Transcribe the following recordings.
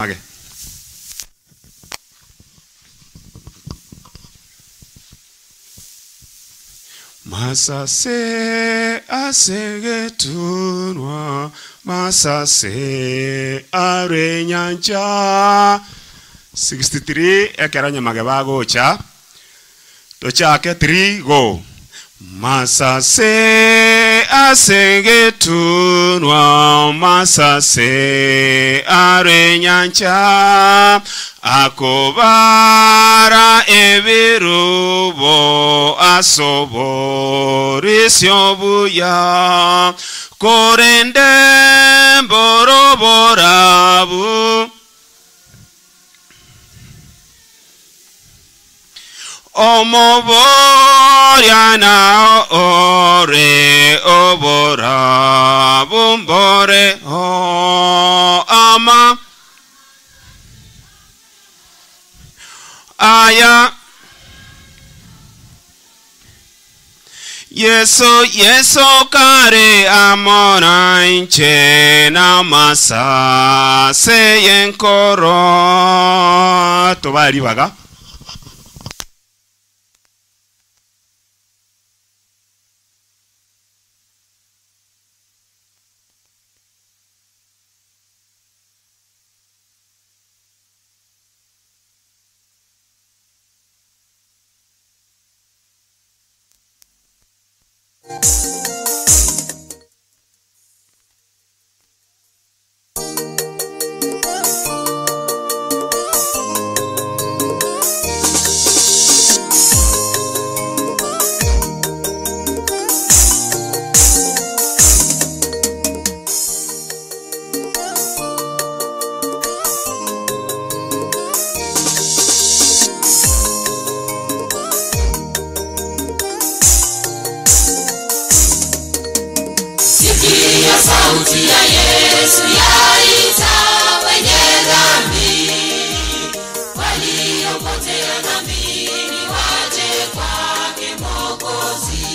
Okay. Masase asegetunwa, masase arenyanja. 63 ekeranya magebago cha. Tochake 3 go. Masase asegetunwa, masase arenyanja. Akobara ebirubo asoborisyobuya korende mboroborabu omoboryana ore oborabu mbore ama aya yeso kare amona inche na masa se yenkoro tobali baga sauti ya Yesu yaita wenye dhambi waliopotea dhambini waje kwake Mwokozi.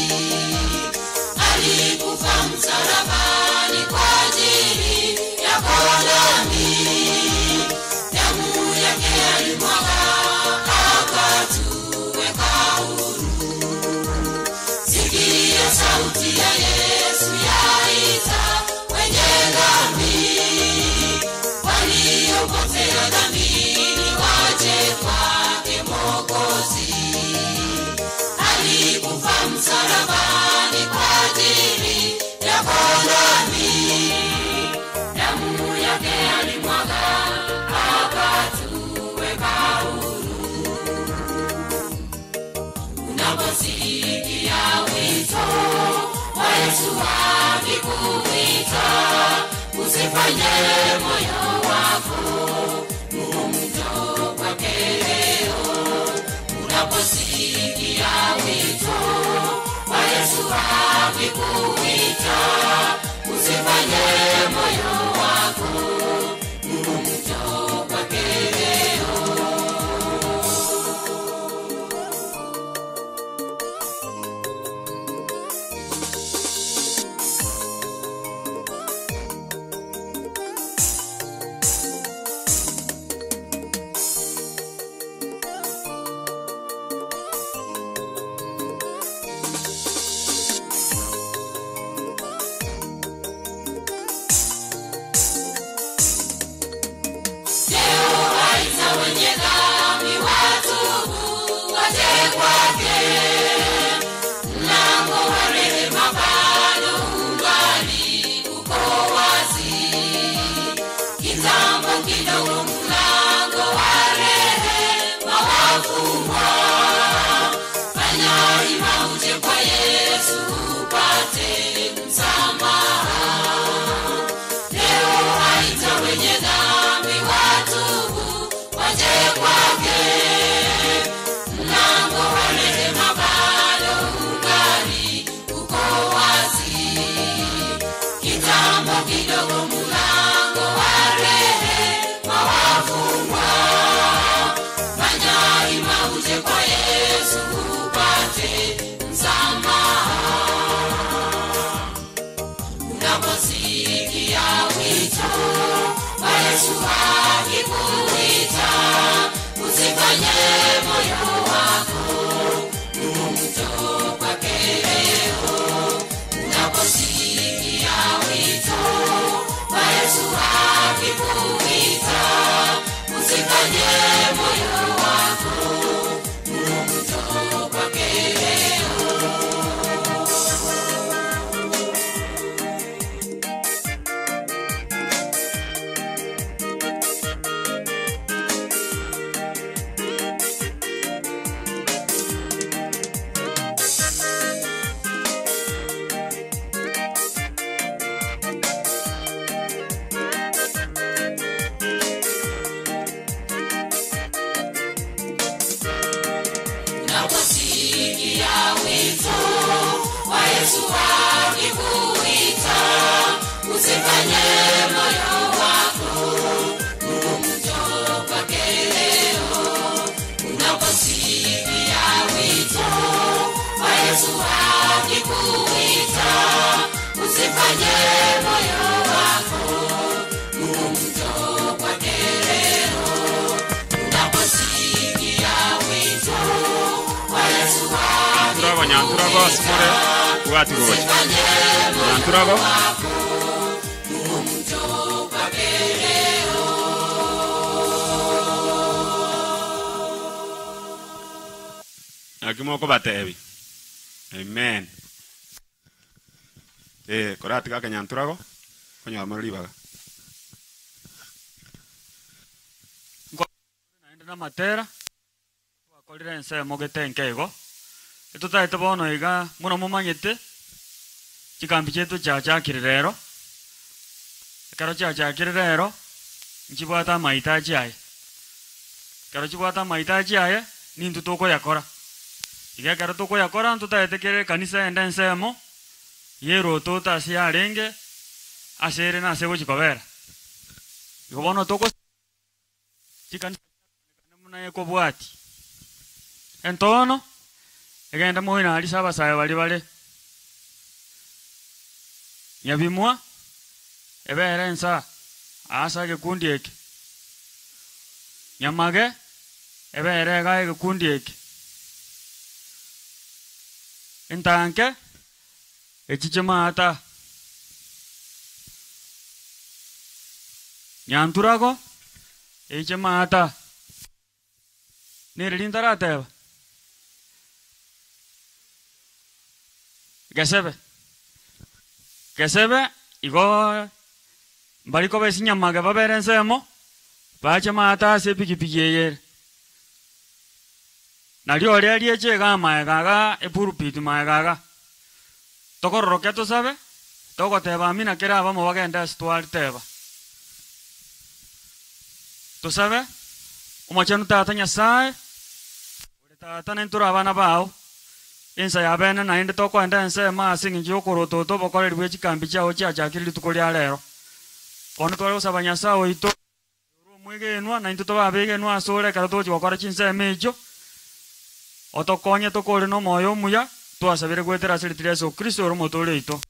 Alikufa msalabani kwa ajili yako dhambi, damu yake alimwaga akatuweka huru. Sikia sauti ya Yesu yaita wenye dhambi waliopotea dhambini waje kwake Mwokozi. Alikufa msalabani kwa ajili yako dhambi, damu yake alimwaga akatuweka huru. Unaposikia wito wa Yesu akikuita, usifanye moyo wako mgumu kwake leo. Unaposikia wito wa Yesu akikuita, usifanye moyo wako mgumu kwake leo. Yesu akikuita, usifanye moyo wako njoo kwake leo. Unaposikia wito wa Yesu akikuita, usifanye moyo wako njoo kwake leo. Unaposikia wito wa Yesu akikuita, Nyanturago simore kuati goje. Nyanturago Akimoko batebi. Amen. Korati kaka nyanturago konyo amalibaga. Naenda na matera wakolira ense mogetenkego. Tutaite bono iga muno mumanyete chikambi chetu chachakire rero. Karo chachakire rero nchibwata mahitaji aya. Karo chibwata mahitaji aya nintu toko yakora. Iga karo toko yakora tutaite kanisa enda ensemo yero tota si arenge asere na sebo chikobera. Igo bono toko chikanisa muna ekobwati. Entono egenda moina ali saba sayo bali nyabimwa ebere ensa asa gekundi eke nyamage ebere ga gekundi eke entanke echichema ata nyanturago echema ata nerelindara teba Gesebe igo bariko besinya maga baberensemo bache mata se pikipiki yeye nalio leli eche gama gaga epurupit magaga tokorroke to sabe toko teba mina kera vamos bagenda stuar teba to sabe umachanu tata nyasai tata nentura bana bao insa ya bena na inde toko enda ense ma singi jokoro toto bokore rwe chikambi chao chakiri tukolia lero kono toro sabanya sao ito mwege nwa na into to babege nwa sore karato chokora chinse mejo otokonye tokore no moyo muya to asabire gwetera siritiria so Kristo ro motore ito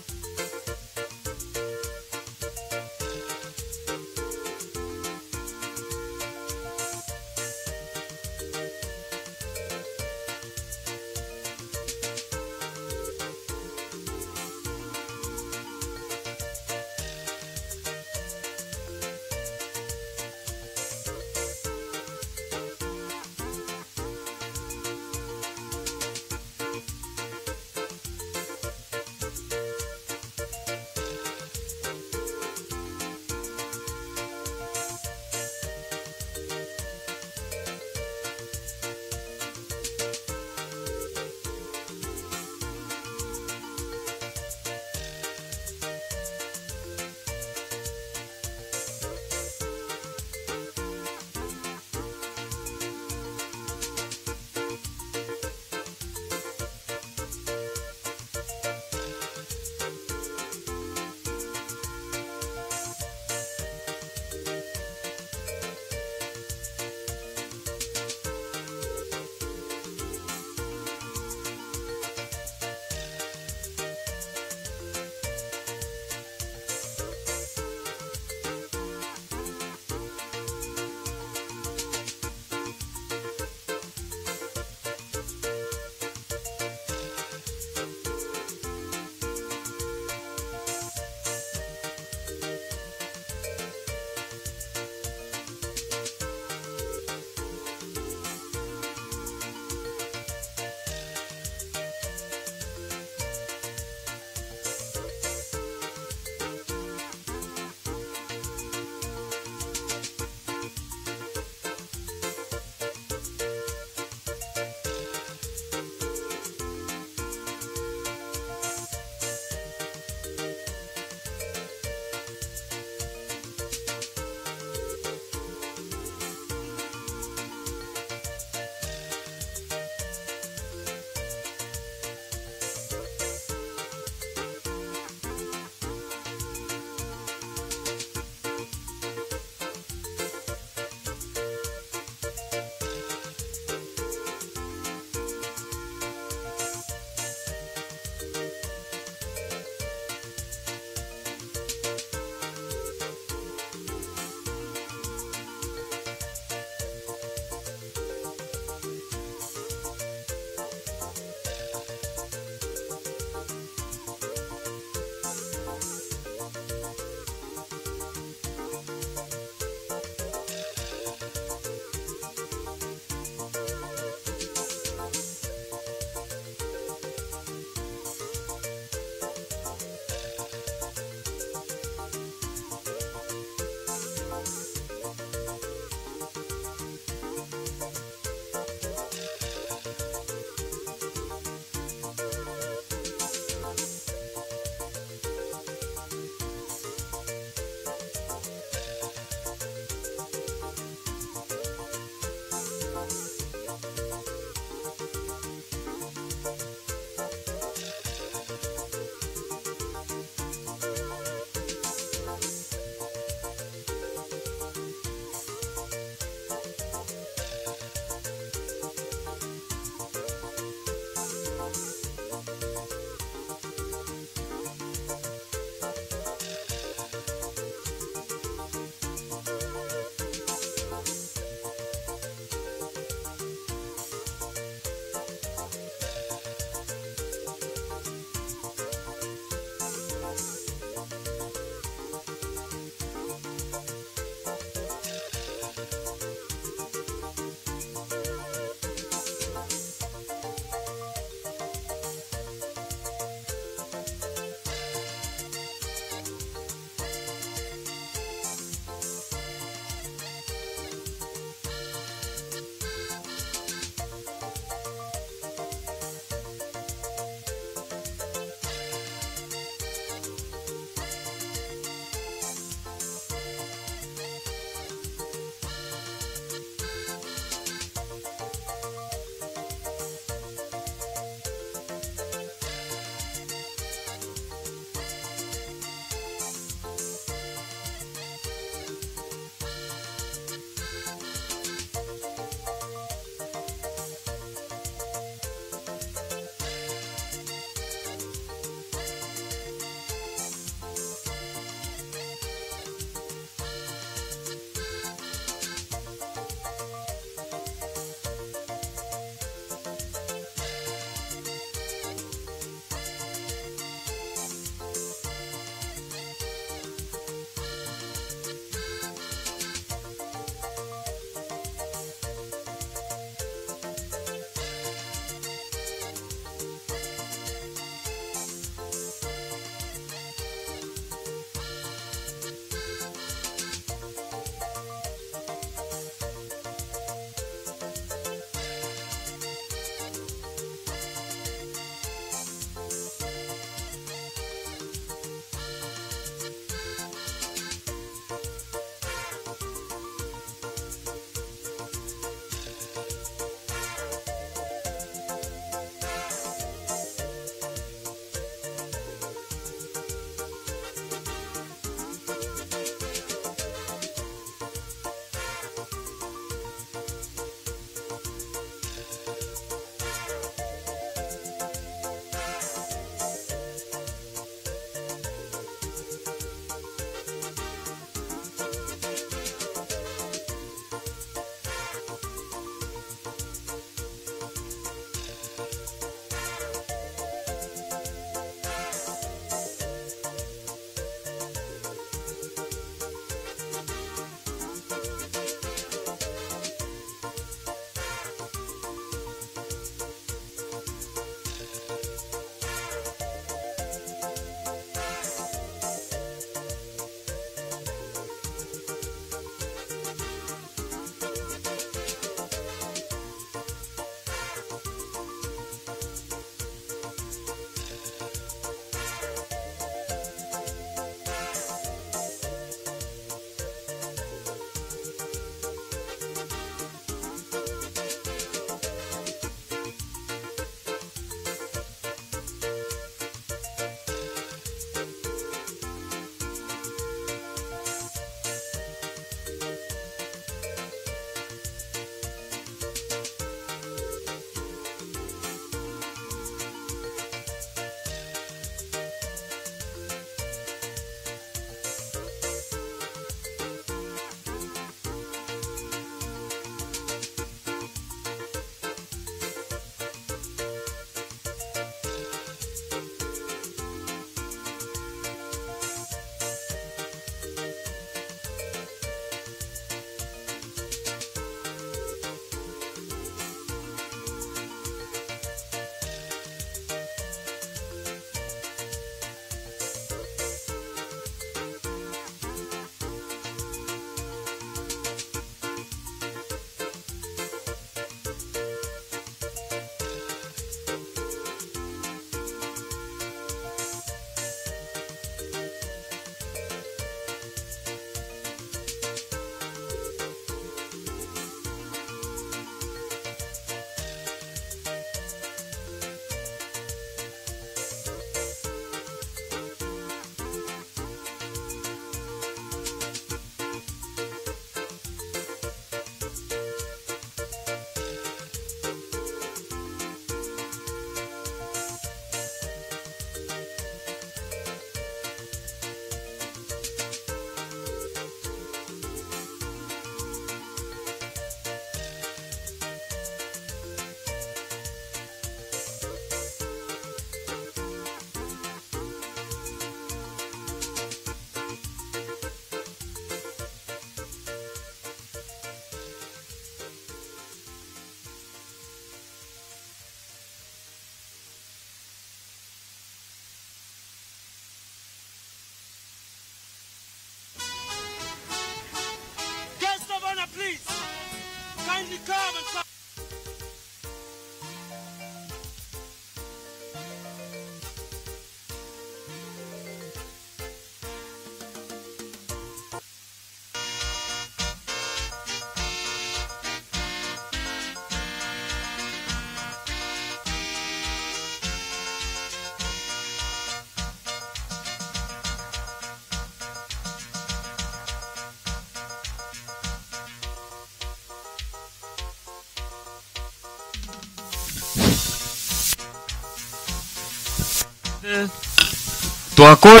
Twakol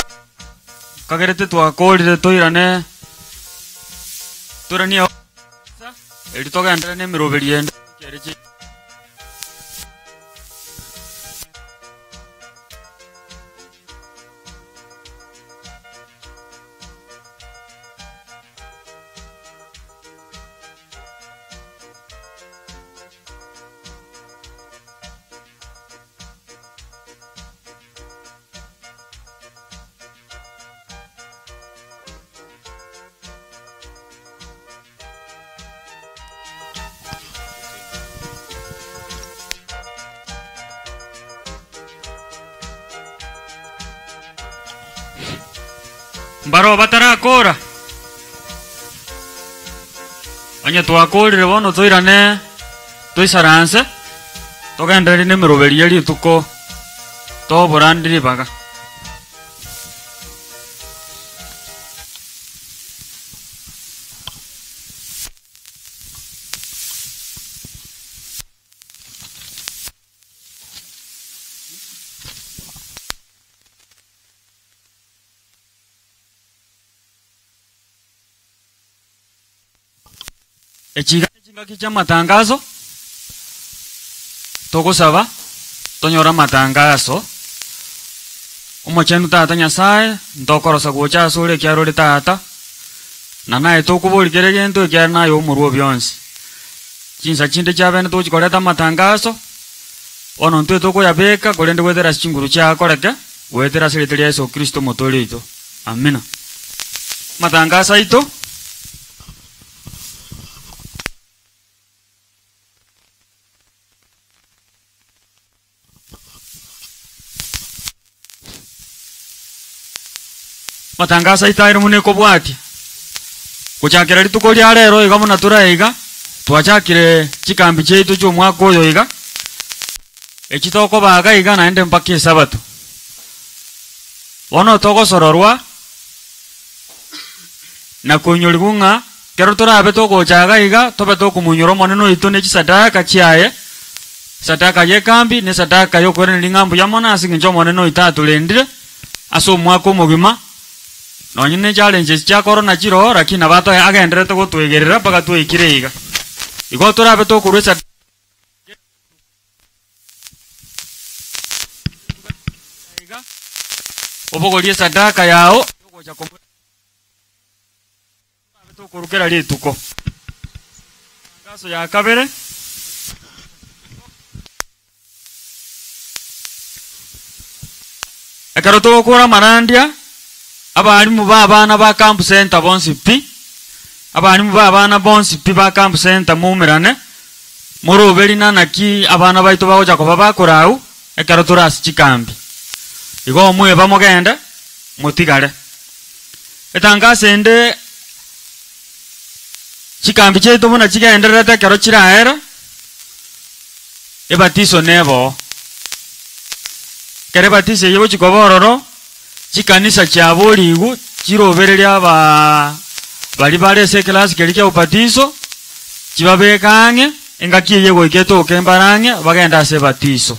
kagerete twakolire toirane turania eri togendera ne miroberi ende kerechi Baro batara kora. Anya twakolire bono toirane toisaranse togendera ne miroberi eri tuko to borandiri baga. Echinga kicha matangazo tokosaba tonyora matangazo omochenu tata nyasaye ndokorosa gocha asore kyarore tata na naye tokuborikere gento kya nayo omurwo byonsi chinsa chinde chabene tochikoreta matangazo ono ntwe tokoyabeka korende gwethera chinguru chakoreke gwethera siriteri Yesu Kristo motorito amina matangazo ito matangazo itairo muneko bwati kuchakira lituko lya lero iga muna turaiga twachakire chikambi cheitu cyo mwaka oyo iga echitoko baga iga naende mpaka sabato ono toko sororwa na kunyuligunga kero turabe toko chaga iga tobe toko munyoro moneno itone chisadaka chiaye sadaka ye kambi ne sadaka yo kwere lingambu ya mona asinginjo moneno itatu lendire aso mwaka omugima nonyine challenge cha corona chiro lakini abato agendere to gutwegerera paka twikire iga igo turabe to kurwesa iga obogolie sadaka yao gocha ko turabe to kurukera lituko ngaso ya kabere ekaro to kora marandia abalimu babana ba camp center bonsipi abalimu babana bonsipi ba camp center mumirane moroberi nanaki abana baito bagoja ko babakorau ekaro turasi chikambi igo mwe bamogenda mutigare etangase ende chikambi cheto muna chigenderete kero chiraera ebatiso nebo kere batise yebo chikobororo chikanisa cha boligu chirobereria bali balese class keri kya ubatizo chibabekange engaki yego iketo kembarange bagenda se batizo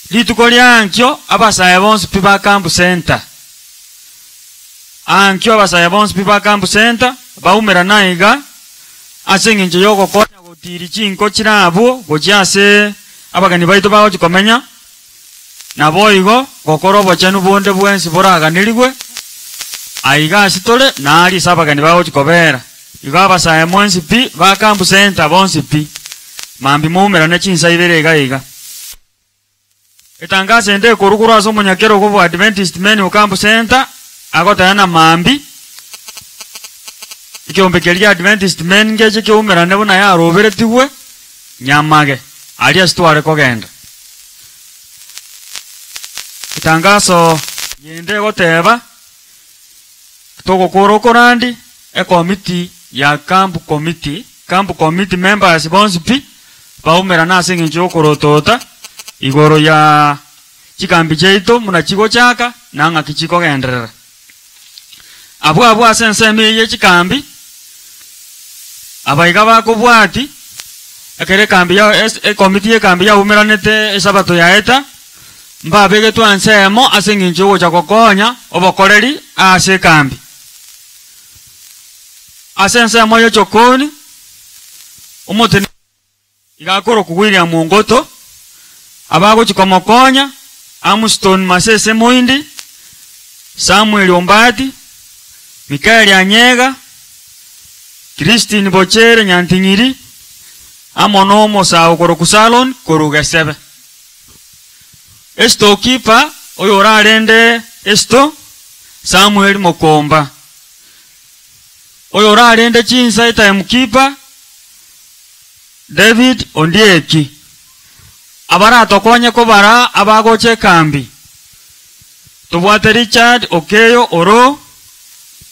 lituko lyankyo abasaye bonse piba camp center ankyo abasaye bonse piba camp center baumera naiga asengenje yoko konya gotiri chinko chirabo gochase abagani baito bawo chikomenya na boigo gokoro bochenu bonde bwensi boraganirigwe aiga sitole na ali sabagani bawo chikobera iga basaye mwensi pi ba camp center bonsi pi mambi mumera ne chinsa ibere iga etangase ende korukuru aso munyakero ko Adventist men camp center agotana mambi ikiombe keli Adventist men ngeje ke umera ne bona ya roberetiwe nyamage ali astware kogenda itangaso yende goteba togokoro korandi e committee ya camp committee members bonsipi baumera na singinjo korotota igoro ya chikambi cheito muna chigo chaka nanga kichiko genderera abo asense me ye chikambi abaiga bakobwati akere kambi ya komiti kambi ya umeranete esabato yaeta mbabege twansemo asenginjo gocha kokonya obokoreri ase kambi asense moyo chokoni umotene igakoro kugwirya mungoto abago chikomokonya Amuston Masese Moindi Samuel Ombati Mikael Anyega Christine Bochere Nyantinyiri Amonomo sao korokusalon korugesebe esto kipa oyora rende esto Samuel Mokomba oyora rende chinsa ita mkipa David Ondieki abara tokonye ko bara abagoche kambi tubwate Richard Okeyo Oro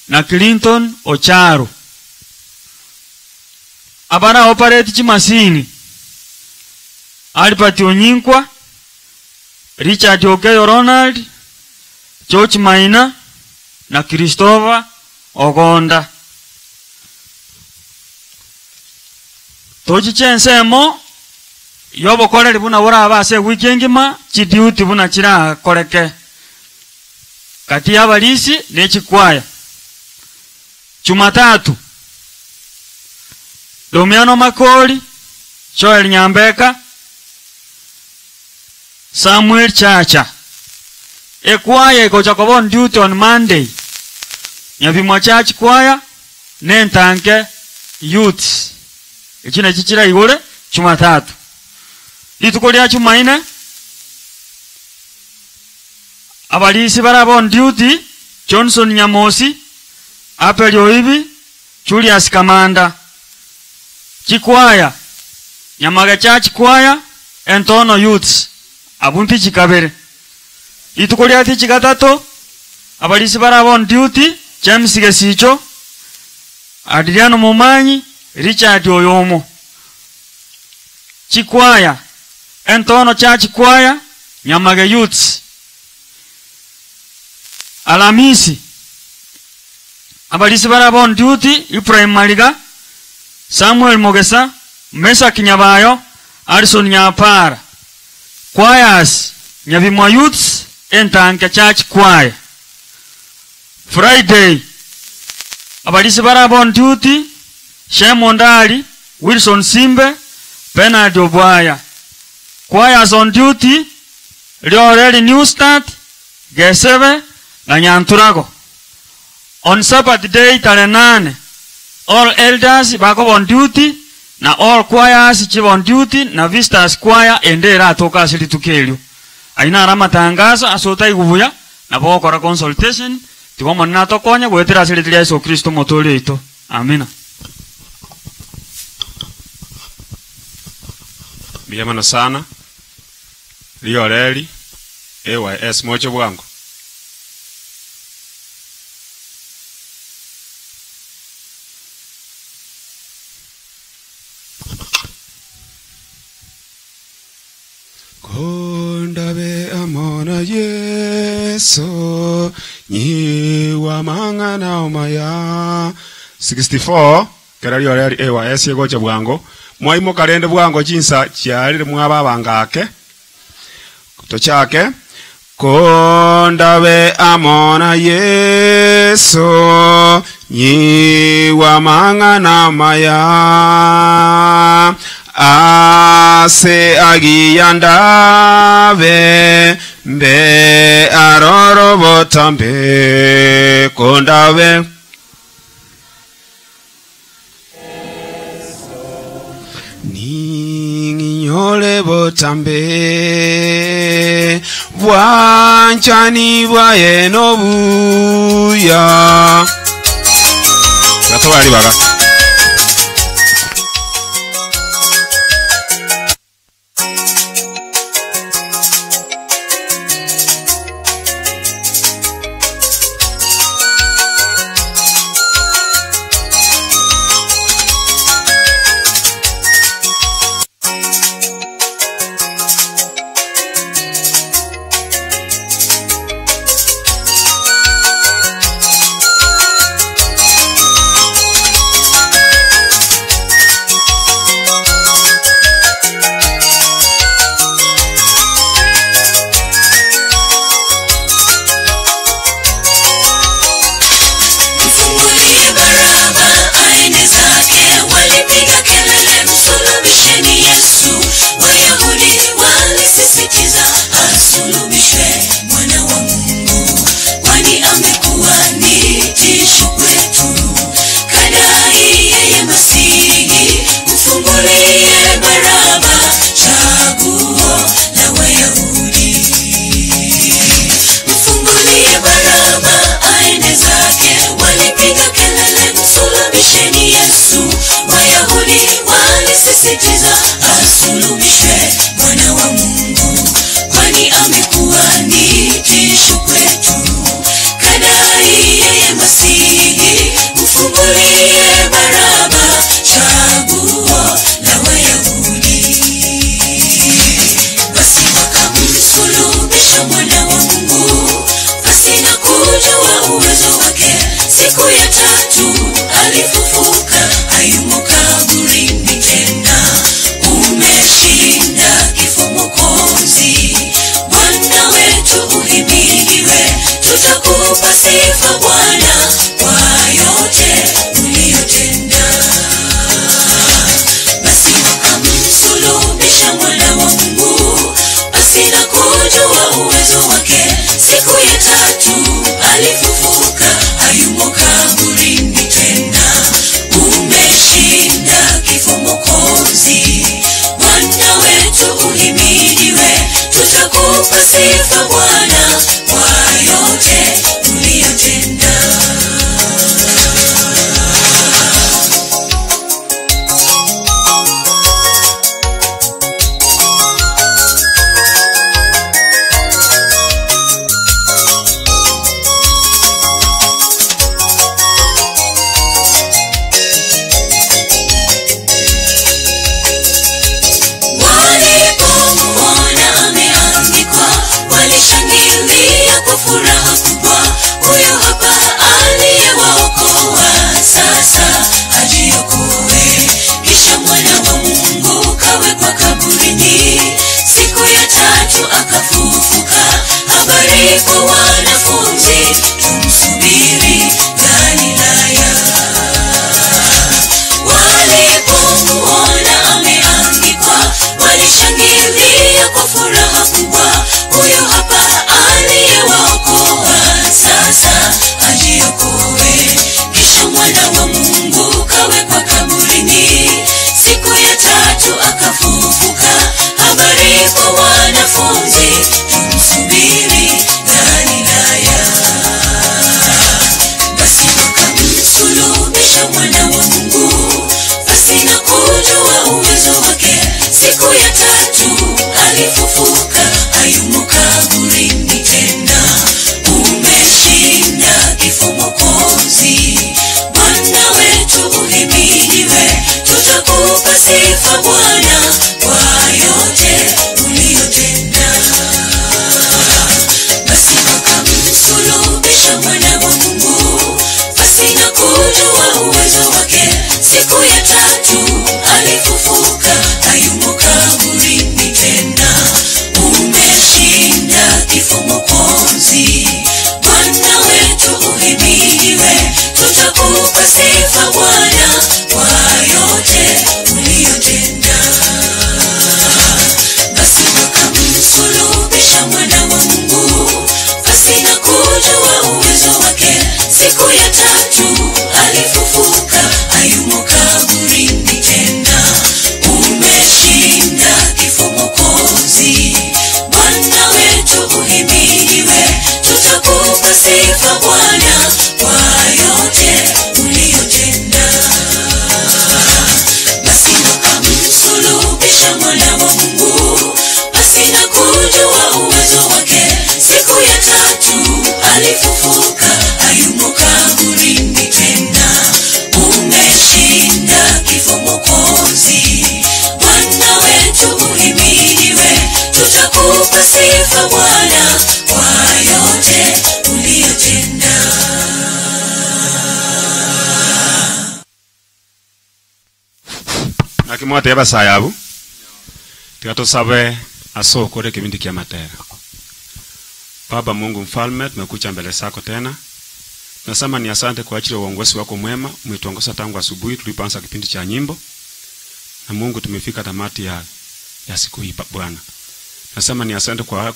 na Clinton Ocharo abara operate chimasini Albert Onyinkwa Richard Okeyo Ronald George Maina na Christopher Ogonda tochi chensemo yobo koreri buna bora abase wikengima chidiuti buna chira koreke kati abalisi nechikwaya Jumatatu Domiano Makoli Joel Nyambeka Samuel Chacha ekwaya ikocha kobon duty on Monday nyabimwa church kwaya nentanke youth echina chichira igole Jumatatu lituko lya Jumaine abalisi baraba on duty Johnson Nyamosi Apelio Ibi Julius Kamanda chikwaya Nyamaga Church kwaya Entono Youths abunti chikabere lituko lya chikatato abalisi baraba on duty James Gesicho Adriano Mumanyi Richard Oyomo chikwaya Entono Church kwaya Nyamaga Youths Alamisi abalisi baraba on duty Ibrahim Maliga Samuel Mogesa Mesa Kinyabayo Alison Nyapara choirs Nyabimwa Youths Entanke Church choir Friday abalisi baraba on duty Shemondali Wilson Simbe Bernard Obwaya choirs on duty Lioreli New Start Gesebe na Nyanturago on Saturday tarehe 8 all elders bako on duty na all choirs chibo on duty na visitors choir endera atoka asili tukelyo aina rama tangazo asota igubuya na bokora consultation tiwamo nato konya gwetera asili tya Yesu Kristo motole ito amina Biyamana sana Lioreli AYS mocho bwangu Kondabe amona Yeso Nyiwa mangana omaya 64 Kerali Lioreli AYS yegocha bwangu Mwaimo kalende bwango chinsa chialire mwaba bangake kutochake kondabe amona Yeso Nyiwa mangana maya ase agiyandave mbe aroro botambe kondabe Nyole botambe bwanchani bwaye nobuya Gatwali baga alisisitiza asulubishwe mwana wa Mungu, kwani amekuwa ni tisho kwetu. Kadai yeye Masihi, mfungulie Baraba, chaguo la Wayahudi. Basi wakamsulubisha mwana wa Mungu, pasina kujua uwezo wake. Siku ya tatu alifufuka, hayumo kaburini tena. Umeshinda kifo Mwokozi, Bwana wetu uhimidiwe. Tutakupa sifa Bwana kwa yote uliyotenda. Basi wakamsulubisha mwana wa Mungu, pasina kujua uwezo wake. Siku ya tatu alifufuka, hayumo kaburini tena. Umeshinda kifo Mwokozi, Bwana wetu uhimidiwe. Tutakupa sifa Bwana kwa yote uliyotenda. Walipomuona ameandikwa, walishangilia kwa furaha kubwa. Huyo hapa aliyewaokoa, sasa ajiokoe. Kisha mwana wa Mungu kawekwa kaburini, siku ya tatu akafufuka. Habari kwa wanafunzi, tumsubiri Galilaya. Walipomuona ameandikwa, walishangilia kwa furaha kubwa. Huyo hapa aliyewaokoa, sasa ajiokoe. Kisha mwana wa Mungu kawekwa kaburini, siku ya tatu akafufuka. Habari kwa wanafunzi, tumsubiri Galilaya. Basi wakamsulubisha mwana wa Mungu, pasina kujua uwezo wake. Siku ya tatu alifufuka, hayumo kaburini tena. Umeshinda kifo Mwokozi, Bwana wetu uhimidiwe. Tutakupa sifa Bwana kwa yote uliyotenda. Basi wakamsulubisha mwana wa Mungu, pasina kujua uwezo wake. Siku ya tatu alifufuka, hayumo kaburini tena. Umeshinda kifo Mwokozi, Bwana wetu uhimidiwe. Tutakupa sifa Bwana kwa yote uliyotenda. Basi wakamsulubisha mwana wa Mungu, pasina kujua uwezo wake. Siku ya tatu alifufuka, hayumo kaburini tena. Umeshinda kifo Mwokozi, Bwana wetu uhimidiwe. Tutakupa sifa Bwana kwa yote uliyotenda. Basi wakamsulubisha mwana wa Mungu, pasina kujua uwezo wake. Siku ya tatu alifufuka, hayumo kaburini tena. Umeshinda kifo Mwokozi, Bwana wetu uhimidiwe. Tutakupa sifa Bwana kwa yote uliyotenda. nakimwate basayabu tikatusabe asokore kibindi kia matera. Baba Mungu mfalme, tumekuja mbele zako tena. Nasema ni asante kwa ajili ya uongozi wako mwema. Umetuongoza tangu asubuhi tulipoanza kipindi cha nyimbo. Na Mungu tumefika tamati ya siku hii Bwana. Nasema ni asante kwa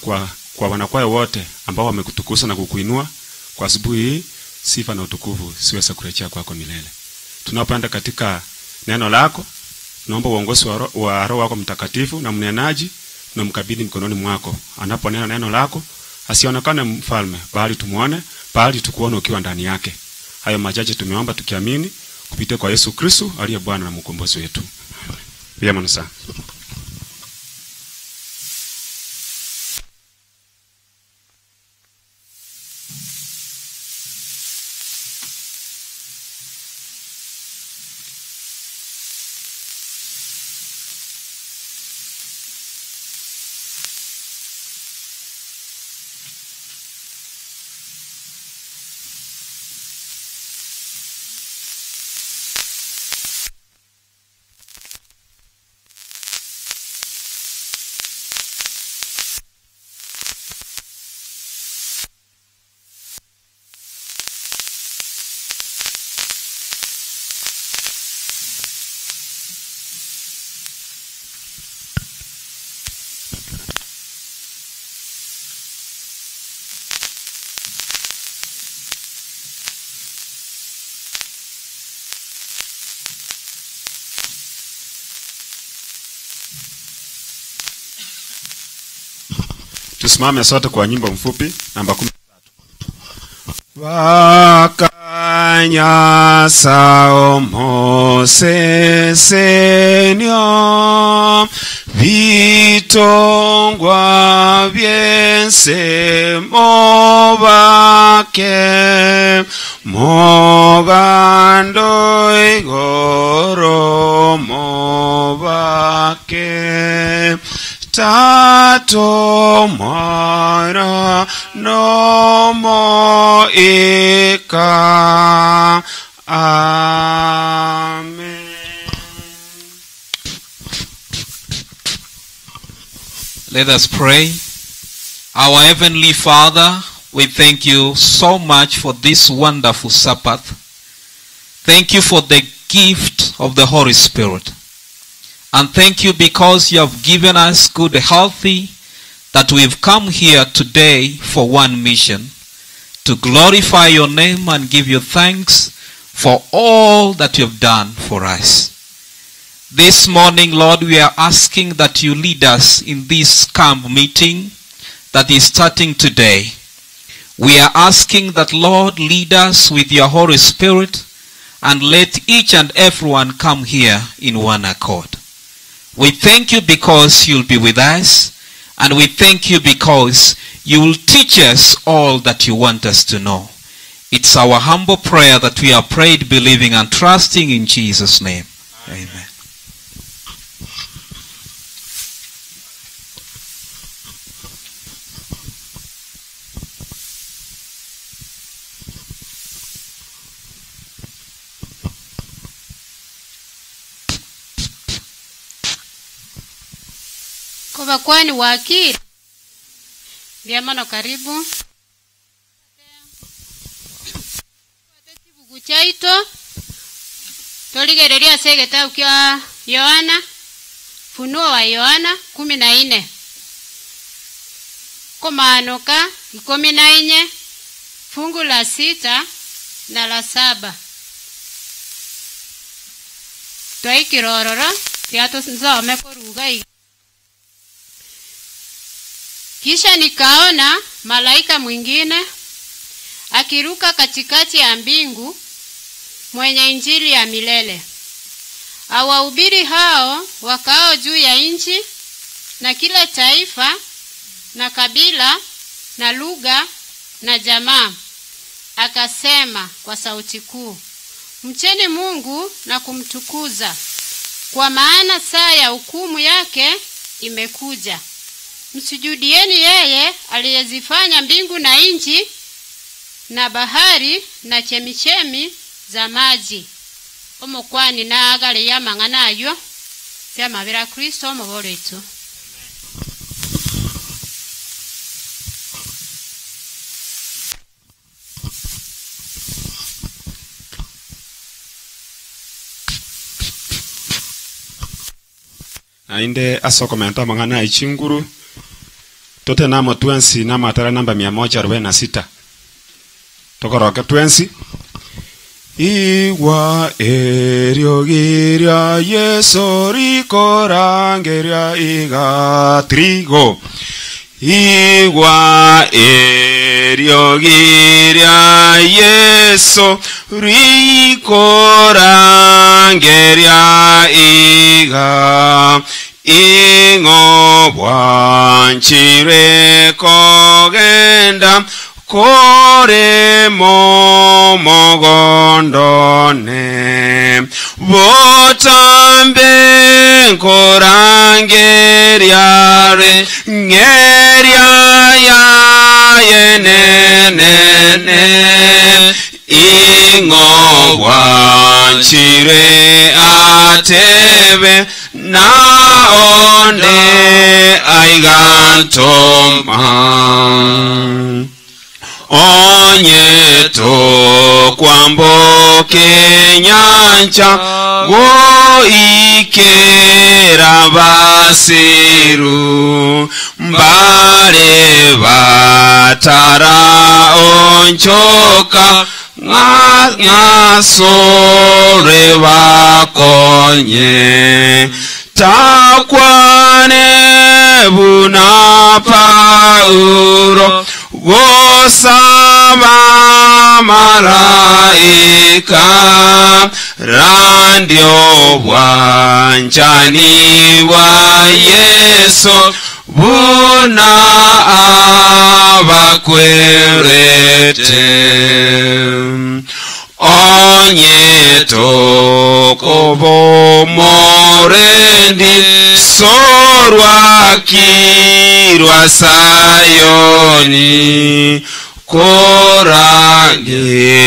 wanakwaya wote ambao wamekutukuza na kukuinua kwa asubuhi hii. Sifa na utukufu siweza kurejea kwako milele. Tunapanda katika neno lako. Naomba uongozi wa Roho wako Mtakatifu na mnenaji na mkabidhi mikononi mwako. Anaponena neno lako, asionekane mfalme, bali tumuone, bali tukuone ukiwa ndani yake. Hayo machache tumeomba tukiamini kupitia kwa Yesu Kristo aliye Bwana na mkombozi wetu. Pia manasa. Tusimame sote kwa nyimbo mfupi namba 13. Vakanya sao Mose senyo vitongwa viense movake movando igoro movake Tato mwana nomo ika. Amen. Let us pray. Our Heavenly Father, we thank you so much for this wonderful Sabbath. Thank you for the gift of the Holy Spirit. And thank you because you have given us good healthy that we've come here today for one mission, to glorify your name and give you thanks for all that you have done for us. This morning, Lord, we are asking that you lead us in this camp meeting that is starting today. We are asking that, Lord, lead us with your Holy Spirit and let each and everyone come here in one accord. We thank you because you'll be with us, and we thank you because you will teach us all that you want us to know. It's our humble prayer that we have prayed, believing and trusting in Jesus' name. Amen. Kwa kwani wakili ndiamano karibu kibugu chaito toligereria segeta ukiwa Yohana, Funuo wa Yohana 14 Komanuka 14 fungu la 6 na la 7. Twaikirororo tiato nzome koruga. Kisha nikaona malaika mwingine akiruka katikati ya mbingu, mwenye injili ya milele. Awahubiri hao wakao juu ya nchi na kila taifa na kabila na lugha na jamaa. Akasema kwa sauti kuu, mcheni Mungu na kumtukuza, kwa maana saa ya hukumu yake imekuja. Msujudieni yeye aliyezifanya mbingu na nchi na bahari na chemichemi za maji. Omukwani na agale ya manganayo sema bila Kristo muboletu. Ainde asoko menta mangana ichinguru tote namo twensi na matara namba 146 tokoroke twensi Iwa eriogiria Yeso rikorangeria iga trigo igwa eriogiria Yesu rikorangeria iga ingobwanchire kogenda kore mogondone botambe nkorangeriare ngeria ya yenenene ingobwanchire atebe naonde aigantoma onye to kwamboke nyancha goikera basiru mbale batara onchoka ngasore bakonye takwane buna Paulo gosaba malaika randio bwanjani wa Yesu buna abakwerete onye tokobo morendi sorwa kirwa sayoni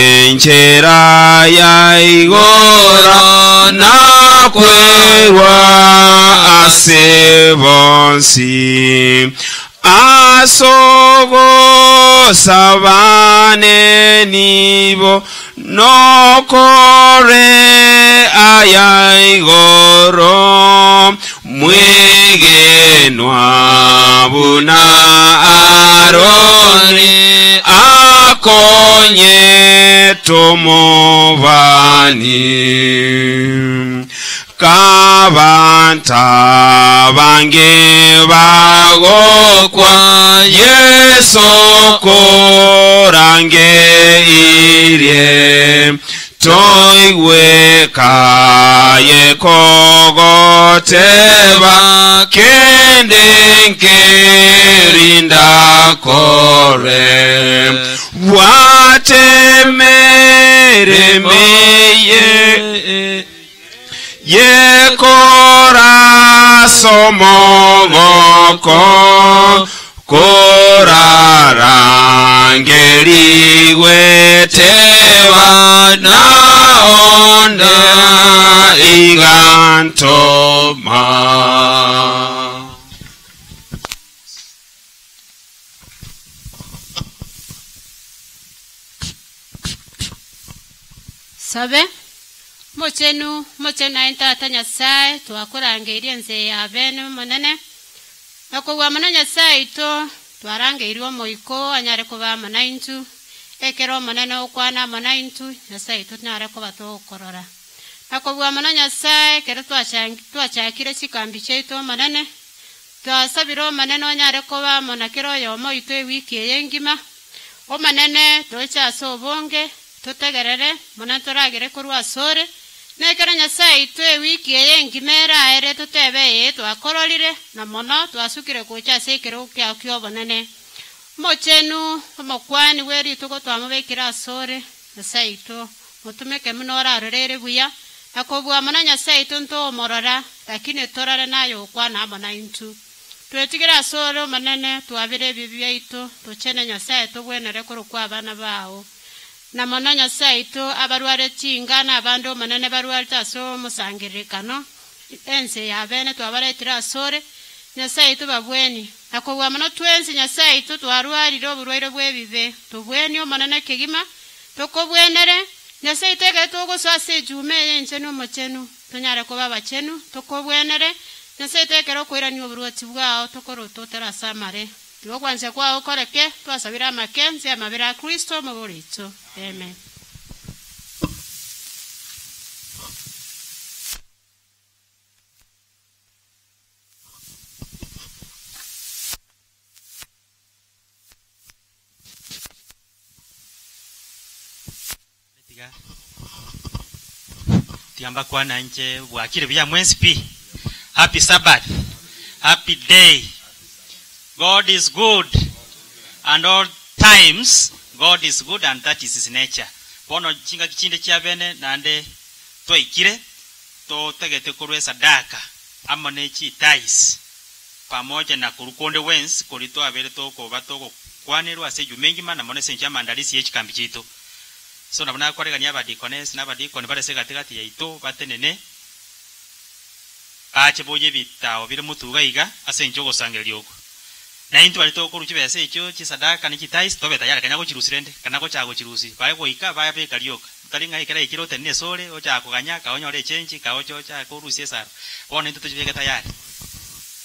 korangenchera ya igora na kwerwa asebonsi asogo sabane nibo no kore ayaigoro mwegenwa buna aroni akonye tomovani kabanta bange bagokwa Yesu korange irie toiwe kaye kogoteba kendengerinda kore watemeremeye ye corazón mogoko korarangeriwetewa na onda igantoma sabe mochenu aintata Nyasaye twakurangeria nze ya bene monene nakogwa mana Nyasaye ito twarangeirwo moiko anyare kuba mana intu ekero monene okwana mana intu Nyasaye ito nyare kuba tokorora nakogwa mana Nyasaye kero twachakire chikambi cheito monene twasabiro monene onyare kuba mona kero yomo ito ewiki yengima o monene tocha sobonge tutegerere mona toragere kurwa sore nekera Nyasaye itwe wiki yengimera ere tutebe twakororire na mono twasukire kucha sekero kya kyobonene mochenu omokwani weri tuko twamubekira sore Nyasaye ito mutumeke munora rorere buya akobwa mona Nyasaye ito nto morora lakini torare nayo kwana abona intu twetigira sore manene twabire bibye ito tuchene Nyasaye to bwenere kurukwa abana bawo na mona Nyasaye ito abarware chingana abando manene barware taso musangirikano ense ya bene twabaretira sore Nyasaye ito babweni akobwa mona twensi Nyasaye ito twarwarire oburwaire bwebibe tubweni omanene kigima tokobwenere Nyasaye ito keto swase jume enche no mochenu tonyare kuba bachenu tokobwenere Nyasaye ito kero koirani oburwati bwao tokoroto terasamare Twakwanze kwa okoreke twasabira makenzi amabira Kristo muburito amen. tiamba kwa nanje wakire bya mwezi pi. Happy Sabbath. Happy day. God is good. And all times God is good, and that is his nature. Bono chinga kichinde kya bene nande toikire to tegete kurwe sadaka amone chi tais pamoja na kurukonde wens kolito abere to ko batoko kwanirwa seju mengi mana mone senja mandalisi yechikambi chito. So nabona kwareganya abadikones n'abadikoni bare segategati yaito batenene ache boje bitao bire mutuga iga asenjo gosangelioko na into balito ko ruchibe ase icho chisadaka ni chitais tobe tayari kanyako chirusirende kanako chago chirusi bae boika bae pe kalioka talinga ikera ikiro tenne sole ocha kuganya kaonyo le chenji kaocho cha ko rusi sara bona into tuchibeke tayari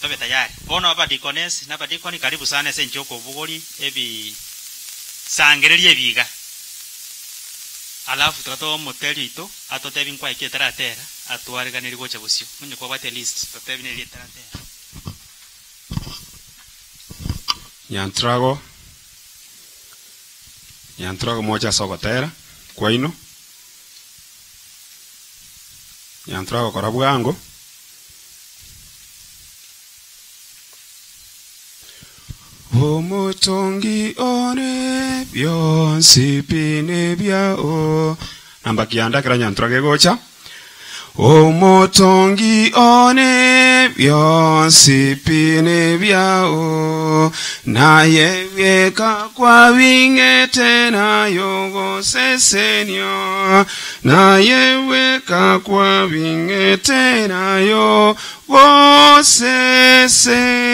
tobe tayari bona abadikones n'abadikoni karibu sana senjo ko bugoli ebi sangerelie biga. Alafu tukato moteli ito atotebi nkwa iketara tera atuarega niligocha busio munye kwa bate list totebi nilitara tera Nyantrago moja soko tera kwa ino Nyantrago korabugango Omotongi one byonsi pine byao namba kianda kira Nyantrage gocha Omotongi one byonsi pine byao naye weka kwa wingete na yogo sesenyo naye weka kwa wingete na yogo sesenyo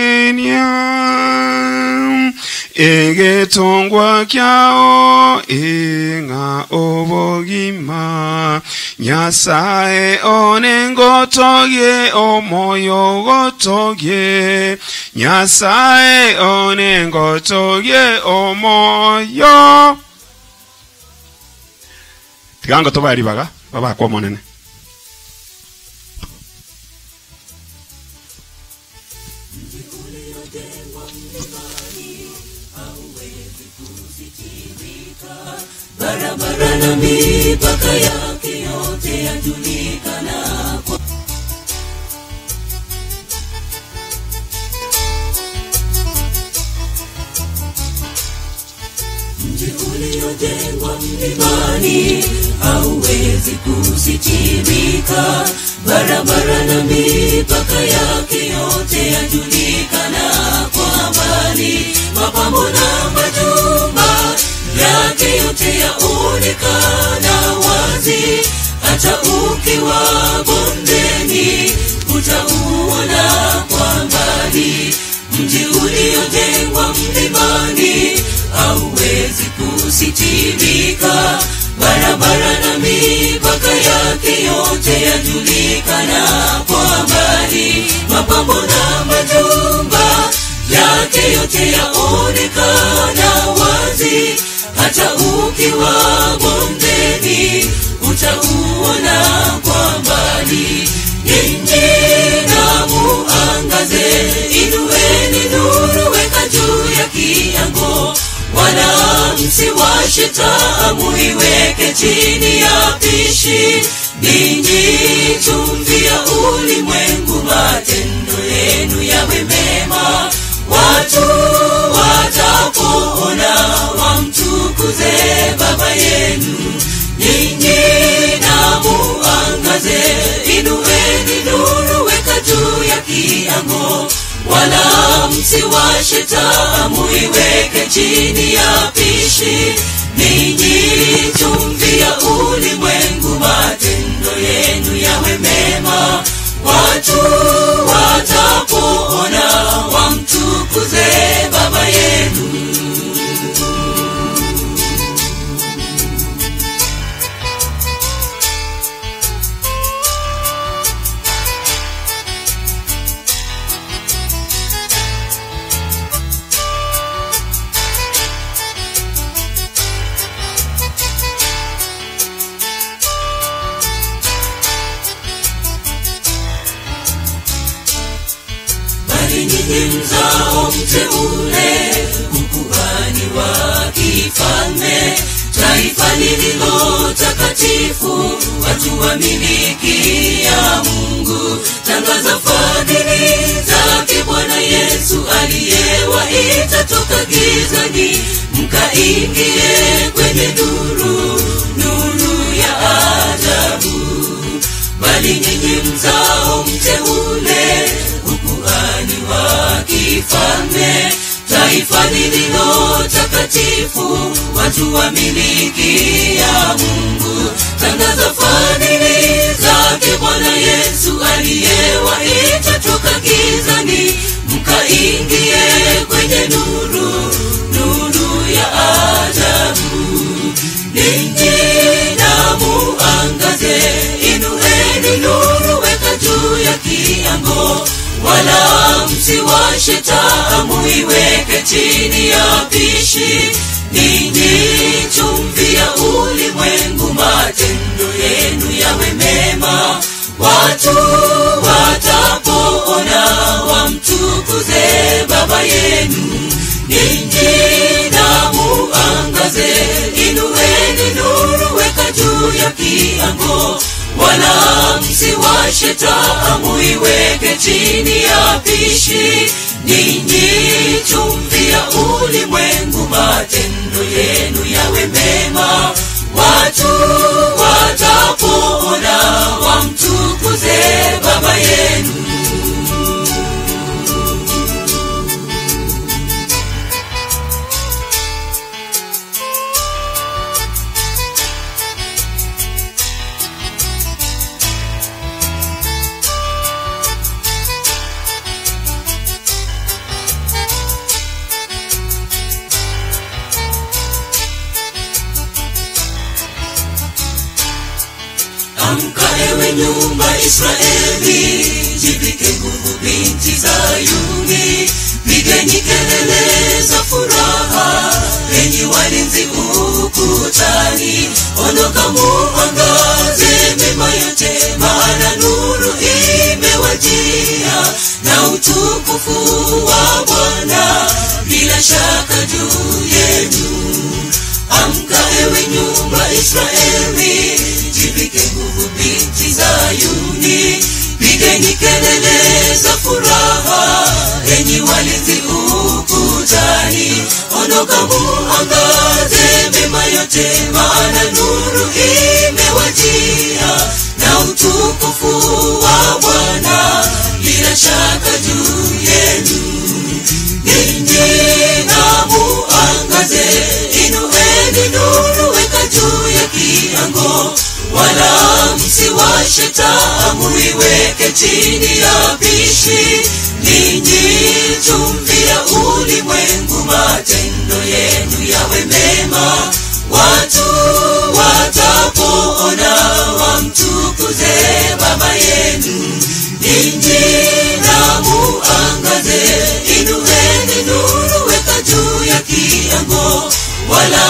egetongwa kyao inga obogima Nyasaye onengotoge omoyo gotoge Nyasaye onengotoge omoyo tigango tobari baga baba kwa monene barabara na mipaka yake yote yajulikana kwa mji uliojengwa mlimani hauwezi kusitirika barabara na mipaka yake yote yajulikana kwa mbali mapambo na majumba yake yote yaonekana wazi hata ukiwa bondeni utauona kwa mbali mji uliojengwa mlimani hauwezi kusitirika barabara na mipaka yake yote yajulikana kwa mbali mapambo na majumba yake yote yaonekana wazi hata ukiwa bondeni utauona kwa mbali nyinyi na muangaze inueni nuru weka juu ya kiango wala msiwashe taa muiweke chini ya pishi ninyi chumvi ya ulimwengu matendo yenu yawe mema watu watapoona wamtukuze baba yenu nyinyi na muangaze inueni nuru weka juu ya kiango wala msiwashe taa muiweke chini ya pishi ninyi chumvi ya ulimwengu matendo yenu yawe mema watu watapoona wamtukuze baba yenu mzao mteule ukuhani wa kifalme taifa lililo takatifu, watu wa miliki ya Mungu. Tangaza fadhili zake Bwana Yesu aliyewaita toka gizani, mkaingie kwenye nuru, nuru ya ajabu. Bali nyinyi mzao mteule, ukuhani wa kifalme, taifa lililo takatifu, watu wa miliki ya Mungu. Tangaza fadhili zake Bwana Yesu aliyewaita toka gizani, mkaingie kwenye nuru, nuru ya ajabu. Ninyi na muangaze, inueni nuru, weka juu ya kiango, wala msiwashe taa, muiweke chini ya pishi. Ninyi chumvi ya ulimwengu, matendo yenu yawe mema, watu watapoona wamtukuze Baba yenu. Ninyi na muangaze, inueni nuru, weka juu ya kiango, wala msiwashe taa, muiweke chini ya pishi. Ninyi chumvi ya ulimwengu, matendo yenu yawe mema, watu watapoona wamtukuze Baba yenu. Amka ewe nyumba Israeli, jivike nguvu binti Zayuni, pigeni kelele za furaha, enyi walinzi ukutani. Ondoka muangaze mema yote, maana nuru imewajia, na utukufu wa Bwana bila shaka juu yenu. Amka ewe nyumba Israeli, jivike nguvu binti Zayuni, pigeni kelele za furaha, enyi walinzi ukutani. Ondoka muangaze mema yote, maana nuru imewajia, na utukufu wa Bwana bila shaka juu yenu. Ninyi na muangaze, inueni nuru, weka juu ya kiango, wala msiwashe taa, muiweke chini ya pishi. Ninyi chumvi ya ulimwengu, matendo yenu yawe mema, watu watapoona wamtukuze Baba yenu. Ninyi na muangaze, inueni nuru, weka juu ya kiango, wala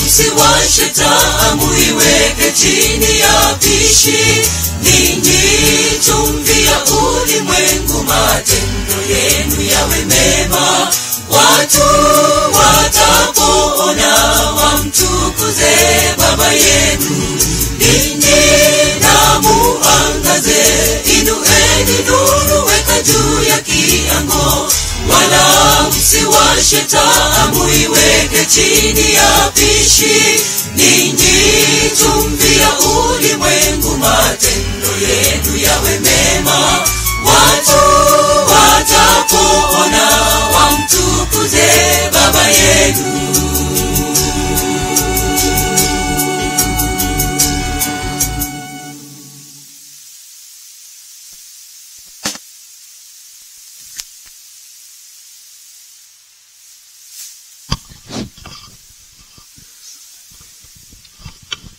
msiwashe taa, muiweke chini ya pishi. Ninyi chumvi ya ulimwengu, matendo yenu yawe mema, watu watapoona wamtukuze Baba yenu. Ninyi na muangaze, inueni nuru, weka juu ya kiango, wala msiwashe taa, muiweke chini ya pishi. Ninyi chumvi ya ulimwengu, matendo yenu yawe mema, watu watapoona wamtukuze Baba yenu.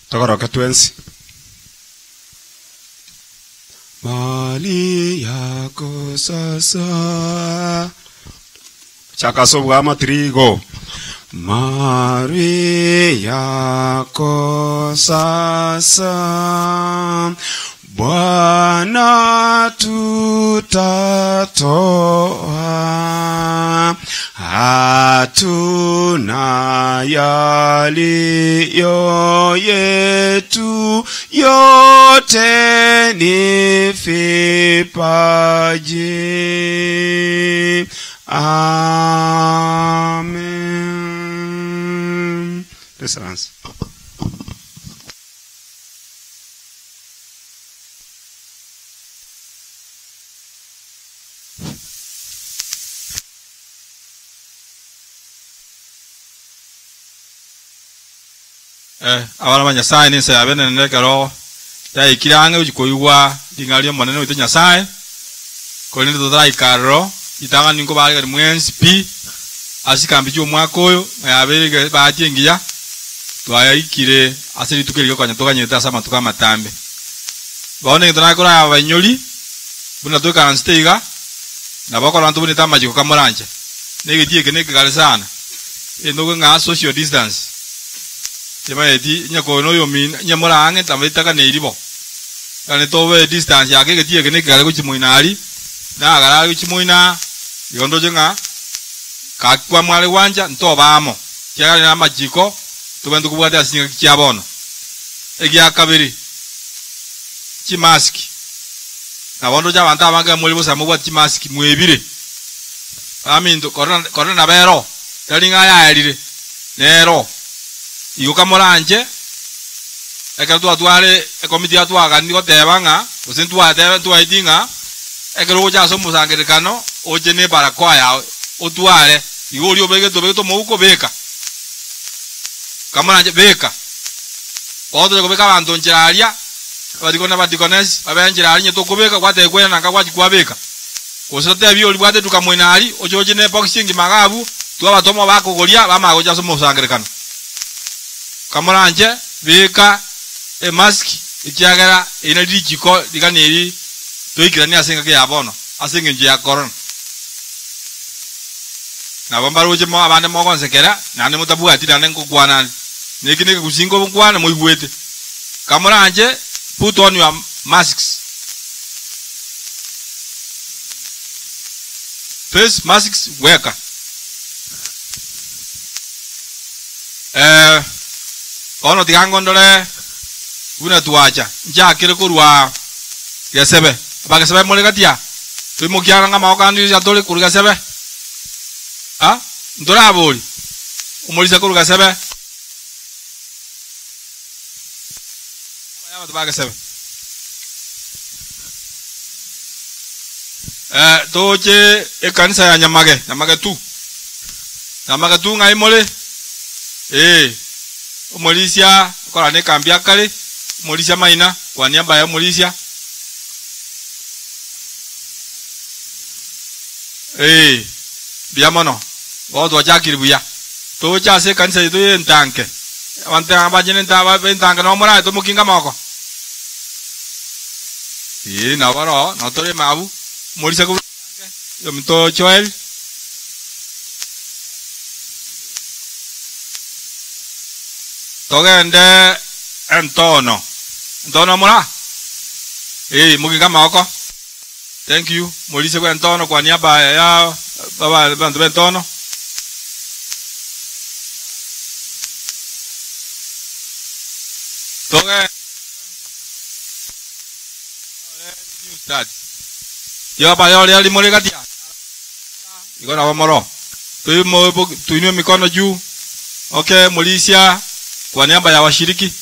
Tokoroke twensi. Mali yako sasa. Chakaso bwama trigo. Mali yako sasa. Bwana tutatoa hatuna yaliyo yetu, yote ni vipaji. Amen. Response. Abana banyasaye ninse abene nekero dai kirange ujikoywa dingalio manene wite nyasaye ko ni dodai karo itanga ningo bali kali mwensi pi asikambi cyo mwakoyo yabere batingiya twayikire asiri tukiriko kwanya tokanye tasama tukamatambe baone ndana kora abanyoli buna toka ansteiga na bakora ntu buni tamajiko kamoranje negitie keneke kale sana endo nga social distance Jema edi nyako no yomin nyamora ange tamita ka neiribo. Kane tobe distance yake ketie kene kale kuchimuinari. Na agara kuchimuina yondo jenga ka kwa mwale wanja ntobamo. Kyale na majiko tubendu kubwata asinga kyabono. Egi akabiri. Chi mask. Na bondo ja banta banga mulibo samubwa chi mask mwebire. Amindo korona bero. Talinga ya yalire. Nero. Yuka moranje ekero twatware ekomiti atwaga ndiko tebanga usintu atebe twaidinga ekero goja so musangerekano oje ne barakoa yawe otware igori obege to muko beka kamoranje beka odo ko beka bantu njiraria badiko na badikones abenjiraria to kubeka kwate kwena nanga kwa beka osote bi oli bwate tukamwenari ojoje ne boxing magabu twabatomo bako goria bama goja so musangerekano Kamoranje beka e mask ikiagara ina dijiko dikaneri toikirani asenga ke yabono asenge nje ya corona na bambaroje mo abande mo konsekera nane mutabu ati nane ngukwana nekine kusingo ngukwana mo igwete Kamoranje put on your masks face masks weka ono tikangondole una tuacha nja kire kurwa yasebe bagasebe mole katia tuimokiana ngama okandi ya dole kurga sebe ha ndora boli umolisa kurga sebe yama bagasebe toje ekanisa ya nyamage tu ngai mole Umolisia kwa ne kambia kale umolisia maina kwa niaba ya umolisia biamono watu wajakiri buya to chase kanisa itu yentanke wante abajene ntaba bentanke no mora to mukinga mako na waro no tore mabu umolisia ku yo mto choel Togende entono mora mukinga mako thank you molise kwa entono kwa niaba ya baba bantu entono toge new start yo ba yo le mole katia iko na moro tuinue mikono juu okay molisia kwa niaba ya washiriki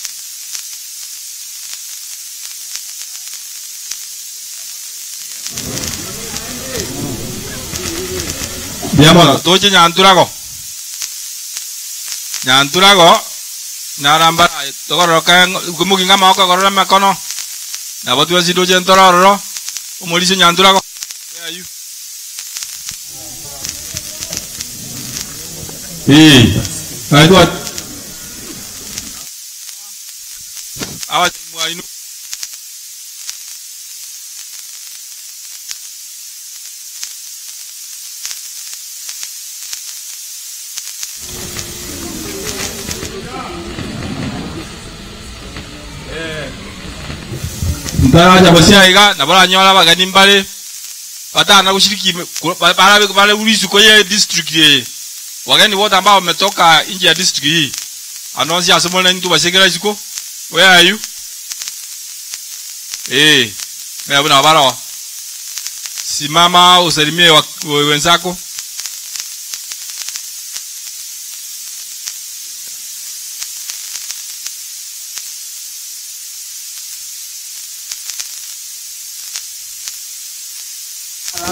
biamono toje nyanturago naramba togoroka kumukinga mako gorora makono na botu wasido jentororo umolise nyanturago aidwa awa mwainu Ntara jabosia iga na bora nyola bagani mbale watana kushiriki pale ulisi kwa district ye. Wageni wote ambao wametoka nje ya district hii. Anonzi asemwa na mtu bashekera isiko. Where are you? Mimi bwana baro. Simama usalimie wenzako.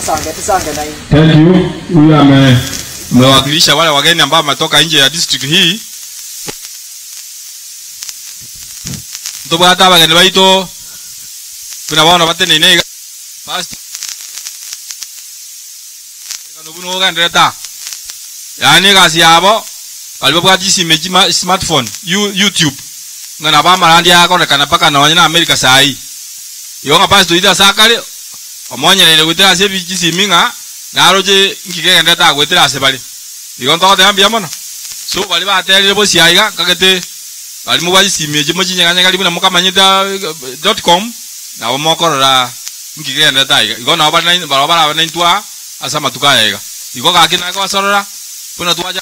Thank you. Huyu amewakilisha wale wageni ambao wametoka nje ya district hii. Ndoba hata wageni baito tunawaona batene nega. Past. Kano buno gandeta. Yani kasi yabo balibwa disi meji smartphone, YouTube. Ngana ba marandi yako nekana paka na wanyana America sai. Yonga past ida sakale omonyerere gutera se biji minga naroje ngike ndeta gutera se bali igonto de ambia mono so bali ba terire bo siaiga kakete bali mu baji simeje mo jinya kanya kali buna mukamanyita.com na omokorora ngike ndeta igona bala na intwa asa matukaya iga igo gakina ko sorora buna tuaja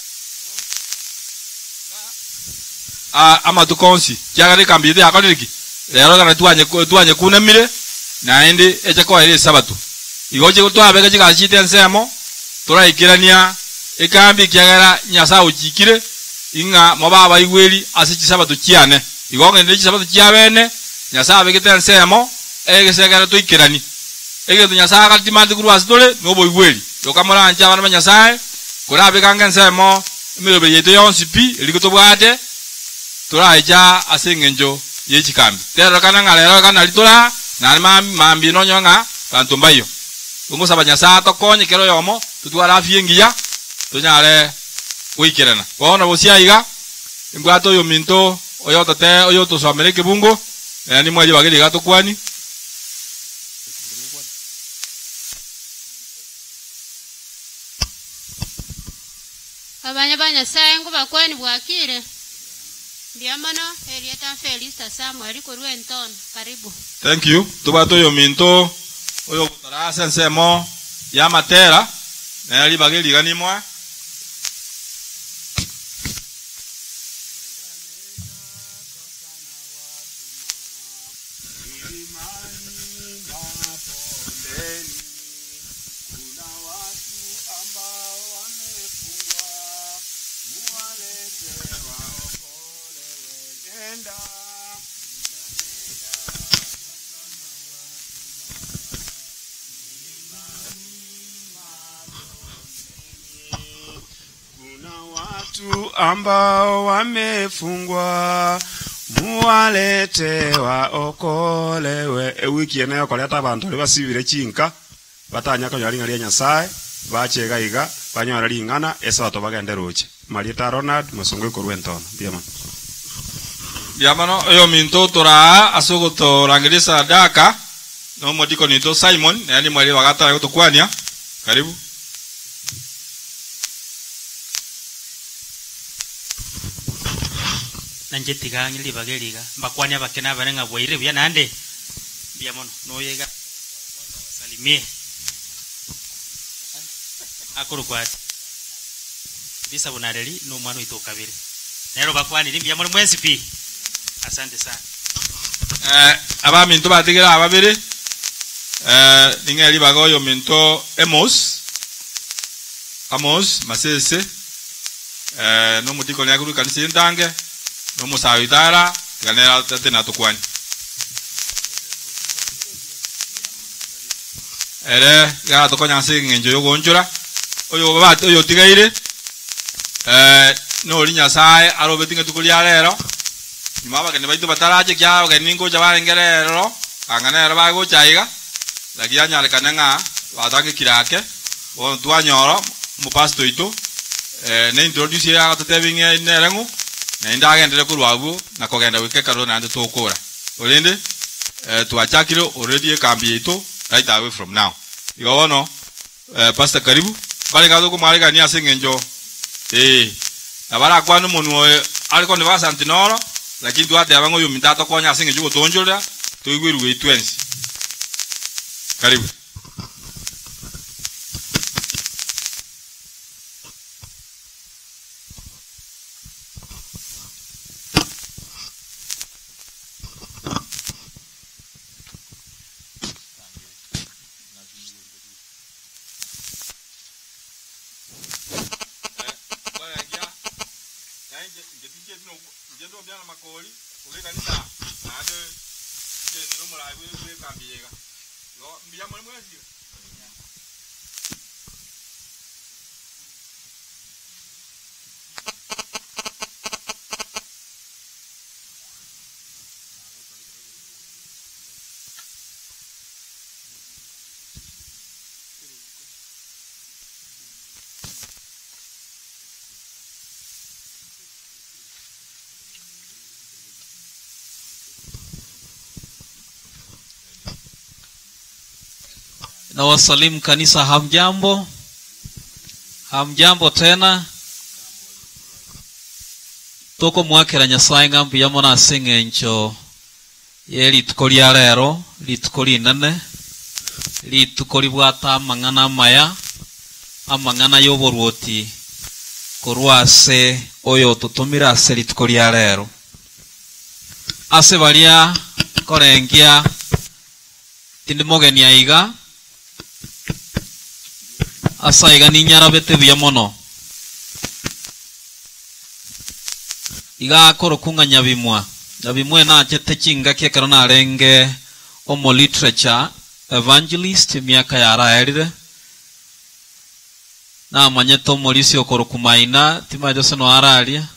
ama tukonsi kyagare kambide akaliki lero kana tuanye kunemire naende echa kwa ile sabato igoje gutwabeka chikashite nsemo turaikirania ekambi kyagara nyasa ujikire inga mababa igweli asichi sabato chiane igonge ndi sabato chiabene nyasa abekete nsemo egesegara tuikirani ege nyasa akati mandi kuru asitole nobo igweli yokamora anja bana nyasa kurabeka nsemo mirobe yeto yonsipi likotobwate turaija asengenjo yechikambi tero kana ngalero kana litora na mambi no nyonga bantu mbayo ungo sabanya sa to konye kero yomo tutwara afiengiya tunyare wikirana bona bosia iga ingwato yo minto oyo tote oyo to somereke bungo yani mwaje bageli gato kwani abanya saengo bakwani bwakire Biamano, Elieta Felista Samuel Kuruenton, karibu. Thank you. Tubato yo minto oyo kutarasa nsemo ya matera na yali bageli ganimwa. Ambao wamefungwa muwalete waokolewe. Wiki enayo koleta abantu libasibire chinka batanya ko yalinga lya Nyasaye bachega iga banyora lingana esa bato bagende roche. Marieta Ronald musungwe Kuruenton Biamano oyo minto tora asogo to rangelisa daka no modiko nito Simon yani mwali bagata yo to kwania karibu. Nanjeti gangi libageliga mbakwania bakena barenga bwaire bya nande biamono no yega salimie akuru kwati bisa bunareli no mwana itokabire nero bakwani limbi biamono mwezi pi asante sana aba minto batigera ababere ninga libagoyo minto Amos masese no mutiko nyakuru kanisa ndange no musawitara ganera tena tukwani ere ga tokonya ngenjo yogonjura oyo baba oyo tigaire no linya sai aro betinga tukulia lero nimaba kene baitu bataraje kya ga ningo jabare ngerero angana ba go chaiga lagia nyale kananga watange kirake o tuanyoro mu pasto ito ne introduce ya tatebinge nerengu na indagendere kurwabu na kogenda wikeka ro nande tokora olende tuachakiro already ekambi ito right away from now igono pastor karibu bali gazo ko mali gani asengenjo na bara kwanu munu aliko ne basa antinoro lakini tuate abango yo mitato konya asengenjo gotonjola toigwiru we 20 karibu ugendo byana makoli ugeka nisa ade je no mura we kambiega no mbiya muri mwezi Na wasalimu kanisa, hamjambo? Hamjambo tena? Toko mwakera Nyasaye ngambu yamona asengencho ye lituko lya lero, lituko linene, lituko libwata amang'ana maya, amang'ana y'oborwoti korwase oyo tutumira ase lituko lya lero. Ase balia korengia tindi mogeni aiga asaiga ninyarabete buya mono iga akoro kunga nyabimwe na chete chinga kekero na renge omo literature evangelist miaka yara erire na manyeto molisi okoro kumaina tima jose no aralia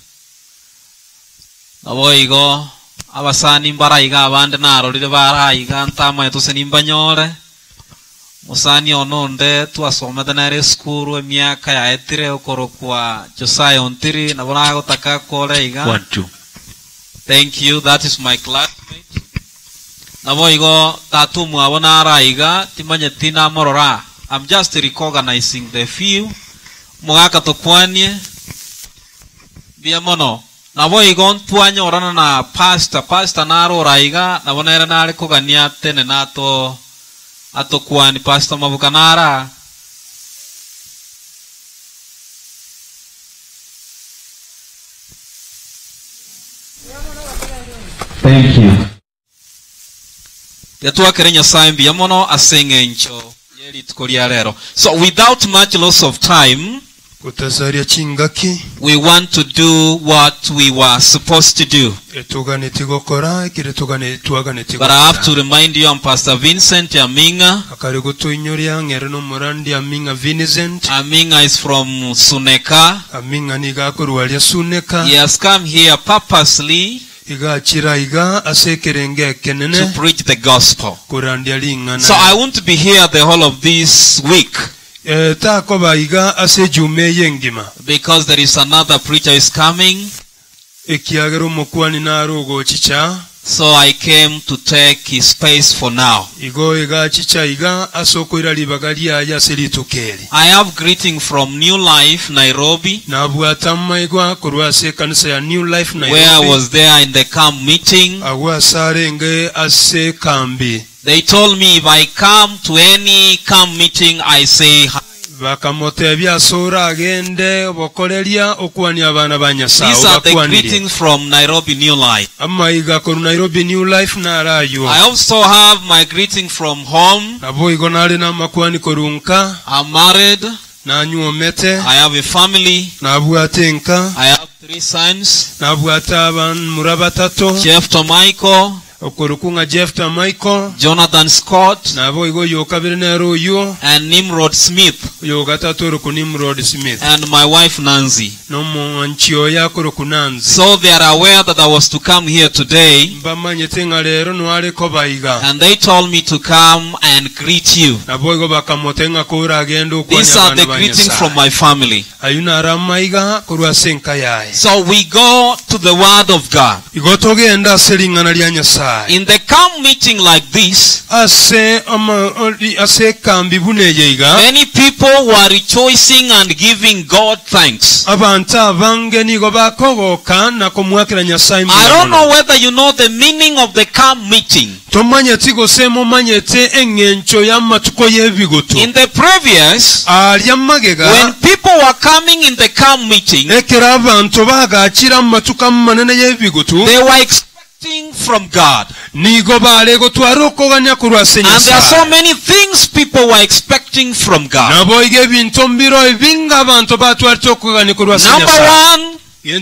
nabo igo abasani mbarayiga abande narorire barayiga ntama yatose nimbanyore musani ononde twasomete nare skuru emyaka ya etire okoro kwa Josiah Ontiri nabona gotaka kore iga 1-2. Thank you, that is my classmate. Nabo igo tatu mwabona araiga timanye tina morora. I'm just recognizing the few mugaka tokwanie bia mono. Nabo igo ntwanya orana na pastor naro raiga nabona era nare kogania tene nato atokuani pastor mabukanara. Thank you. Yatuwa kerenya saimbi yamono asengencho yeli tukolia lero. So without much loss of time, we want to do what we were supposed to do. But I have to remind you, I'm Pastor Vincent Aminga. Aminga is from Suneka. He has come here purposely to preach the gospel. So I won't be here the whole of this week, because there is another preacher is coming. So I came to take his space for now. I have greeting from New Life, Nairobi, where I was there in the camp meeting. They told me if I come to any camp meeting, I say hi. These are the greetings from Nairobi New Life. I also have my greeting from home. I'm married. I have a family. I have 3 sons. Chef Tomaiko, Jonathan Scott, and Nimrod Smith, and my wife Nancy. So they are aware that I was to come here today, and they told me to come and greet you. These are the greetings from my family. So we go to the Word of God. In the camp meeting like this, many people were rejoicing and giving God thanks. I don't know whether you know the meaning of the camp meeting. In the previous, when people were coming in the camp meeting, they were expecting from God. And there are so many things people were expecting from God. Number one, they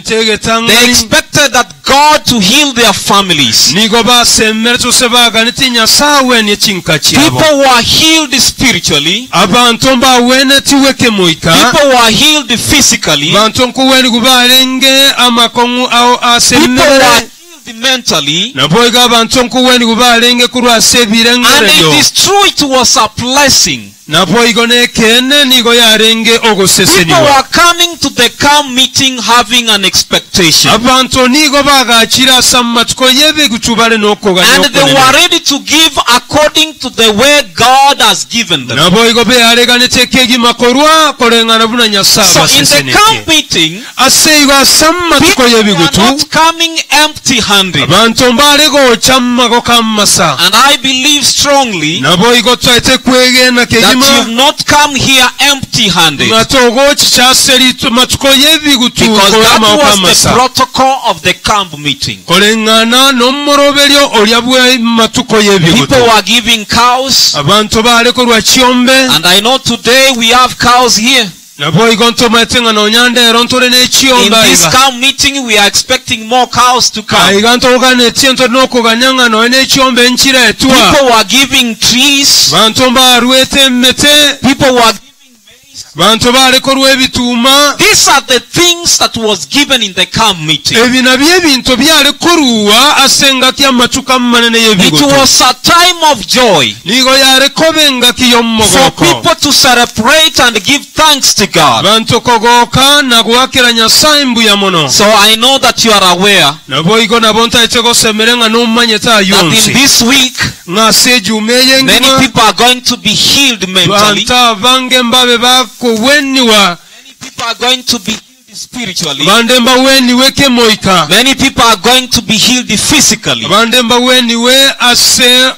expected expected that God to heal their families. nigo basemeretse sebaganite nyasawe n'ekinka kyabo. People were healed spiritually. abantu mbawene tiweke moika. People were healed physically. bantu nkuweni gubarenge amakongu ao People asemere. were healed mentally. naboiga abantu nkuweni gubarenge kurwase And birengereyo. it is true, it was a blessing. naboigo nekene nigo yarenge People ogoseseniwa. were coming to the camp meeting having an expectation. abantu nigo bagakira samatuko yebe gucubale n'okoganya And they okunene. were ready to give according to the way God has given them. naboigo beyalegane tekegi makorwa kolengana buna nyasaye So in the baseseneke. camp meeting, aseigo asamatuko people were yebigutu. not coming empty-handed. abantu mbalego chammago kammasa. And I believe strongly naboigo twaite kwegena that you've kegima. not come here empty-handed. ngatogo chichaseri matuko yebigutu Because that kolama was the okamasa. protocol of the camp meeting. kolengana n'omumoroberyo olyabwe matuko People yebigutu. were giving cows. abantu baleko lwa kyombe. And I know today we have cows here. naboigo ntomatenga nonyandero ntole In n'ekyombe this aiga. camp meeting, we are expecting more cows to come. aiga ntolukana ekyento n'okuganyanga noye n'ekyombe nkiretwa. People were giving trees. bantu mbalwete emmete. People were giving maize. bantu baleko lw'ebituuma. These are the things that was given in the camp meeting. ebyo nabyo ebintu byalekuruwa asenga kyamatuka manene It y'ebigutu. was a time of joy nigo yarekobenga for kiyomogoko. people to celebrate and give thanks to God. bantu kogoka naguwakira nyasaye mbuya muno. So I know that you are aware naboigo nabo ntaiteko semere nga n'omumanyete that in ayonsi. this week, ng'ase ejuuma many ey'engima. people are going to be healed mentally. bantu abange mbabe bakuweniwa. Many people are going to be healed spiritually. bande mbaweniwe kemoika. Many people are going to be healed physically. bande mbaweniwe ase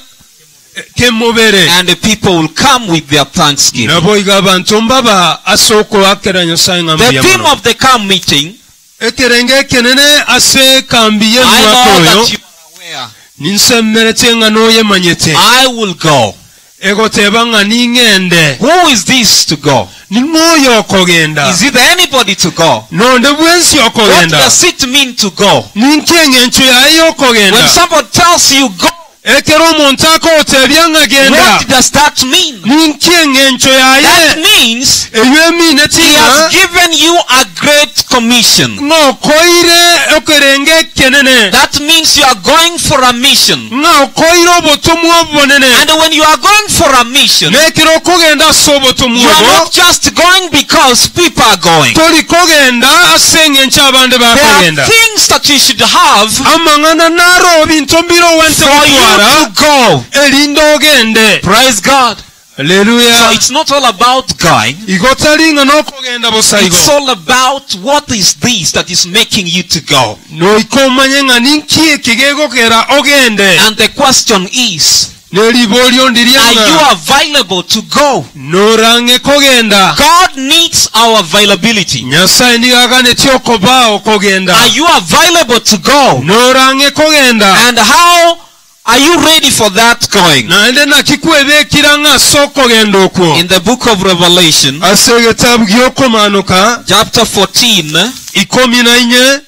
kemubere. And the people will come with their thanksgiving. naboiga abantu mbaba ase okuwakira nyasaye nga The mbuya theme muno. of the camp meeting, ekerenge ekenene ase kambi I y'emwaka know oyo. that you are aware. ninsemmerete nga n'oyemanyete. I will go. egoteba nga ningende. Who is this to go? nimwoyo okogenda. Is it anybody to go? nonde bwensi What okogenda. does it mean to go? ninkenga encho yaye When okogenda. somebody tells you go, ekero omuntu akotebya nga genda. what does that mean? ninkenga encho That yaye. means ebyemine he tina. has given you a great commission. ng'okoire okerenge ekenene. That means you are going for a mission. ng'okoire obutumwa obubonene. And when you are going for a mission, n'ekiro okogenda ase obutumwa you are obwo. not just going because people are going. toli kogenda asenga encho abande There are bakogenda. things that you should have amangana naro bintu mbiro wente for you kutwara. to go. erinda ogende. Praise God. So Haleluya. it's not all about going. igotalinga n'okogenda busaigo. It's all about what is this that is making you to go. noika omanye nga ninki ekigegokera ogende. And the question is, n'eriba olyo are you ndiryanga. available to go? n'oranga ekogenda. God needs our availability. nyasaye nigagana ekyokoba okogenda. Are you available to go? n'oranga ekogenda. And how are you ready for that going? nande nakikwebekira nga ase okogenda okwo. In the book of Revelation, ase egitabu gy'okumanuka chapter 14, 14.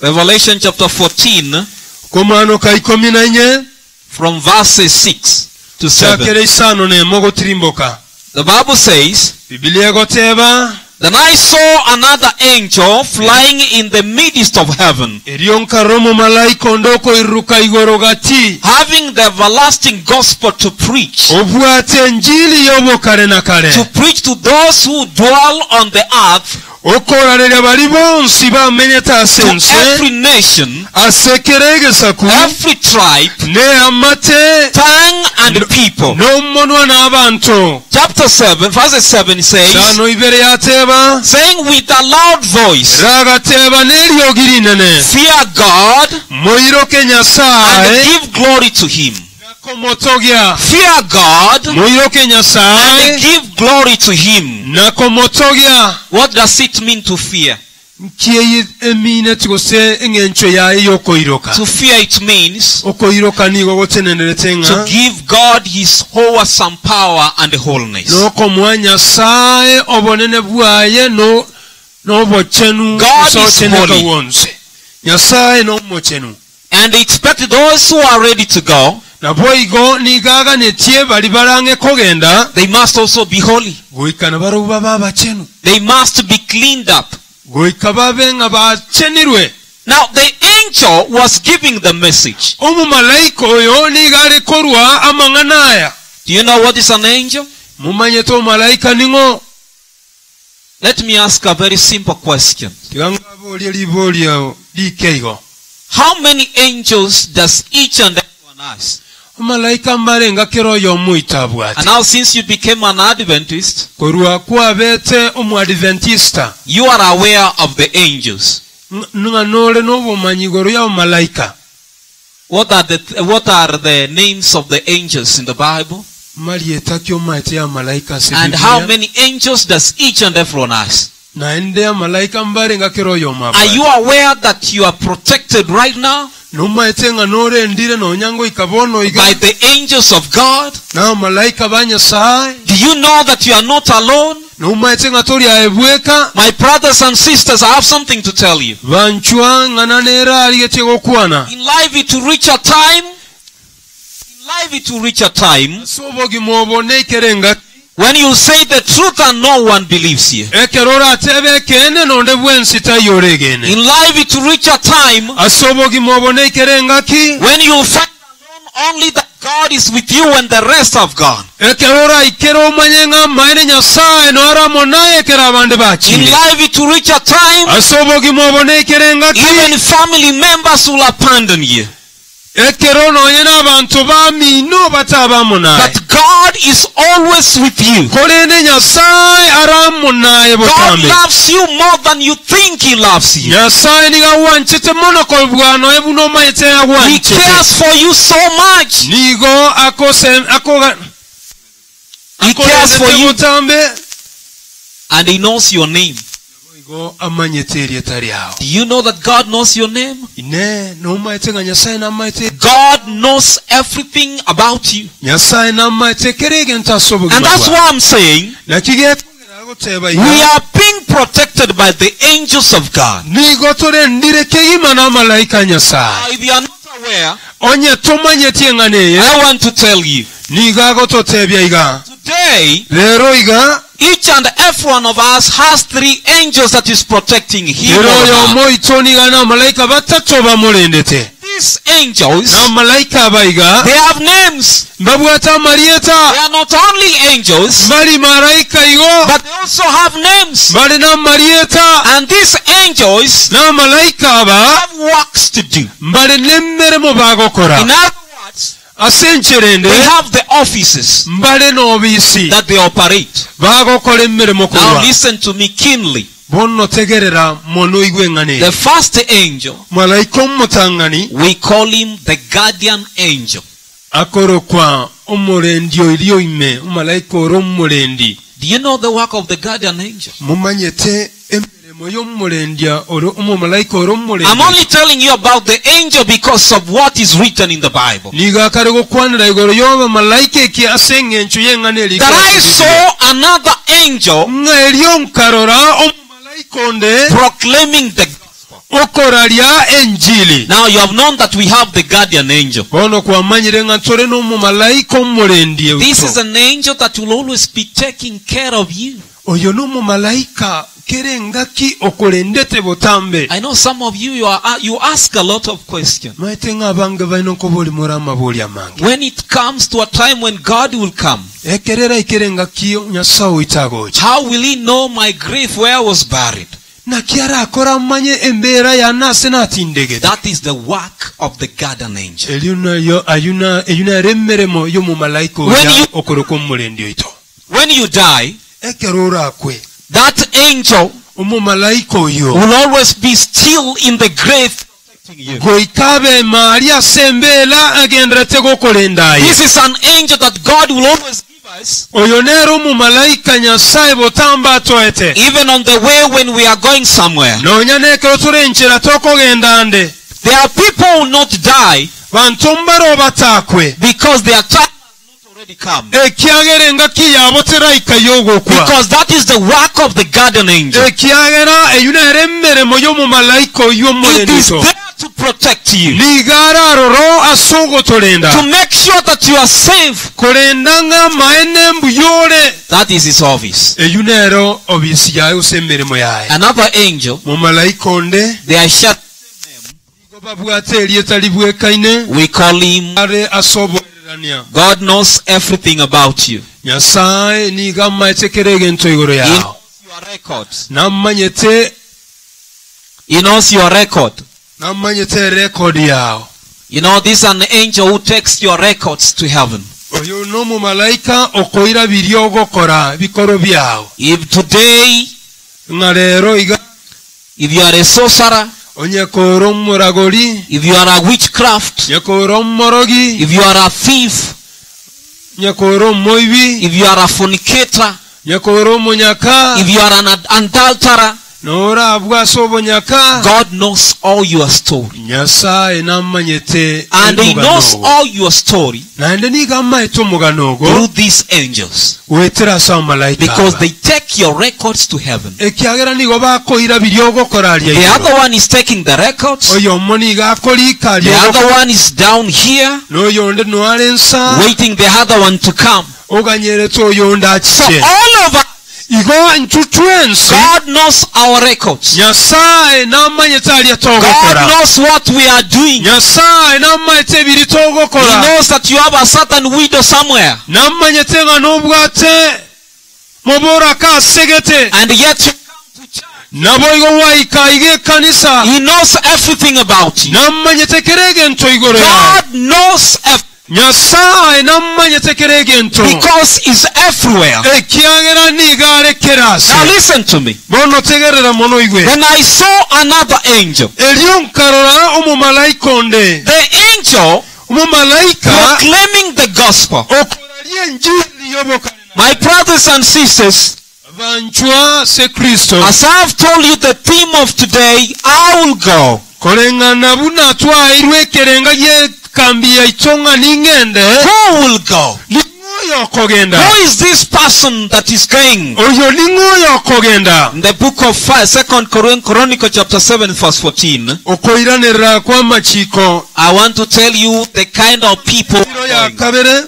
Revelation chapter 14, kumanuka 14. from verses 6 to 7. kyakera 5 n'emogo tirimboka. The Bible says, bibiliya egoteba. then I saw another angel flying in the midst of heaven, eryonkara omumalayika ondoko iruka igoro gati. having the everlasting gospel to preach. obwate enjiri y'obukare na kare. To preach to those who dwell on the earth, okolalera bali bonsi bamenyete ase to ensi. every nation, asekeregesaku. every tribe, ne amate. tongue, and people. n'omunwa n'abantu. Chapter 7, verse 7 says, kyano ibere yateba. saying with a loud voice, ragateba n'eryogi rinene. fear God muyiroke and nyasaye. give glory to him. nakomotogya. Fear God muyiroke and nyasaye. give glory to him. nakomotogya. What does it mean to fear? nkyeyi emine tigose ng'encho yaye y'okoyiroka. To fear, it means okoyiroka nigo gotenenderete to nga. give God his awesome power and wholeness. n'okomuwa nyasaye obonene bwaye n'obochenu God is osocheneka holy. wonse nyasaye n'omochenu And they expect those who are ready to go, nabo igo nigaga netie bali balange kogenda they must also be holy. goikana baruba babachenu They must be cleaned up. goika babe nga bachenirwe. Now the angel was giving the message. Omumalaika oyo nigale korwa amanganaya. Do you know what is an angel? Mumanye to malaika ningo. Let me ask a very simple question. How many angels does each and every one has? And now since you became an Adventist, you are aware of the angels. What are the names of the angels in the Bible? And how many angels does each and every one has? Are you aware that you are protected right now by the angels of God? Do you know that you are not alone? My brothers and sisters, I have something to tell you. In life it will reach a time when you say the truth and no one believes you. In life it will reach a time when you find alone only that God is with you and the rest of God. In life it will reach a time even family members will abandon you. But God is always with you. God loves you more than you think He loves you. He cares for you so much. He cares for you. And He knows your name. Do you know that God knows your name? God knows everything about you. And that's why I'm saying we are being protected by the angels of God. If you are not aware, I want to tell you today, each and every one of us has 3 angels that is protecting him. These angels, they have names. They are not only angels, but they also have names. And these angels have works to do. In other words, they have the offices that they operate. Now listen to me keenly. The first angel, we call him the guardian angel. Do you know the work of the guardian angel? I'm only telling you about the angel because of what is written in the Bible. That I saw another angel proclaiming the gospel. Now you have known that we have the guardian angel. This is an angel that will always be taking care of you. I know some of you ask a lot of questions. When it comes to a time when God will come, how will He know my grave where I was buried? That is the work of the guardian angel. When you die, that angel will always be still in the grave protecting you. This is an angel that God will always give us. Even on the way when we are going somewhere. There are people who will not die because their time already come. ekiagere nga kiyabotera ikayogokwa Because that is the work of the guardian angel. ekiagera eyunere emmeremo y'omumalaika It is oy'omulenito there to protect you. ligara aroro asogotolenda To make sure that you are safe. kolendanga maene mbuyole That is his office. eyunero obisi yaye use emmeremo yaye Another angel, mumalaika onde they are shut. babwate eryeta libwekaine We call him. are asobolerania God knows everything about you. nyasaye niga amaetekera egento igoro He yawe knows your records. namanyete He knows your record. namanyete rekodi yawe You know, this is an angel who takes your records to heaven. oyo n'omumalaika okoira biri ogokora bikoro byawe If today, nga leero iga if you are a sorcerer, onyekoora omuragoli if you are a witchcraft, nyekoora omumorogi if you are a thief, nyekoora omumoibi if you are a fornicator, nyekoora omunyaka if you are an adulterer, noorabwasa obonyaka God knows all your story. nyasaye namanyete And he omugano knows ogwo. all your story nande niga amaete omugano ogwo through these angels. weterasa omumalaika Because they take your records to heaven. ekiagera nigo bakoira biri ogokora alya The igoro other one is taking the records. oyo omo niga akolika The alya other one is down here, n'oyo onde noalensa waiting the other one to come. oganyerete oyo onde So akike all of us, igo ntutu ensi God knows our records. nyasaye namanyete alya God togokora knows what we are doing. nyasaye namanyete ebiri He togokora knows that you have a certain widow somewhere. namanyete nga n'obwate muboraka asegete And yet you come to church. nabo igo waikaiga ekanisa He knows everything about you. namanyete kerege ento igoro yawe God knows everything nyasaye namanyete kerege ento because He's everywhere. ekiagera niga arekerase Now listen to me. bono tegerera mono igwe Then I saw another angel. eryo nkarora omumalaika onde The angel omumalaika proclaiming the gospel. okorari enjiri y'obukale My brothers and sisters, banchwa se kristo as I've told you the theme of today, I will go. kolengana buna twairwe ekerenga yekambi yaitonga ningende Who will go? ningoyo okogenda Who is this person that is going? oyo ningoyo okogenda In the book of 2 Chronicle chapter 7 verse 14, okoiranirira kw'amakiiko I want to tell you the kind of people ebiro ya going. kabere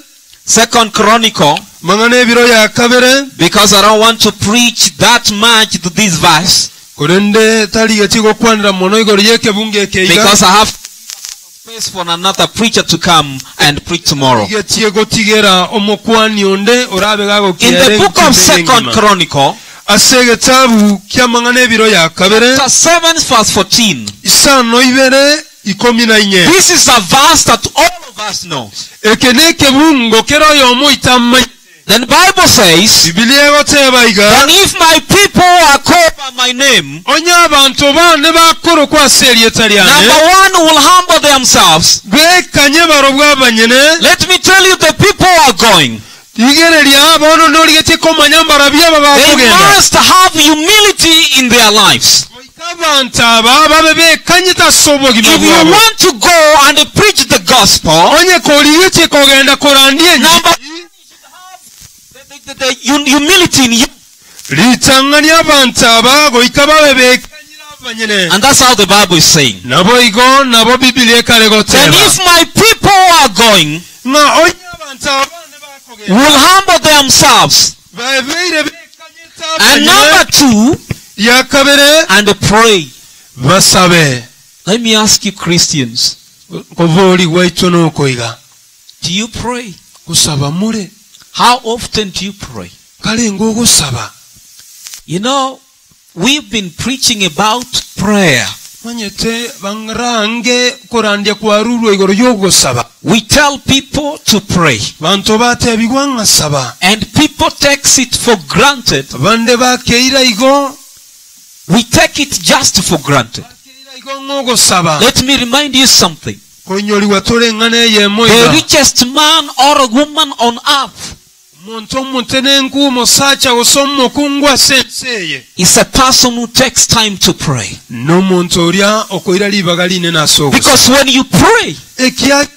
2 Chronicle, mangana ebiro ya kabere because I don't want to preach that much to this verse, kulende tali gekigokwanira muno igoro y'ekebunga ekeiga because I have space for another preacher to come and preach tomorrow. getiegotigera omukwani onde orabe In gagokiere the book of 2 Chronicle, ase egitabu kyamangana ebiro ya kabere chapter 7 verse 14, isano ibere ikomi na inye this is a verse that all of us know. eke n'ekebungo kera oyo omu itammanyi Then the Bible says, bibiliya egoteebaiga and if my people are called by my name, onye abantu bane bakora okwasa eryeta lyange number one will humble themselves. beekanye barobwa abanyene Let me tell you, the people are going. igere lyabo ono noligetyeko omanya mbarabye aba They bakugenda must have humility in their lives. abantu aba babe beekanye tasobogima If you bwabo want to go and preach the gospel, onye koligetyeko ogenda korandya enjiri number the humility in you. litanganya abantu aba goika babe beekanyira abanyene And that's how the Bible is saying. nabo igo nabo bibiliya ekale Then goteeba if my people are going, nga onye abantu aba bane bakugenda will humble themselves. babeire beekanye And abanyene number two, yakabere and pray. basabe Let me ask you, Christians, kuva oli waitu n'okoiga do you pray? kusaba mule How often do you pray? kale ng'ogusaba You know, we've been preaching about prayer. manyete banrange kurandya kwarurwa igoro y'ogusaba We tell people to pray, bantu bateebigwa nga saba and people takes it for granted. bande bakeira igo We take it just for granted. bakeira igo ng'ogusaba Let me remind you something. konyoli watolengana eyo The emoiga richest man or a woman on earth omuntu omutene enkuumo saaca omukungu asenseye is a person who takes time to pray. n'omuntu olya okoira libaga line nasoobusa Because when you pray, ekyagira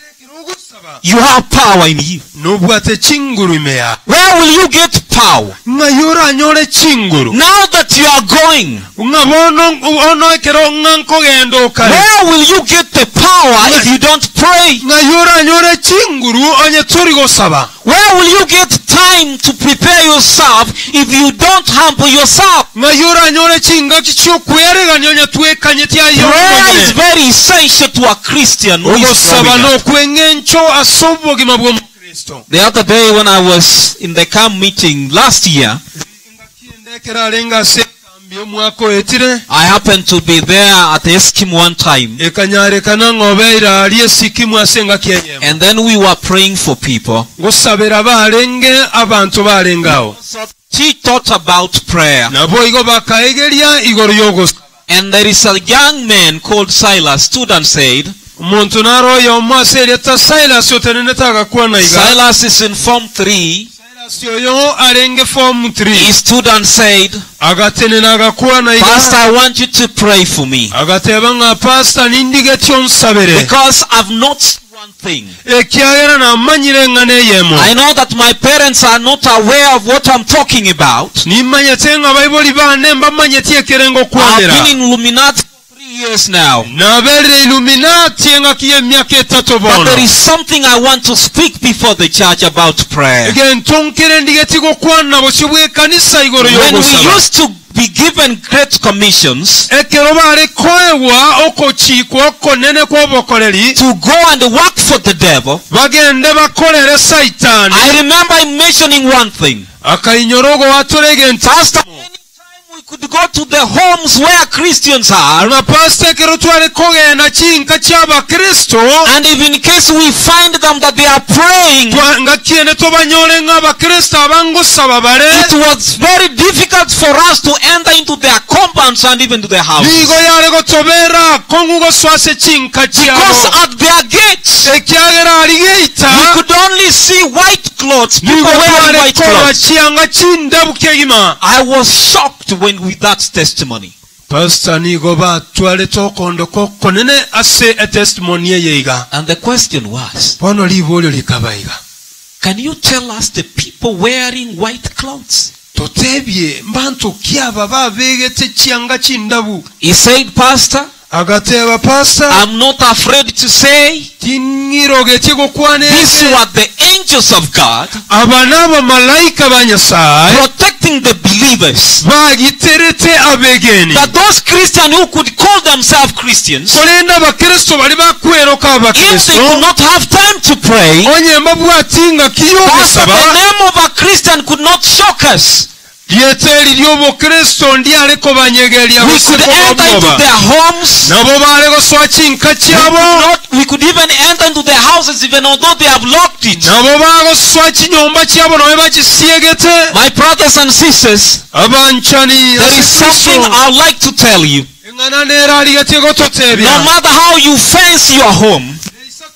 ogusaba You have power in you. nobwate chinguru imea Where will you get power? ngayora nyore chinguru Now that you are going, ngabono ono ekero nganko gendo kare where will you get the power if you don't pray? ngayora nyore chinguru onye turi gosaba Where will you get time to prepare yourself if you don't humble yourself? ngayora nyore chinga kicho kwerega nyonye twekanye tya Prayer is yo very essential to a Christian who is ogosaba growing no up. kwengencho asobogima bwo Kristo The other day when I was in the camp meeting last year, ndekera alenga se kambyo mwako etire I happened to be there at the Eskim one time, ekanyare kana ngobeira ali esikimu asenga kyenye and then we were praying for people. gusabira balenge abantu balengao She thought about prayer, nabo igo bakaegeria igoro yogo and there is a young man called Silas stood and said, umuntu naro yo masere ta Silas yotenene tagakuwa na iga Silas is in Form 3. Silas yo arenge form He 3 stood and said, agatenena agakuwa na Pastor, iga I want you to pray for me, agateba nga pastor nindige kyonsabere because I've not one thing. ekyagera na manyire ngane yemo I know that my parents are not aware of what I'm talking about. nimanye tenga bayiboli bane mbamanye tiekerengo I've kwandera been in Illuminati for 3 years now. nabere Illuminati nga kiye myaka 3 But there bono is something I want to speak before the church about prayer. again tonkere ndige tigo kwana boshibwe kanisa igoro When yogo we saba used to be given great commissions ekero bare koewa okochikwa konene kwobokoleri to go and work for the devil, bagende bakolere Saitani I remember him mentioning one thing. akayinyorogo watolege nti Pastor, anytime we could go to the homes where Christians are, na pastor ekero twale kogenda chinka ky'abakristo and if in case we find them that they are praying, nga kiende tobanyole ng'abakristo abangosaba bare it was very difficult for us to enter into their compounds and even to their houses. ligo yarego tobera kongugo swase chinka Because kyabo at their gates, ekyagera aligeita we could only see white clothes, people ligo wearing white twalekola clothes. kyanga kindabu kyeyima I was shocked when with that testimony. pastor nigo batwale tokondoko konene ase a testimony yeiga And the question was, bono libolyo likabaiga can you tell us the people wearing white clothes? totebye mbantu kyaba babegete kyanga kindabu He said, Pastor, agateba pastor I'm not afraid to say tingiroge kigokwane these were the angels of God abanaba malaika banyasaye protecting the believers. bagiterete abegeni That those Christians who could call themselves Christians, kolenda abakristo bali bakweroka if they abakristo could not have time to pray, onye mbabwatinga Pastor, kiyobesaba the name of a Christian could not shock us. lyeteri ly'obukristo ndyaleko banyegerya We could enter into their homes. nabo baleko swa kinka kyabo We could even enter into their houses even although they have locked it. nabo bagoswa kinyumba kyabo nawe bakisiegete My brothers and sisters, abanchani there is something I would like to tell you. engana nera aligatego No totebya matter how you fence your home,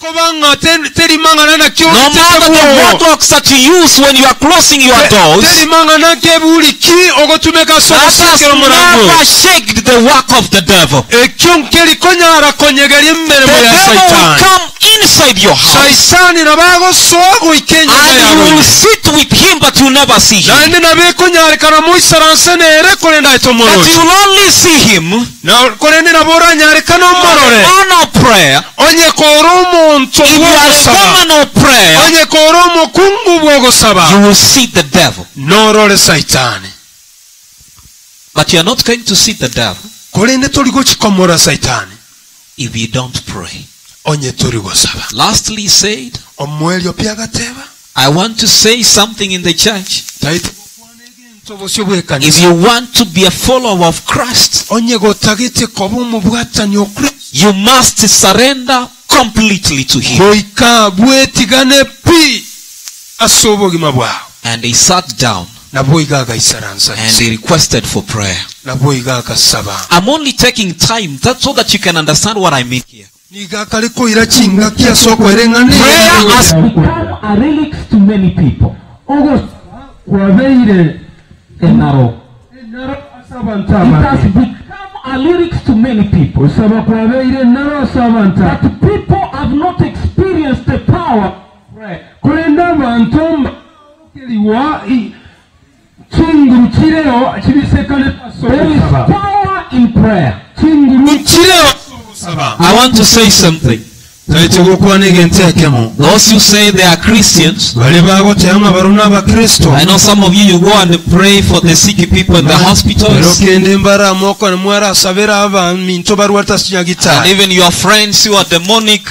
kubanga terimangana nakyo no matter the roadblocks that you use when you are closing your doors, terimangana kebuliki ogotumeka that has sosekero mulango never shaken the work of the devil. ekyo nkelikonyara konyegerya The emmeremo ya devil will Saitani come inside your house Saitani nabagoswa kuikenja and you yawe will sit with him but you never see him. nandi nabekonyarikana muisaranse nere kolenda But itomoloti you will only see him na kolenda naboranyarikana omorore man of prayer. onye kora omuntu If you are a bwogosaba woman of prayer, onye kora omukungu bwogosaba you will see the devil. norore Saitani But you are not going to see the devil kolende toliko kikomora Saitani if you don't pray. onye toligosaba Lastly, he said, omwelyo pyagateba I want to say something in the church. taito obosyo If bwekanisa you want to be a follower of Christ, onye gotagete koba omubwatani okristo you must surrender completely to him. boika bwetigane pi ase obogima bwawe And he sat down nabwoiga agaisaransa and he requested for prayer. nabwoiga agasaba I'm only taking time so that you can understand what I mean here. niga kaliko ira kinga kiasoko erengane Prayer has become a relic to many people. August kwabeire enaro. It has become a lyrics to many people. That people have not experienced the power abantu keliwa chinguru chireo chibisekane There is power in prayer. chinguru chireo. I want to say something. Those who say they are Christians, I know some of you go and pray for the sick people in the hospitals. And even your friends who are demonic.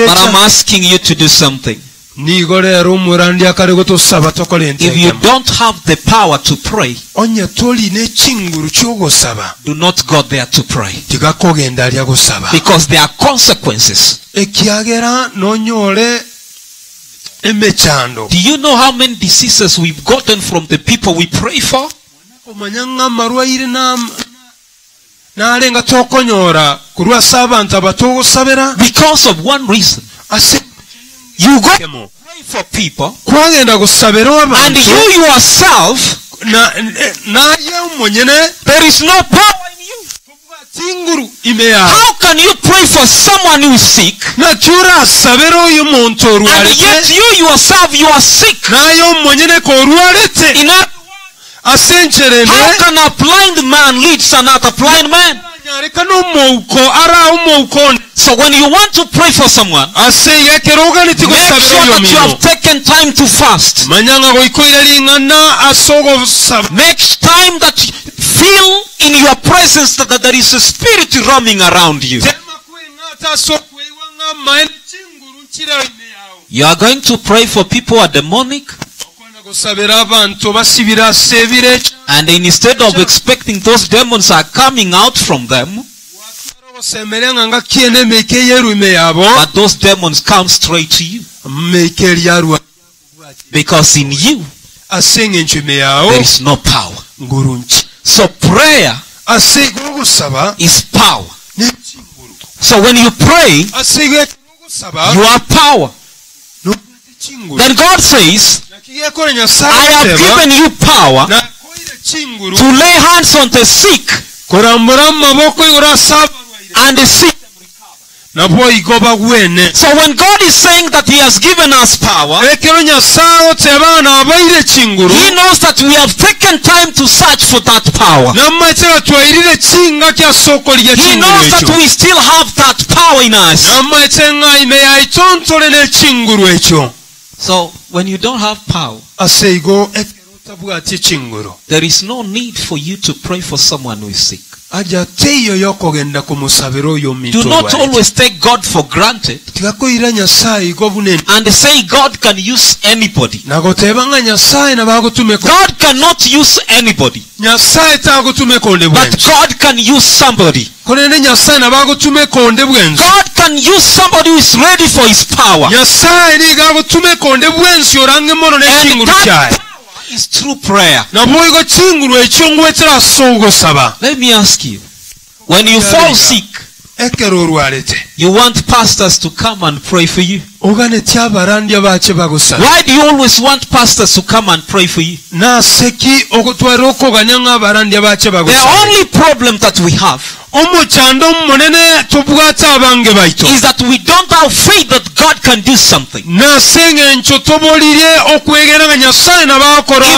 But I'm asking you to do something. If you don't have the power to pray, do not go there to pray. Because there are consequences. Do you know how many diseases we've gotten from the people we pray for? Because of one reason. You go pray for people, and you yourself, there is no power in you. How can you pray for someone who is sick, and yet you yourself, you are sick? How can a blind man lead another blind man? So when you want to pray for someone, make sure that you have taken time to fast. Make time that you feel in your presence that there is a spirit roaming around you. You are going to pray for people who are demonic. And instead of expecting those demons are coming out from them, but those demons come straight to you. Because in you, there is no power. So prayer is power. So when you pray, you have power. Then God says, I have given you power to lay hands on the sick and the sick. So when God is saying that He has given us power, He knows that we have taken time to search for that power. He knows that we still have that power in us. So when you don't have power, there is no need for you to pray for someone who is sick. Do not always take God for granted and say God can use anybody. God cannot use anybody, but God can use somebody. God can use somebody who is ready for His power. And that is true prayer. Let me ask you, when you fall sick, you want pastors to come and pray for you. Why do you always want pastors to come and pray for you? The only problem that we have is that we don't have faith that God can do something. If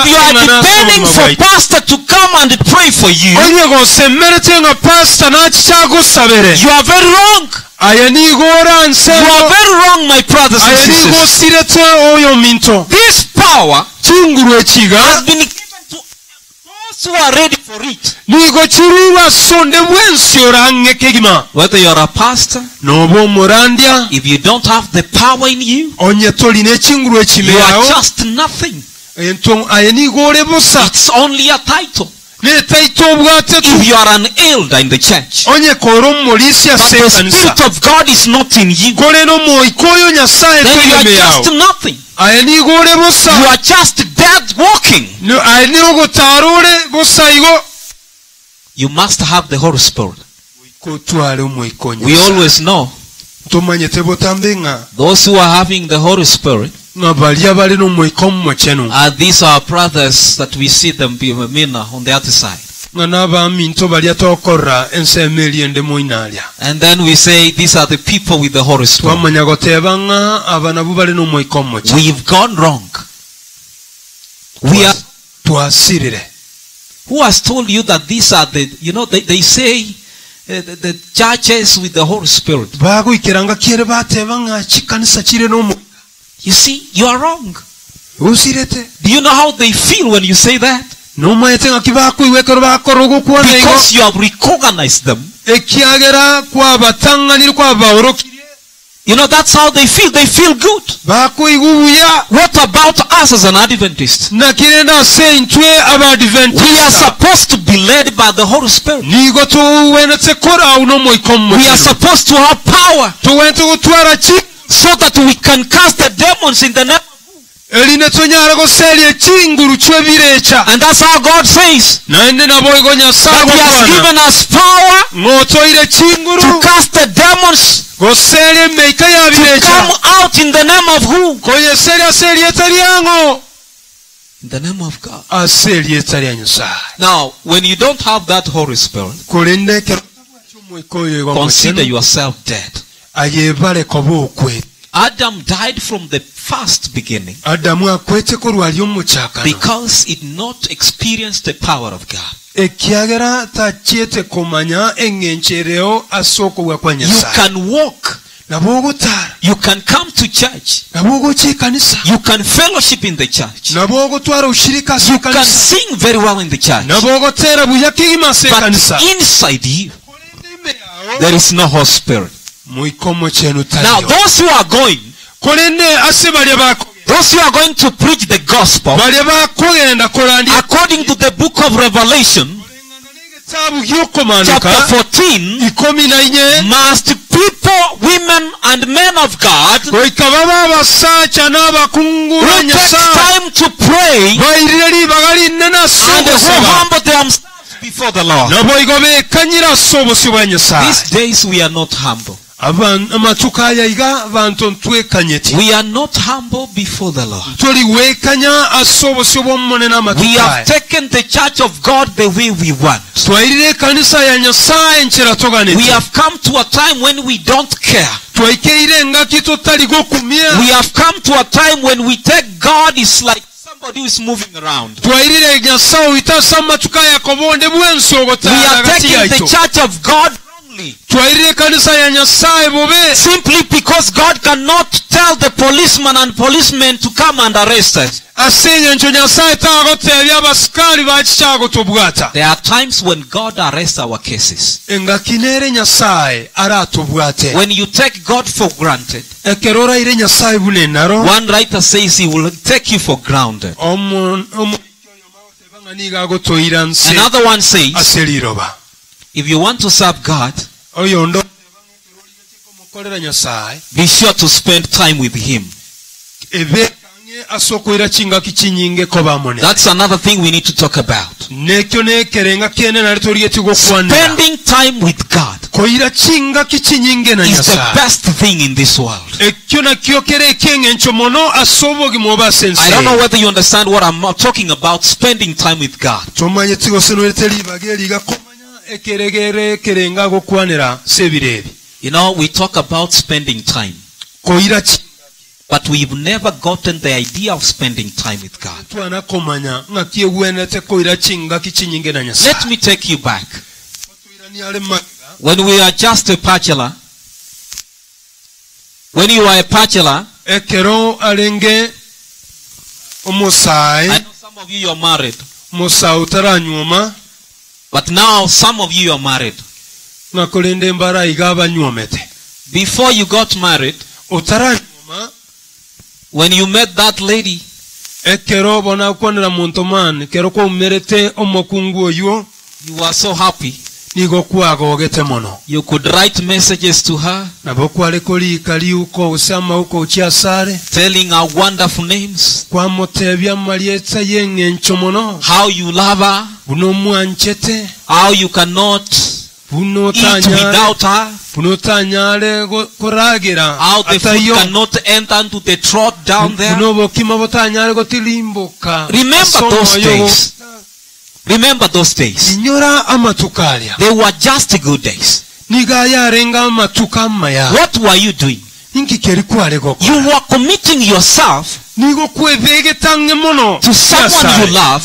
you are depending for pastor to come and pray for you, you are very wrong. You are very wrong, my brothers and sisters. This power has been given to those who are ready for it. Whether you are a pastor, if you don't have the power in you, you are just nothing. It's only a title. If you are an elder in the church, but the Spirit of God is not in you, then you are just nothing. You are just dead walking. You must have the Holy Spirit. We always know those who are having the Holy Spirit are these our brothers that we see them be on the other side. And then we say these are the people with the Holy Spirit. We've gone wrong. Who has told you that these are the, they say the churches with the Holy Spirit. You see, you are wrong. Do you know how they feel when you say that? Because you have recognized them. That's how they feel. They feel good. What about us as an Adventist? We are supposed to be led by the Holy Spirit. We are supposed to have power so that we can cast the demons in the name. And that's how God says that He has given us power to cast the demons, to come out in the name of who? In the name of God. Now, when you don't have that Holy Spirit, consider yourself dead. Adam died from the first beginning because he did not experience the power of God. You can walk. You can come to church. You can fellowship in the church. You can sing very well in the church. But inside you, there is no Holy Spirit. Now those who are going to preach the gospel according to the book of Revelation chapter 14, must people, women and men of God who take time to pray and who humble themselves before the Lord. These days we are not humble. We are not humble before the Lord. We have taken the church of God the way we want. We have come to a time when we don't care. We have come to a time when we take God is like somebody who is moving around. We are taking the church of God simply because God cannot tell the policeman and policemen to come and arrest us. There are times when God arrests our cases. When you take God for granted, one writer says he will take you for grounded. Another one says, if you want to serve God, be sure to spend time with Him. That's another thing we need to talk about. Spending time with God is the best thing in this world. I don't know whether you understand what I'm talking about, spending time with God. We talk about spending time, but we've never gotten the idea of spending time with God. Let me take you back. When we are just a bachelor, when you are a bachelor, I know some of you are married. But now some of you are married. Before you got married, when you met that lady, you were so happy. You could write messages to her, telling her wonderful names, how you love her, how you cannot eat without her, how the food cannot enter into the throat down there. Remember those days. Remember those days. inyora amatukalya They were just good days. niga yarenga amatuka maya What were you doing? inkikeri kwalego You were committing yourself nigo kwevegetange mono to someone you love.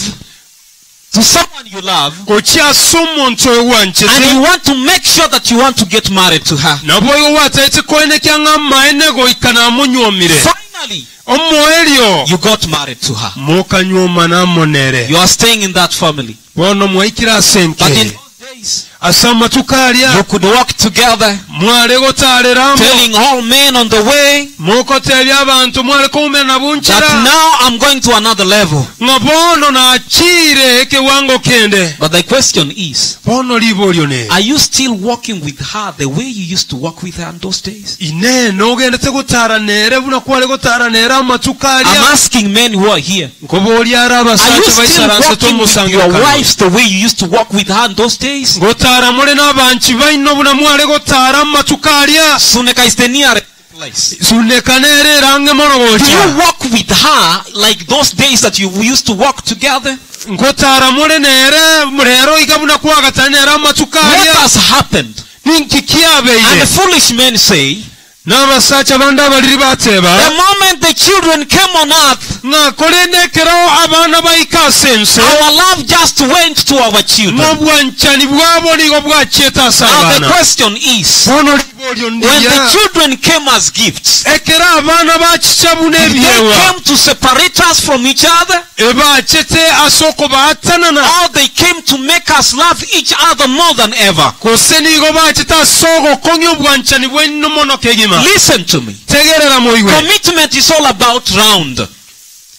To someone you love. kocha somonto ewanche And you want to make sure that you want to get married to her. naboyo wataite koene kyanga maenego ikana munyomire Finally, omoelio you got married to her. mukanyoma namonere You are staying in that family. bono mwaikira But in senke those days, asama tukalya you could walk together, mwalego taleramu telling all men on the way mukotelya abantu mwaleko umena that bunchira now I'm going to another level. nga bono nachire kewango kende But the question is, bono libolyo ne are you still walking with her the way you used to walk with her in those days? ine nogendete gutara nere buna kwalego tara nere I'm amatukalya asking men who are here. ngobolya ara Are you abasacha still baisaranse walking with your tomusanga wives the way you used to walk with her in those days? ngotara mule n'abanchi baino buna mwalego tara amatukalya Suneka is the nearest place. sunekanere range mono Do bocha you walk with her like those days that you used to walk together? ngotara mule nere murero ikabuna kwagata nere What amatukalya has happened? And the ninkikiabeire foolish men say, n'abasacha banda baliri bateba the moment the children came on earth, nga kolenekerawo abaana baikasense our love just went to our children. n'obwanchani bwabo nigo bwakyetaasa Now the abaana question is, bono libolyo when the ndiya children came as gifts, ekera abaana bakicabu they n'ebyewa came to separate us from each other, ebakyete asoko baatanana or they came to make us love each other more than ever. kose nigo bakyete asoko konya obwanchani bwenno mono kegima Listen to me. tegerera muiwe Commitment is all about round.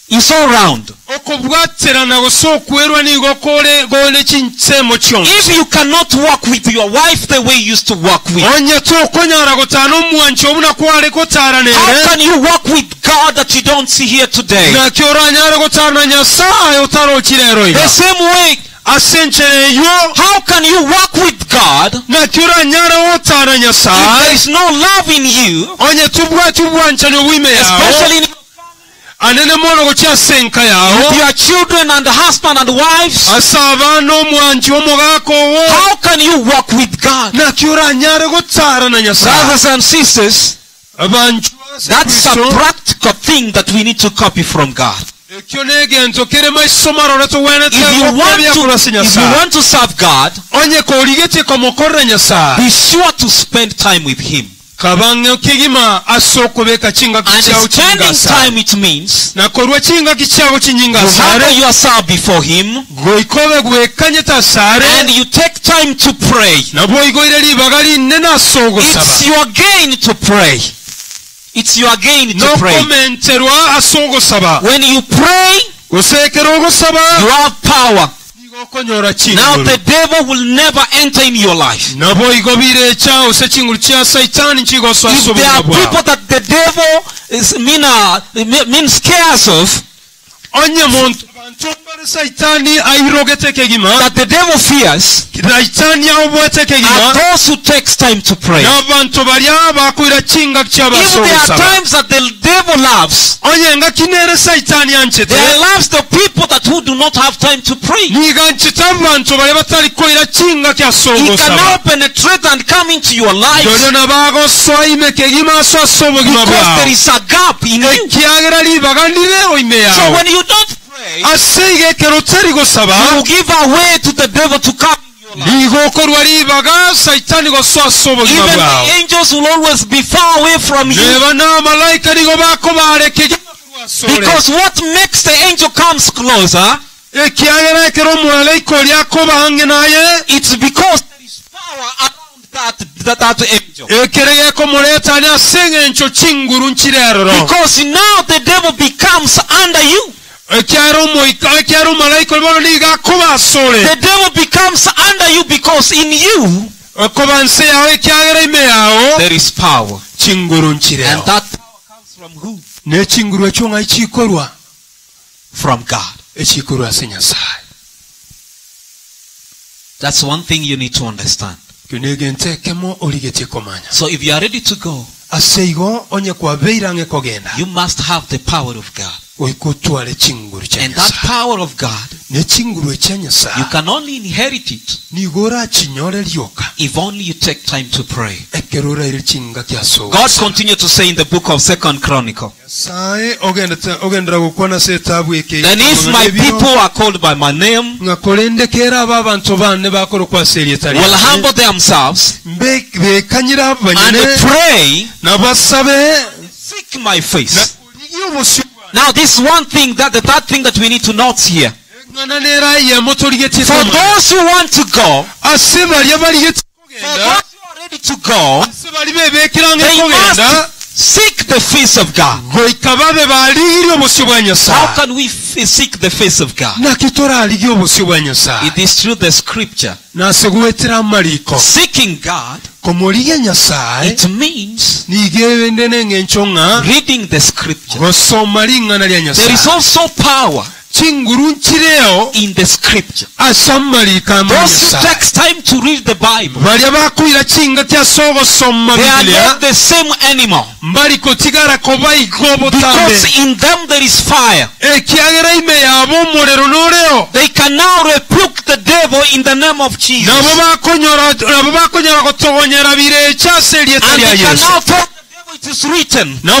It's all round. okubwaterana gose okwerwa nigo gole kinsemo kyonse If you cannot walk with your wife the way you used to walk with, onye tokonyara gotana omwanchi obuna kwaleko tara how nere can you walk with God that you don't see here today? nakyo oranyara gotana nyasaye otarokirero The iga same way, asenchereyo how can you walk with God nakyo oranyara otara if there nyasaye is no love in you, onye tubwati obwanchani obwime yawo especially in anene mono gokyasenka yawo with your children and husband and wives? asa abaana omwanchi omugaakowo How can you walk with God? nakyo oranyare gotara na nyasaye Brothers and sisters, abanchu that's a practical thing that we need to copy from God. ekyo negento kerema isomaro If you want to serve God, onye koligete komokorra nyasaye be sure to spend time with Him. kabange kigima asokobeka kinga And kichawo spending time, it means nakorwa kinga kichawo kinyinga you humble sare yourself before Him goikobe gwekanyeta sare and you take time to pray. nabwo igoire libagali nena sogo It's saba your gain to pray. It's your gain to no pray. komenterwa asogo saba When you pray, gosekero go saba you have power. igokonyora Now chingulu the devil will never enter in your life. nabo igobire chao se chingulu cha saitani chigoso If there are asobwa people that the devil is mean scares of, onye muntu bantu bari saitani airogete kegima that the devil fears, saitani awobwete are kegima those who takes time to pray. n'abantu bali abakwira kinga If ky'abasogo there are saba times that the devil loves, onye nga kinere saitani anchete there loves the people that who do not have time to pray. niga nchita abantu bali batali koira kinga kya He sogo can now saba penetrate and come into your life yoyo nabago soime kegima so asobogima because there bwawe is a gap in you. ekyagera libagandire oime So yawe when you don't pray, asiige ekero teri gosaba you give away to the devil to come in your life. ligokorwa libaga saitani goso asobogima Even bwawe the angels will always be far away from you. neba n'amalayika nigo bako balekegima Because what makes the angel comes closer, ekyagera ekero omulayika oli akobange naye it's because there is power around that angel. ekeregeko muletani asenga encho chinguru nkirerero Because now the devil becomes under you. ekyaro omulayika oli bono niga akoba asole The devil becomes under you because in you akoba nse yawe ekyagera ime yawo there is power. chinguru And nkirero that power comes from who? n'ekinguru ekyo nga ekikorwa From God. ekikorwa se nyasaye That's one thing you need to understand. kunege ntekemo oligete komanya So if you are ready to go, aseigo onye kwabeirange kogenda you must have the power of God. oikutwale chinguru kya And that nyasaye power of God nechinguru ekya Nyasaye You can only inherit it nigora chinyore lyoka if only you take time to pray. ekerora iri chinga kyaso God continued to say in the book of 2 Chronicle, Nyasaye ogendera gukona setabu eke then if my people are called by my name, ngakolendekera aba bantu banne bakoro kwa serietari will humble themselves bekanyira and abanyene pray, nabasabe seek my face. Now this one thing, that the third thing that we need to note here. For those who want to go, for those who are ready to go, they must seek the face of God. How can we seek the face of God? It is through the scripture. Seeking God, it means reading the scripture. There is also power in the scripture. Those who takes time to read the Bible, they are not the same anymore, because in them there is fire. They can now rebuke the devil in the name of Jesus, and they can now tell it is written. The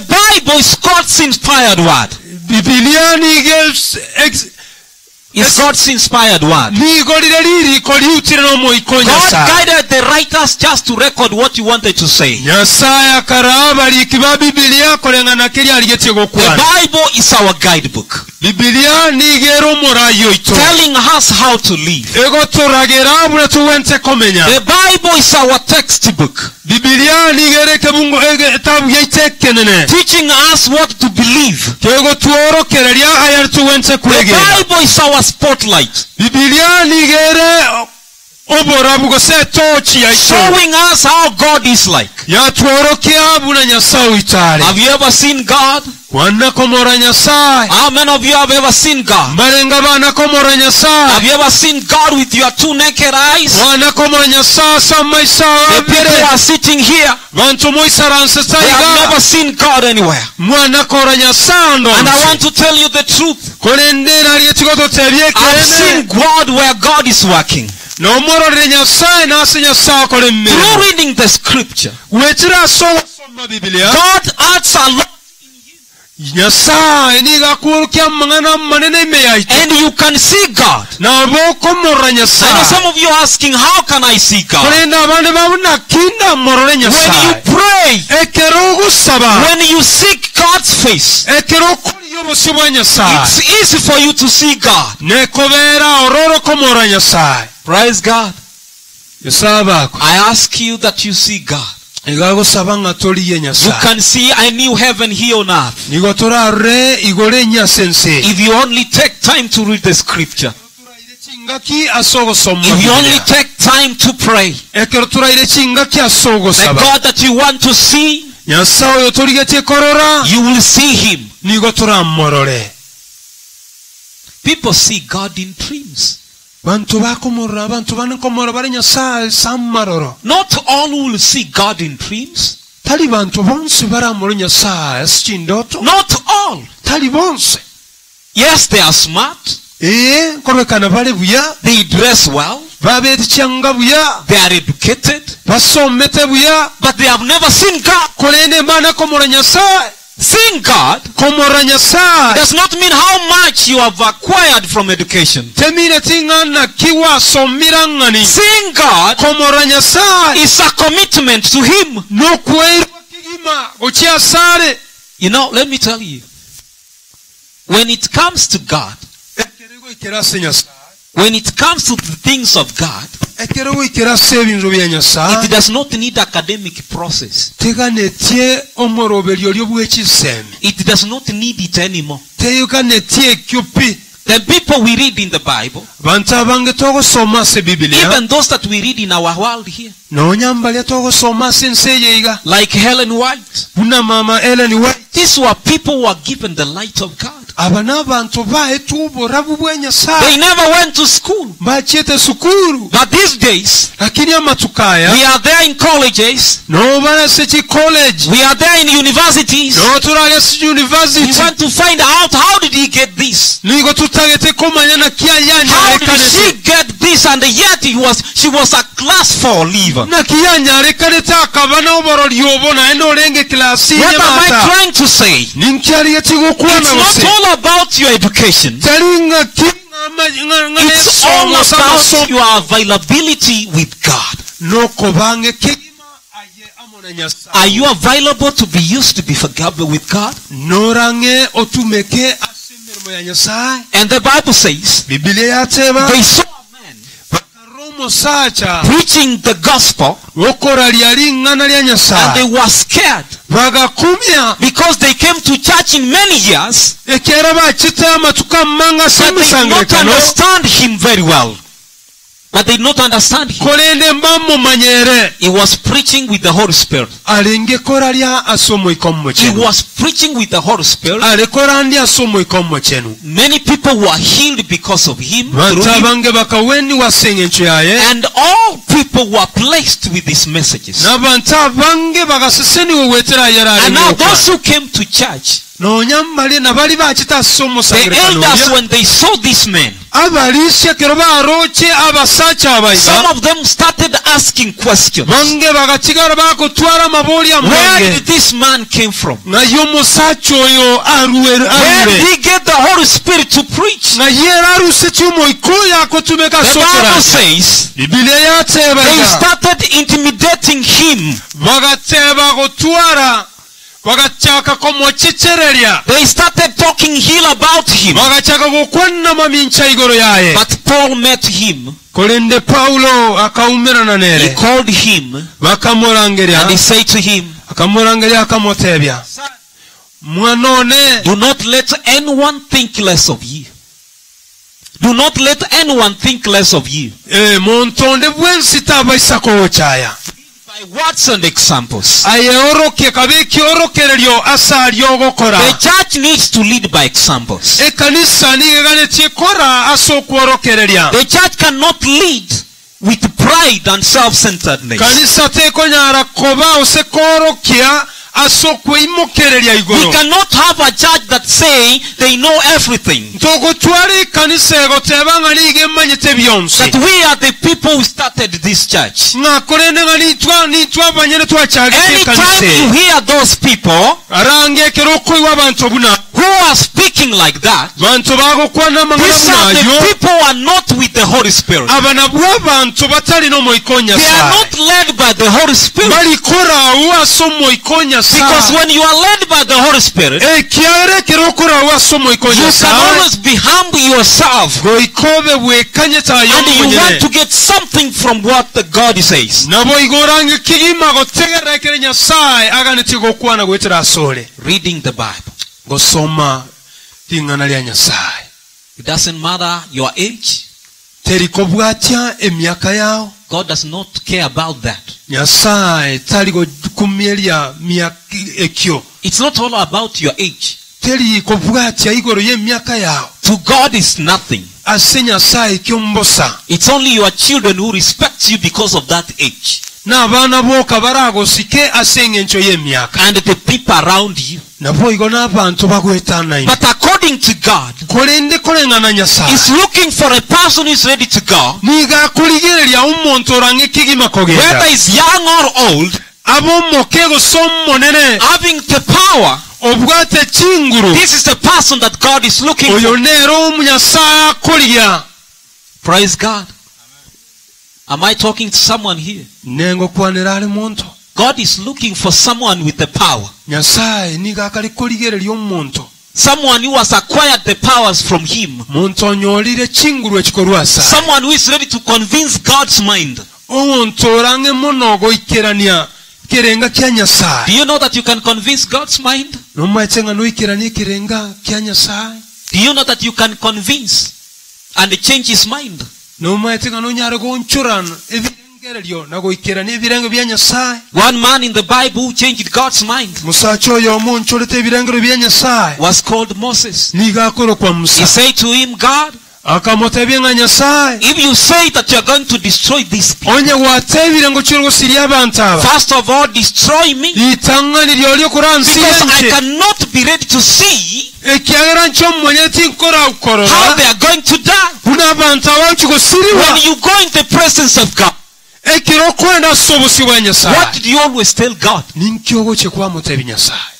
Bible is God's inspired word. It's God's inspired word. God guided the writers just to record what you wanted to say. The Bible is our guidebook, telling us how to live. The Bible is our textbook, teaching us what to believe. The Bible is our spotlight, showing us how God is like. Have you ever seen God? How many of you have ever seen God? Have you ever seen God with your two naked eyes? The people who are sitting here, they have never seen God anywhere. And I want to tell you the truth. I've seen God where God is working. Through reading the scripture, God adds a lot. And you can see God. And some of you are asking, how can I see God? When you pray, when you seek God's face, it's easy for you to see God. Praise God. I ask you that you see God. You can see a new heaven here on earth if you only take time to read the scripture. If you only take time to pray. The God that you want to see, you will see him. People see God in dreams. Not all will see God in dreams. Not all. Yes, they are smart. They dress well. They are educated. But they have never seen God. Seeing God does not mean how much you have acquired from education. Seeing God is a commitment to him. You know, let me tell you, when it comes to God, when it comes to the things of God, it does not need academic process. It does not need it anymore. The people we read in the Bible, even those that we read in our world here, like Ellen White, these were people who were given the light of God. aba n'abantu bahetu borabu bwa They Nyasaye never went to school. bakyete sukuru But these days, lakini amatukaya we are there in colleges. no barase ki college We are there in universities. no turagese We university want to find out how did he get this? nigo tutagete komanya na kiyanya How did rekanete she get this? And yet she was a class 4 leaver. na kiyanya rekanete akabana oboro lyobona endo olenge klasi What am I nyamata trying to say? ninkyali yekigukwana It's not bose all about your education. talinga It's all about your availability with God. nokobange kigima aye amona Nyasaye Are you available to be used to be forgivable with God? norange otumeke asemermo ya Nyasaye And the Bible says, Biblia yateba they saw a man bakaromo sacha preaching the gospel okora lyali ngana lya and they Nyasaye were scared bagakumya because they came to church in many years ekera bakita amatuka manga but they did not semusangekano understand him very well. But they did not understand him. kolende mbamumanyere He was preaching with the Holy Spirit. alenge kora lya asomo ikomo He chenu was preaching with the Holy Spirit. alekora ndi asomo ikomo chenu Many people were healed because of him. through bantu him. abange bakaweni wasengencho yaye And all people were blessed with these messages. n'abantu abange bagaseseniwe wetera yera And now alimuka those who came to church, nonyambale nabali bakita asomo the sangekano elders, when they saw this man, abalisha kero baroche abasacha some abayiga of them started asking questions. bange bagachigara bakutwara maboli Where amange did this man came from? nayo musacha oyo aruere Where did he get the Holy Spirit to preach? na yera aruse cyumo ikoya kotumeka The Bible sokera says Biblia they yateba started intimidating him. bagateba gutwara bagachaka komochechererya They started talking ill about him. bagachaka gukwana mamincha igoro yaye But Paul met him. kolende Paulo akaumirana He nere called him bakamurangerya and he said to him, akamurangerya akamutebya mwanone do not let anyone think less of you. Do not let anyone think less of you. montonde bwensi tabaisako chaya By words and examples. ayoroke kabiki orokereryo asaryo gokora The church needs to lead by examples. ekanisa nigane tikora asokworokererya The church cannot lead with pride and self-centeredness. kanisa tekonyara koba osekorokya asokweimokererya We igoro cannot have a church that say they know everything. ntogotwara ikanisa egotebanga nige manyite byonse That we are the people who started this church. ngakorende nga nitwa banyene twachagike Anytime you kanisa hear those people arange keroko iwa bantu buna who are speaking like that, bantu bagokwana these are the mangana people who are not with the Holy Spirit. abana bw'abantu batali n'omoikonya They are sayi not led by the Holy Spirit. balikorawo ase omoikonya Because sayi when you are led by the Holy Spirit, ekyarekera okorawo ase you omoikonya can sayi always be humble yourself. goikobe bwekanye tayo And you want omonyene to get something from what the God says. nabo igoranga kigima gotegerekere nyasaye aganiti gokwana gwetera asole Reading the Bible. gosoma lingana lya nyasaye It doesn't matter your age. teriko bwatya emyaka yawo God does not care about that. nyasaye taligo kumye lya myaka ekyo It's not all about your age. teriko bwatya igoro y'emyaka yawo To God is nothing. ase nyasaye kyombosa It's only your children who respect you because of that age. n'abaana boka baragosike ase eng'encho y'emyaka And the people around you. nabo igo n'abantu bagwetanaine But according to God, kolende kolengana nyasaye He's looking for a person who is ready to go. niga kuligererya omuntu orange kigima kogenda Whether he's young or old, abomoke gosomonene having the power. obwate kinguru This is the person that God is looking oyo for. neero omunyasaye akolya Praise God. Am I talking to someone here? nengo kwanira ali muntu God is looking for someone with the power. nyasaye niga akali kuligererya omuntu Someone who has acquired the powers from Him. muntu onyolire kinguru ekikorwa saye Someone who is ready to convince God's mind. omuntu orange muno goikerania kirenga kya nyasaye Do you know that you can convince God's mind? nomaite nga noikerania kirenga kya nyasaye Do you know that you can convince and change His mind? nomaite nga nonyare gonchurana ebirenge egereryo nagoikera n'ebirenge bya Nyasaye. One man in the Bible who changed God's mind Musacha oyo omuntu oleta ebirenge bya Nyasaye was called Moses. nigakoro kwa He Musa said to him, God, akamotebye nga Nyasaye if you say that you are going to destroy these people, onye wate ebirengo ky'olwosirya abantu aba first of all destroy me, itangani lyoli okuransi because I yenje cannot be ready to see ekyagera nky'omumanya tinkora how kukorora they are going to die. kuna abantu abawo kigosiriwa When you go in the presence of God, ekiro okwenda assa obusi bwa what Nyasaye did you always tell God? ninkyogo kyekwamutebya Nyasaye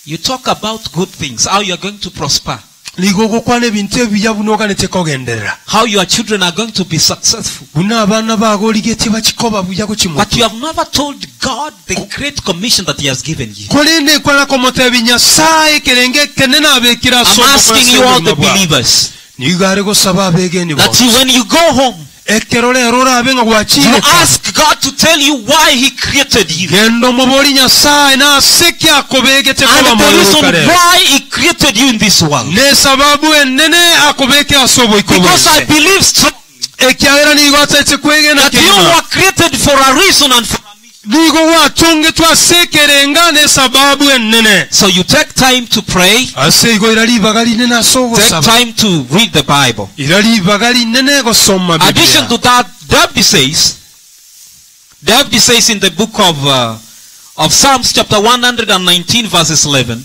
You talk about good things, how you are going to prosper, ligogokwana ebintu ebijja bunoga ne tekogenderera how your children are going to be successful. buna abaana baago oligeti bakikoba bujjago But you kimutu have never told God the great commission that He has given you. kolinde ekwanako mutebya Nyasaye kerenge kenene abeekira I'm asking you all the believers nigare gosaba abeegendi that you, when you go home, ekero leero olaabe nga you bwakireka ask God to tell you why He created you. genda omubooli Nyasaye n'asekya akobeegete And kuba the reason mulukale why He created you in this world. ne sababu ennene akobeeke asoboiko Because I believe strongly ekyagera nigo ataite kwegenda that you kema were created for a reason and for a mission. nigo watunge twasekerenga ne sababu ennene So you take time to pray, ase igo ira libaga linene take asobosaba time to read the Bible. ira libaga linene gosoma Addition Biblia to that, David says in the book of Psalms chapter 119 verses 11,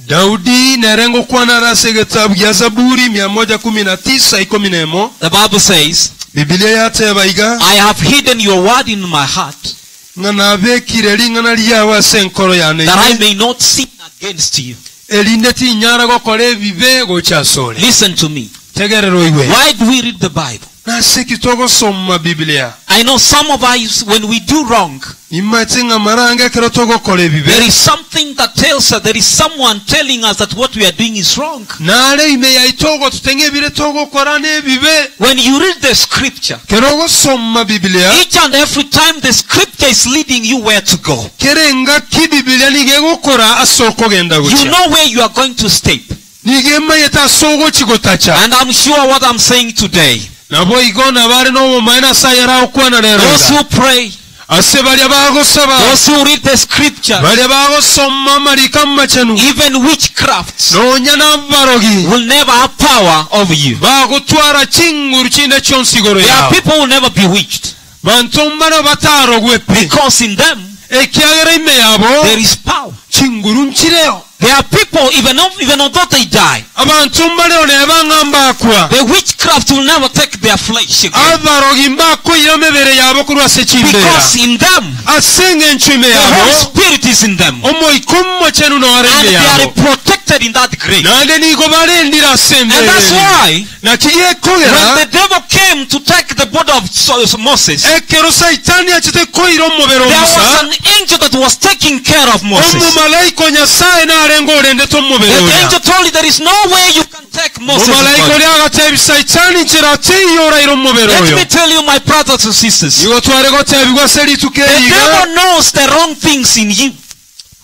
Daudi nerengo kwana rase gitabu ya Zaburi 119:11 the Bible says, Biblia yateba iga I have hidden your word in my heart ngana bekire lingana lyawa senkoro yane that I may not sin against you. elinde tinyara gokole bibe gochasole Listen to me. tegerero iwe Why do we read the Bible? nase kitogo soma Biblia I know some of us, when we do wrong, imatinga maranga kero togo kole there bibe is something that tells us, there is someone telling us that what we are doing is wrong. nale ime ya itogo tutenge bire togo korane bibe When you read the scripture, kero gosoma Biblia each and every time the scripture is leading you where to go. kerenga ki Biblia nige gokora asoko genda You gucha know where you are going to step. nige mayeta sogo chigotacha And I'm sure what I'm saying today, nabo igona bari no maina sayara okwana lero those who pray, ase bali abagosaba those who read the scripture, bali abagosoma malika machanu even witchcrafts nonya n'abarogi will never have power over you. bagutwara chinguru chinde kyonsigoro There are yawe people who will never be witched, bantu mbano batarogwe pe because in them ekyagera ime yabo there is power. chinguru nchireo There are people, even although they die, abantu mbano nebanga mbakwa the witchcraft will never take their flesh again. abarogi mbakuyira mebere yabo kulwase chimbera Because in them, asenga enchume the Holy yabo Spirit is in them. omoikommo chenu And nowarenge they are yabo protected in that grace. nande nigo balendira And that's sembere why, na when kiyekogera the devil came to take the body of Moses, ekero saitani akitekoira omubere there was omusa an angel that was taking care of Moses. omumalayiko nyasaye n'alenga olendeta omubere The oyo angel told you there is no way you can take Moses' omumalayiko body. lyagata saitani nkira atiyoorayira omubere Let oyo me tell you, my brothers and sisters, iwe twareko tebigwase lituka the eriga devil knows the wrong things in you.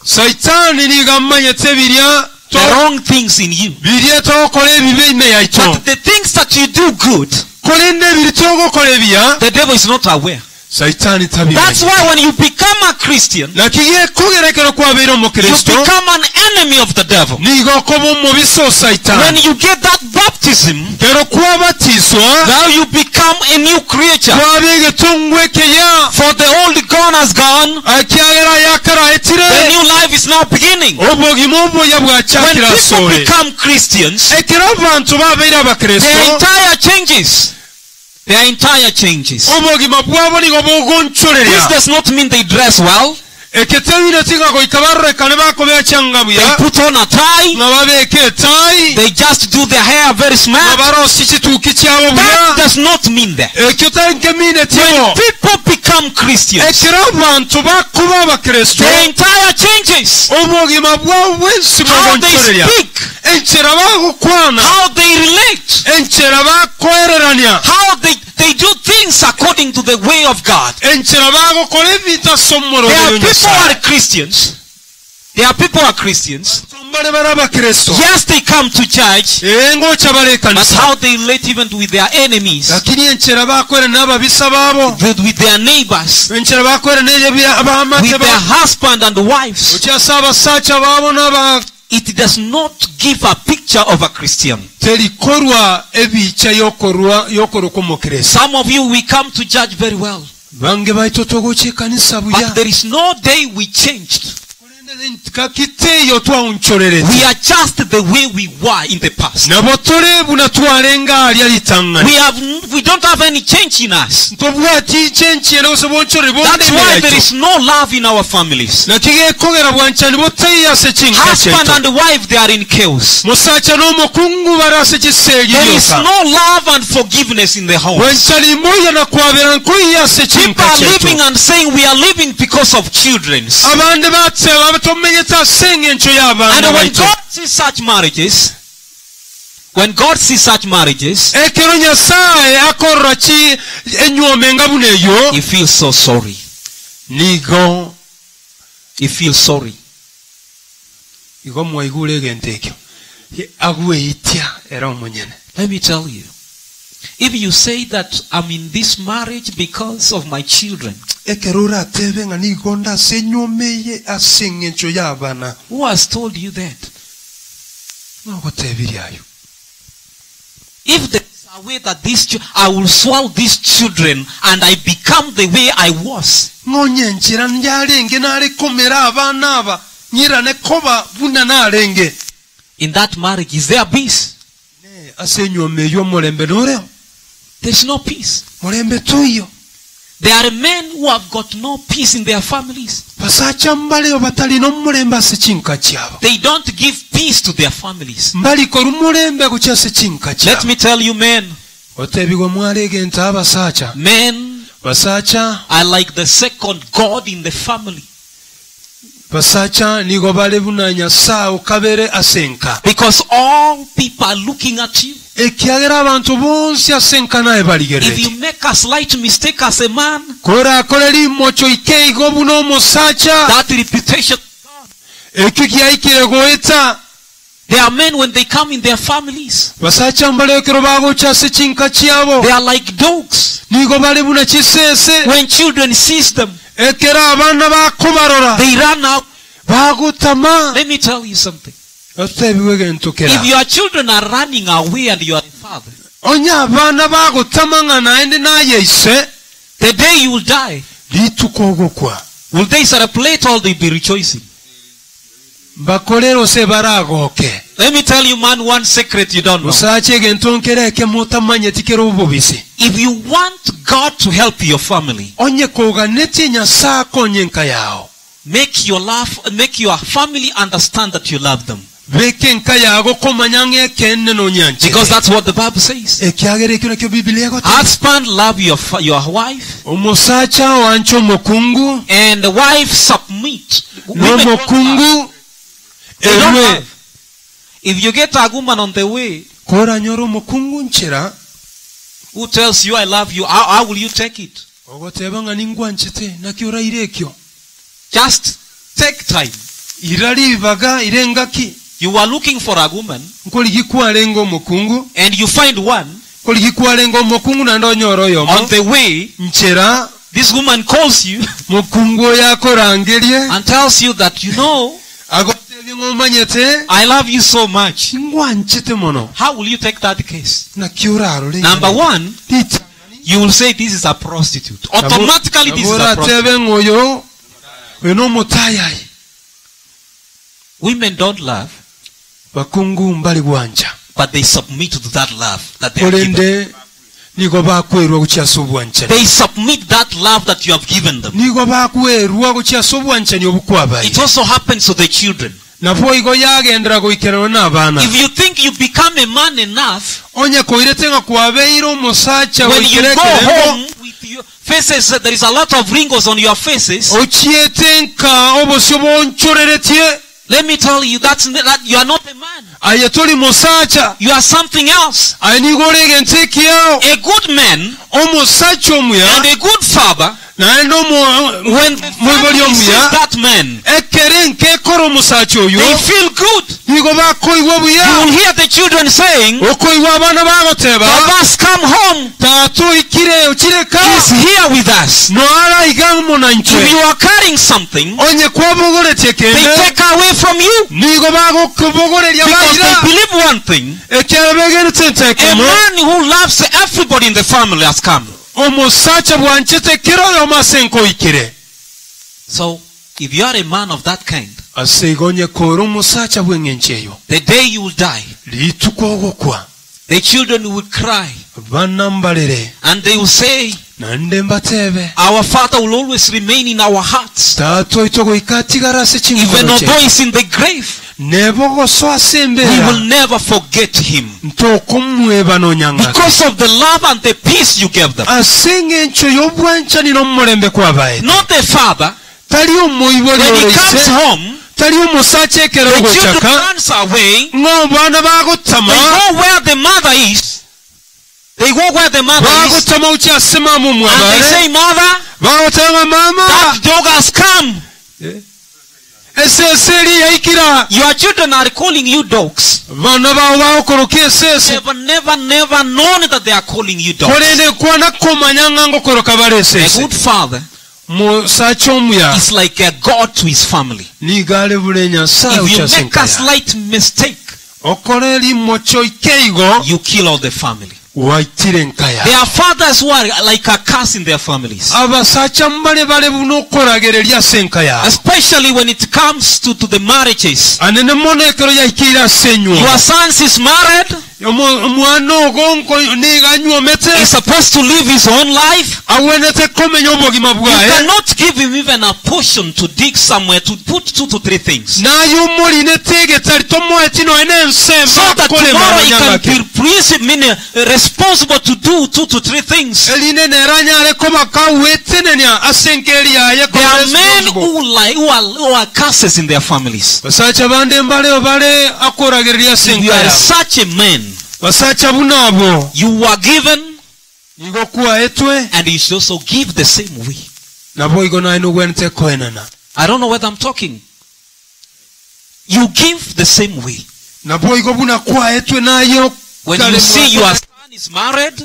saitani niga mmanyete birya The wrong things in you. birya tokola ebibi ime yaito But the things that you do good, kolinda ebiri togokola ebya the devil is not aware. saitani That's tabimanyi why when you become a Christian, nakiye kugerekero kwabeera you omukristo become an enemy of the devil. niga okoba omubisi When saitani you get that baptism, kero kwabatizwa now you become a new creature. kwabeega etungu ekeya For the old gone has gone, akyagera yakara the etire new life is now beginning. obwogimu obwoya When bwakyakira people asoole become Christians, ekero abantu babeera abakristo their entire changes. Their entire changes. obwogima bwabo nigo This bwogoncolerera does not mean they dress well. ekitebine tingagoika baroreka ne bakobera They kyangabuya put on a tie. nga babeeka etayi They just do their hair very nga smart. baroosi kituuki kyabo That buya does not mean that. ekyo tenkemine When tibo people become Christians, ekiro abantu bakuba abakristo their entire changes. obwogima bwabo bwensi How they bwogoncolerera speak, enkyera bagukwana how they relate, enkyera bakwererania how they do things according to the way of God. enkyera bagukola ebintu asommola There are oyo people who nyasaye are Christians. There are people who are Christians. mbale baraba Kristo. Yes, they come to church, Ngo chabale but kanisa. how they relate even with their enemies, Lakini enchera bakwere n'ababisa babo. with their neighbors, Enchera bakwere n'ebya abamate with their babo. husband and wives. Ukyasa abasacha babo n'aba It does not give a picture of a Christian. terikorwa ebicha yokorwa mu Kristo. Some of you, we come to judge very well, Bange baitotogoche kanisa buya. but there is no day we changed. Kakiteyo twawunchorereza. We are just the way we were in the past. Nabotole bunatwalenga ali alitangana. We don't have any change in us. Ntobwati chenchi eno sobonchore That's why there is no love in our families. nakigekogera bwanchani boteyase chinka Husband and wife, they are in chaos. musacha n'omukungu barase kisegi There is yoka no love and forgiveness in the home. bwanchani moya nakwabera nkoyase People chinka are living chetu and saying we are living because of children. abandi batsewa batomenyeta senge encho And y'abaana when baitu God sees such marriages, ekero nyasaye akorra ki enyome nga buneyo he feels so sorry. nigo He feels sorry. igo mwaigule egento ekyo agweyitya era omunyene. Let me tell you, if you say that I'm in this marriage because of my children, ekero oratebe nga nigo ndase enyomeye ase eng'encho y'abaana who has told you that? nogotebiryayo If there is a way that I will swallow these children and I become the way I was, ng'onyenchera ndyalenge nalekomera abaana aba nyirane koba buna nalenge in that marriage, is there peace? ase enyoma eyo omulembe noreho There's no peace. mulembe tuyo There are men who have got no peace in their families. basacha mbaleyo batalina omulembe ase chinka kyabo They don't give peace to their families. mbalikora omulembe ku kyase chinka Let kyabo me tell you, men, otebigwe mwalege nti abasacha basacha are like the second God in the family. basacha nigo bale bunanya sao kabere asenka Because all people are looking at you. ekyagera abantu bonsi asenka naye If baligerete you make a slight mistake as a man, korakora limocho ikeigo buno omusacha that reputation. ekyo kyaikire goeta There are men when they come in their families, basacha mbalekero bago kyase chinka kyabo they are like dogs. nigo bali buna kisese When children sees them, ekera abaana bakobarora they run out. bagutama Let me tell you something. otebiwege ntokera If your children are running away and you are a father, onya abaana bagutama nga naende nayeise the day you will die, litukogokwa will they celebrate or they be rejoicing? bakolero se baragoke Let me tell you, man, one secret you don't know. musacha egento nkereke mutamanya tikero obubisi If you want God to help your family, onye koganeti nyasaa konye nka yawo make your family understand that you love them. beke nka yago komanya ng'ekenne nonyanche Because that's what the Bible says. ekyagera ekyo nakyo bibiliya gote Husband, love your wife, omusacha wancho omukungu and the wife submit. Women don't love. n'omukungu They don't erwe love. If you get a woman on the way koranyora omukungu nchera who tells you I love you, how will you take it? ogoteba nga ningwanchete nakyo oraire ekyo Just take time. iralibaga irengaki You are looking for a woman nkoligikwalenga omukungu and you find one. koligikwalenga omukungu nandonyora oyomo On the way, nchera this woman calls you mukungu oyo akorangerye and tells you that, you know, agotebye ng'omanyete I love you so much. ngwanchete mono How will you take that case? nakyo orarore Number one, you will say this is a prostitute. Automatically this is a prostitute. oratebe ng'oyo oyo n'omutayayi Women don't love, bakungu mbali gwanja but they submit to that love that they have given. olende nigo bakwerwa kukyasa obwanchani They submit that love that you have given them. nigo bakwerwa kukyasa obwanchani obukwabayi It also happens to the children. nabwo igo yagendera goikerana n'abaana If you think you become a man enough, onye koirete nga kwabeire omusacha when you go goikereko home with your faces, there is a lot of wrinkles on your faces. okyete nka obosyo bwonchoreretye Let me tell you, that you are not a man. aye toli musacha You are something else. aye nigo olege nteekyawo A good man omusacha omuya and a good father naendo when the family sees that man, ekerenke koro musacho yo they feel good. nigo bakoiwa You buya will hear the children saying, okoiwa abana bagoteba Papa's come home. tato ikire ukireka He's here with us. no ara igamu na If nchwe you are carrying something, onye kwabogore they tekende take away from you. nigo bagokobogore lya Because they bayira believe one thing. ekyabegene A tentekemo man who loves everybody in the family has come. omusacha bwanchete kiro yo masenko ikire So, if you are a man of that kind, aseigonye koro omusacha bwengencheyo the day you will die, litukogokwa the children will cry. banambalere And they will say, nande mbatebe our father will always remain in our hearts. tato itogo ikatigarase Even chingoro although che he's in the grave, nebogoso we asembera will never forget him. ntokumweba nonyanga Because of the love and the peace you gave them. asengencho y'obwanchani n'omulembe kwabaye Not the father. tali omuiboli When he comes oloise home, tali omusacha ekero the children gochaka runs away. ng'obwana bagotama They go where the mother is. They go where the mother is. bagotama ukyasemamu And they mwabale say, Mother, bagotanga mama that dog has come. esese eri yaikira Your children are calling you dogs. bana bawo bagokoroka esese Never known that they are calling you dogs. kolende kwana komanyanga ngokoroka A balesese good father musacha omuya is like a God to his family. nigale bulenya sayo If you make a kyasenkaya slight mistake, okola erimo kyo ikeigo you kill all the family. waitire nkaya There are fathers who are like a curse in their families. abasacha mbalebale bunokoragera eryasenkaya Especially when it comes to the marriages. anene monekero yaikira senywa Your son is married. omwana ogo niganyomete He's supposed to live his own life. awenete komenya obogima You bwaye cannot give him even a portion to dig somewhere to put 2 to 3 things. naye omuline tegeta litomoe tino ene ensemba So that akole tomorrow he can mamanyangake be responsible to do 2 to 3 things. eline neranyaleko bakawetenenya asenke eriyaye There are men who are curses in their families. basacha bande mbale bale akoragera If you are eryasenkaya such a man, basacha bunaabo you were given ngokuwa etwe and you should also give the same way. nabo igo naye nogwenete koenana I don't know whether I'm talking. You give the same way. nabo igo bunakuwa etwe nayo When you see your son is married,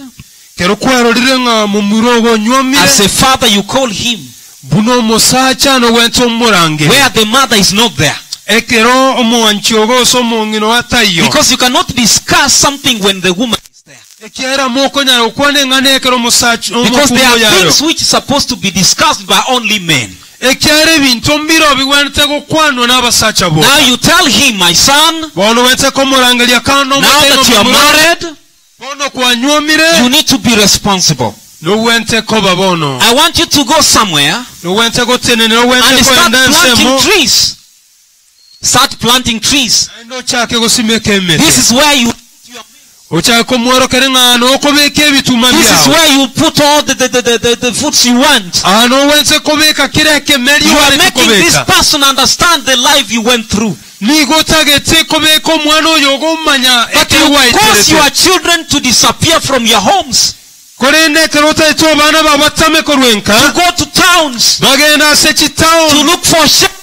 kero kwerorire nga mumuro ogo nywomire as a father you call him, buno omusacha nogwenete omurangire where the mother is not there. ekero omuwanchi ogo ose omungino ataiyo Because you cannot discuss something when the woman is there. ekyera mokonyala okwanengana ekero omusacha Because there are omukugo yayo things which are supposed to be discussed by only men. ekyera ebintu omubiro biwenete okwanwa n'abasacha bo Now you tell him, my son, bono wenteko omurangiria kandi now that you are married, bono kwanywomire you need to be responsible. nowenteko babono I want you to go somewhere nowenteko tenene and nowenteko start enda planting ensemo trees. Start planting trees. nokyake gusimeka This emete is where you okyake omworokere ng'ano okobeka ebituma this is byawe where you put all the foods you want. ano owenteko beka kireke meri You are wale making this kukobeka person understand the life you went through. nigo otagete kobeka omwana oyo ogomanya But you cause ekewaiterete your children to disappear from your homes, korendekera otaite abaana babatameko to lwenka go to towns, bagenda ase to kitawuni look for shelter,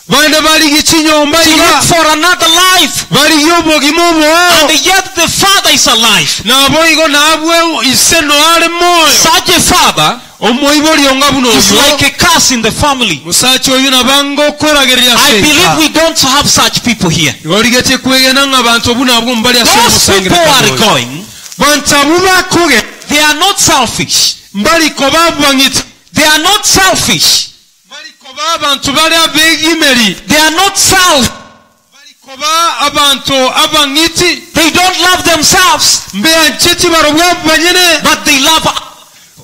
bande baliga ekinyomba to iga look for another life. baliga obogima obwo And yet the father is alive. nabo igo nabwe ise noale moyo Such a father omwoibo lyonga buno is oyo like a curse in the family. musacha oyo nabanga okoragerera I believe seka we don't have such people here. oligete kwegena nga bantu obunabwo mbali ase Those people musangire are going. bantu abo bakoge They are not selfish. mbaliko babwangita They are not selfish. baliko abantu bali abegimeri They are not self. baliko abantu abangiti They don't love themselves, mbeancheti barobwa banyene but they love.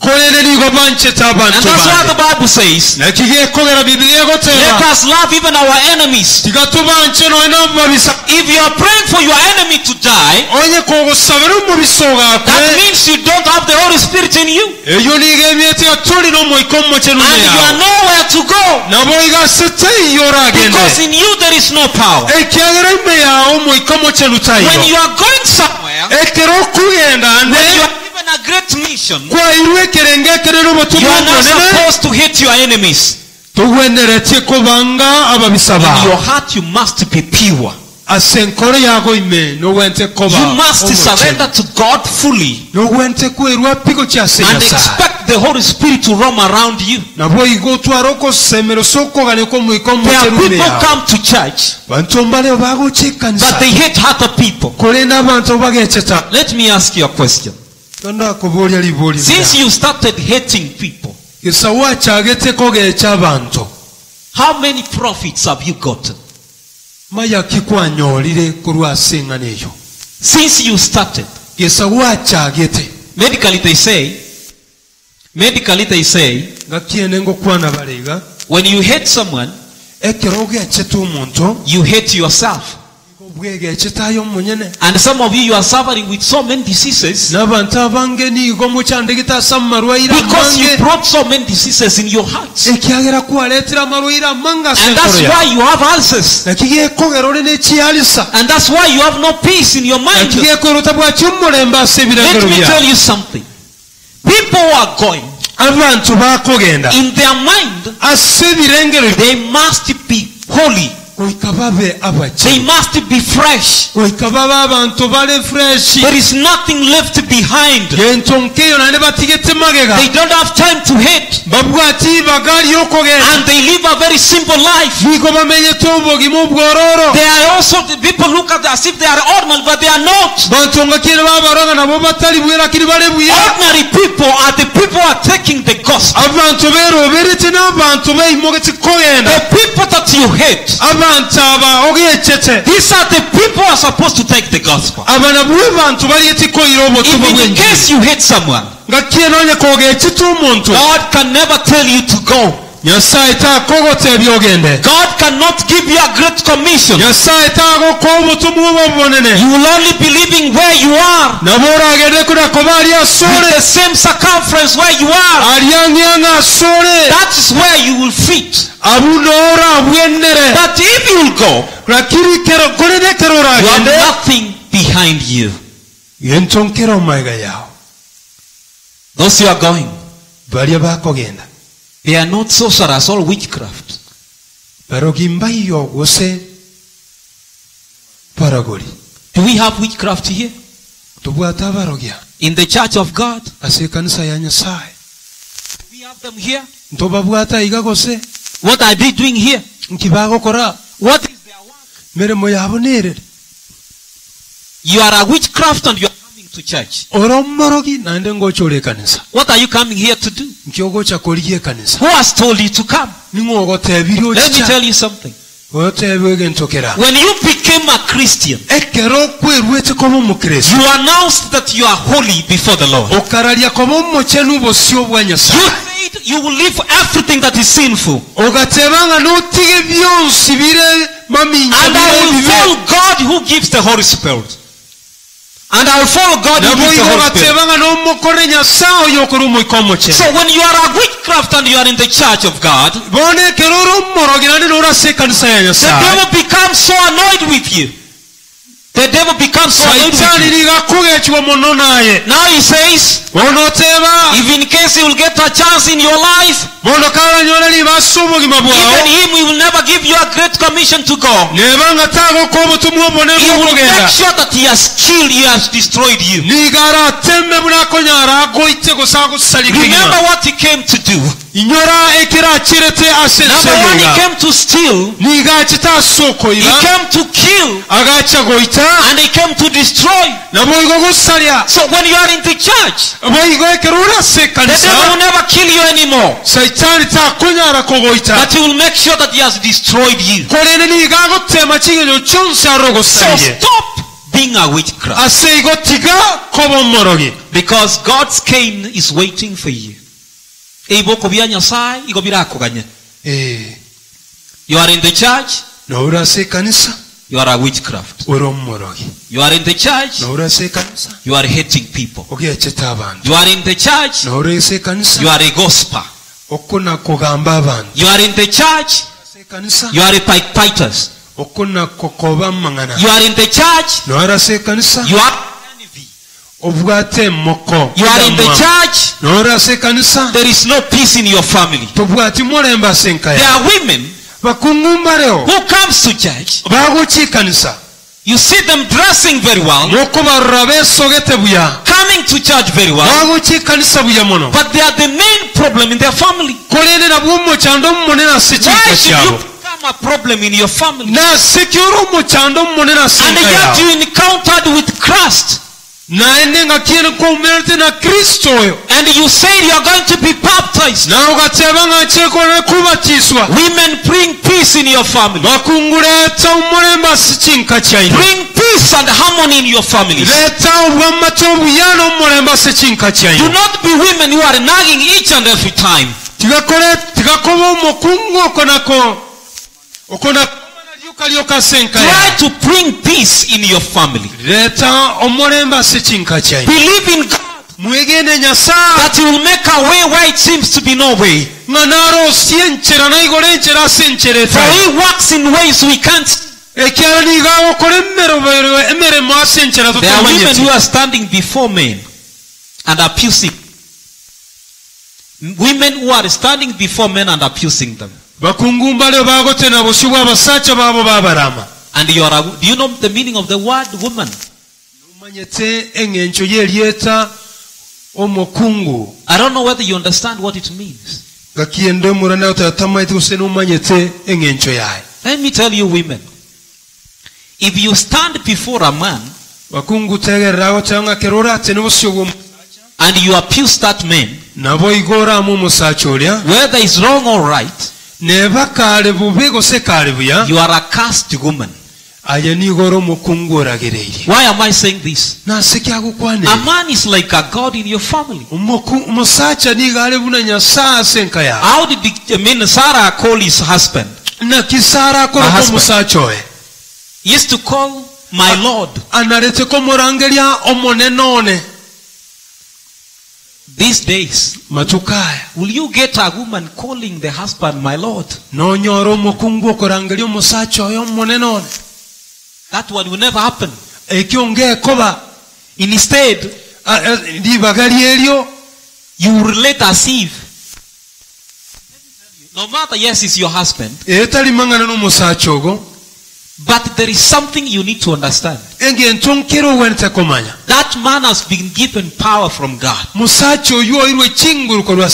kolene ligo bancheta And abantu that's why the bande Bible says, nakige kogera bibiliya let goteba us love even our enemies. tigatubanche noina mubabisa If you are praying for your enemy to die, onye kogusabira omubisoga that kwe means you don't have the Holy Spirit in you. eyo niga emyete yatuli n'omwiko mumukyenune And you are yawe nowhere to go. nabo iga sitaiyo oragende Because in you there is no power. ekyagera ime yawe omwiko mukyenutayo When you are going somewhere, ekero okugenda when nde you are given a great great mission. kwairwe kerengekere n'obutumwa You are not obunene supposed to hate your enemies. tugwenerete kubanga ababisaba In your heart you must be pure. ase enkoro yago ime nowente koba You must surrender to God fully nowente kwerwa pigo kya and senyasa expect the Holy Spirit to roam around you. nabo igo twaroko semero sokogane ko mwiko There are muterume people come to church, bantu mbale bago but chekanisa they hate other people. kole n'abantu bagecheta Let me ask you a question. tonda kubolya liboli Since you started hating people, kisawa chagete kogecha abantu how many profits have you gotten? maya kikwanyolire kurwasinga neyo Since you started. kisawa chagete Medically they say, gakiene ngo kwana balega when you hate someone, ekeroge echeta omuntu you hate yourself. obwege echetayo munyene And some of you are suffering with so many diseases n'abantu abange nigo muchandegita amarwaire because you amange brought so many diseases in your hearts. ekyagera kwaletera amarwaire amanga And that's why you have ulcers. nakigekogero n'ekyalisa And that's why you have no peace in your mind. nakigekweruta bwakyumulembe ase Let ebiragiro me bya tell you something. People are going. abantu bakogenda In their mind, ase ebirengero they must be holy. goika babe abaki They must be fresh. goika babe abantu bale fresh There is nothing left behind. gentonkeyo nane batigete magega They don't have time to hate. babwati bagali okogenda And they live a very simple life. niko bamenye tobogimu bwororo They are also, the people look at as if they are ordinary, but they are not. bantu nga kire babaronga nabo batali bwera kiri bale buya Ordinary people are the people who are taking the gospel. abantu beroberete n'abantu beimogeti kogenda The people that you hate, abantu aba ogechete these are the people who are supposed to take the gospel. abana bwe bantu bali etikoyira obutumwa If in bwenji case you hate someone, nga kienonye kogechita omuntu God can never tell you to go. nyasaye takogota ebyogende God cannot give you a great commission. nyasaye tagoka obutumwa obwo obunene You will only be living where you are, nabo oragende kudakoba ali with asole the same circumference where you are. alyangyanga asole That is where you will fit. abunoora abwenere But if you will go, lakiri kero golenekero you have oragende nothing behind you. yentonkera omaiga yawo Those who are going, balya bakogenda they are not sorcerers or witchcraft. barogimbayo gose paragoli Do we have witchcraft here? tubwata abarogya In the church of God? ase ekanisa ya nyasaye Do we have them here? ntobabwata iga gose What are they doing here? nkibagokora What is their work? mirimo yabo nerere You are a witchcraft and you are coming to church. ora omumorogi nande ngokyora ekanisa What are you coming here to do? nkyogocha kolya ekanisa Who has told you to come? ning'ogota ebiri Let me okica tell you something. otebwege ntokera When you became a Christian, ekero okwerwete koba omukristo you announced that you are holy before the Lord. okaralya koba omukye n'obosio bwa You nyasaye said you will leave everything that is sinful. ogatebanga n'otiga ebyonsi bire maminya And I bire will ebibe follow God who gives the Holy Spirit. And I will follow God who nabo gives the igo Holy Spirit. batebanga n'omukore nyasaye oyo okora omwika omukye So when you are a witchcraft and you are in the church of God, bona ekero ora omumorogi nande n'orasa ekanisa ya the nyasaye devil becomes so annoyed with you. The devil becomes so annoyed saitaani with you. ligakugekiwa muno naye Now he says, onoteba if in case he will get a chance in your life, bono kalanyola libasa obugima even bwawe him he will never give you a great commission to go. nebanga taagoka obutumwa obwone He will make bwokugenda sure that he has killed, he has destroyed you. nigara atemme bunakonyara agoite gusa agusalika Remember inyuma what he came to do. inyora ekira kirete Number one, he asensemuga came to steal, niga kitasa he okoiba came to kill, agacha goita and he came to destroy. naboigo gusalya So when you are in the church, boigo ekero urasa the devil will ekanisa never kill you anymore. saitaani takonyara kogoita But he will make sure that he has destroyed you. kolene niga agotema kigenyo kyonsi So arogosalye stop being a witchcraft. aseigo tiga koba omumorogi Because God's cane is waiting for you. Eiboko bya Nyasaye igo birakuganya. You are in the church, nourasa ekanisa you are a witchcraft. ori omumorogi You are in the church, nourasa ekanisa you are hating people. ogecheta abantu You are in the church, nourasa ekanisa you are a gospel. okuna kugamba abantu You are in the church, ekanisa you are a pipe-fighters. okuna kokoba mangana You are in the church, nourasa ekanisa you are envy. obwate moko You are in the church, nora se kanisa there is no peace in your family. tobwati mulemba There senkaya are women bakungumba leo who comes to church. baguchi kanisa You see them dressing very well, moko barrabe sogete buya coming to church very well, baguchi kanisa buya mono but they are the main problem in their family. kolene na bummo chando monena Why sechinka should you chabo become a problem in your family? na secure mo chando monena And senka yet ya you encountered with Christ. na ende ngakiene ko umerte na Kristo yo And you said you are going to be baptized. na ugateba ngacheko ne kubatiswa Women, bring peace in your family. bakunguleta umulemba sechinka chaino Bring peace and harmony in your families. leta obwamato obuyano umulemba sechinka Do chaino not be women who are nagging each and every time. tigakoba omukungu okona lyoka senka Try ya to bring peace in your family. leta omulemba sechinka chaino Believe in God mwegene nyasaa that He will make a way where it seems to be no way. nga narosie enchera naigole enchera ase enchera For etai He works in ways we can't. ekyalo nigawo okole emeremo ase enchera There are women who totamanyeti are standing before men and abusing. Women who are standing before men and abusing them. bakungumba leo bagote na busi bw'abasacha babo babarama And do you know the meaning of the word woman? omanyete eng'encho yerieta omukungu I don't know whether you understand what it means. gakiende murana otatamaite use nomanyete eng'encho yaye Let me tell you, women, if you stand before a man bakungu tegererago cyangwa kerora ate n'obusio bwo and you abuse that man, nabo igoramu omusacha oria whether it's wrong or right, neba kale bubi gose kale buya you are a cursed woman. aye nigora omukungu oragereire Why am I saying this? nase kyagukwane A man is like a God in your family. omusacha nigale buna nyasaa senka ya How did Sarah call his husband? na kisara ko husband. omusacha oe He used to call my Lord. anarete ko murangeria omonenone These days, matukaya will you get a woman calling the husband my Lord? nonyora omukungu okorangeria omusacha oyo omonenone That one will never happen. ekyonge koba Instead, libagali eryo you will relate as if, no matter, yes, it's your husband, etalimangana n'omusacha ogo but there is something you need to understand. engento nkero wente komanya That man has been given power from God. musacha oyo oirwe chinguluko lwa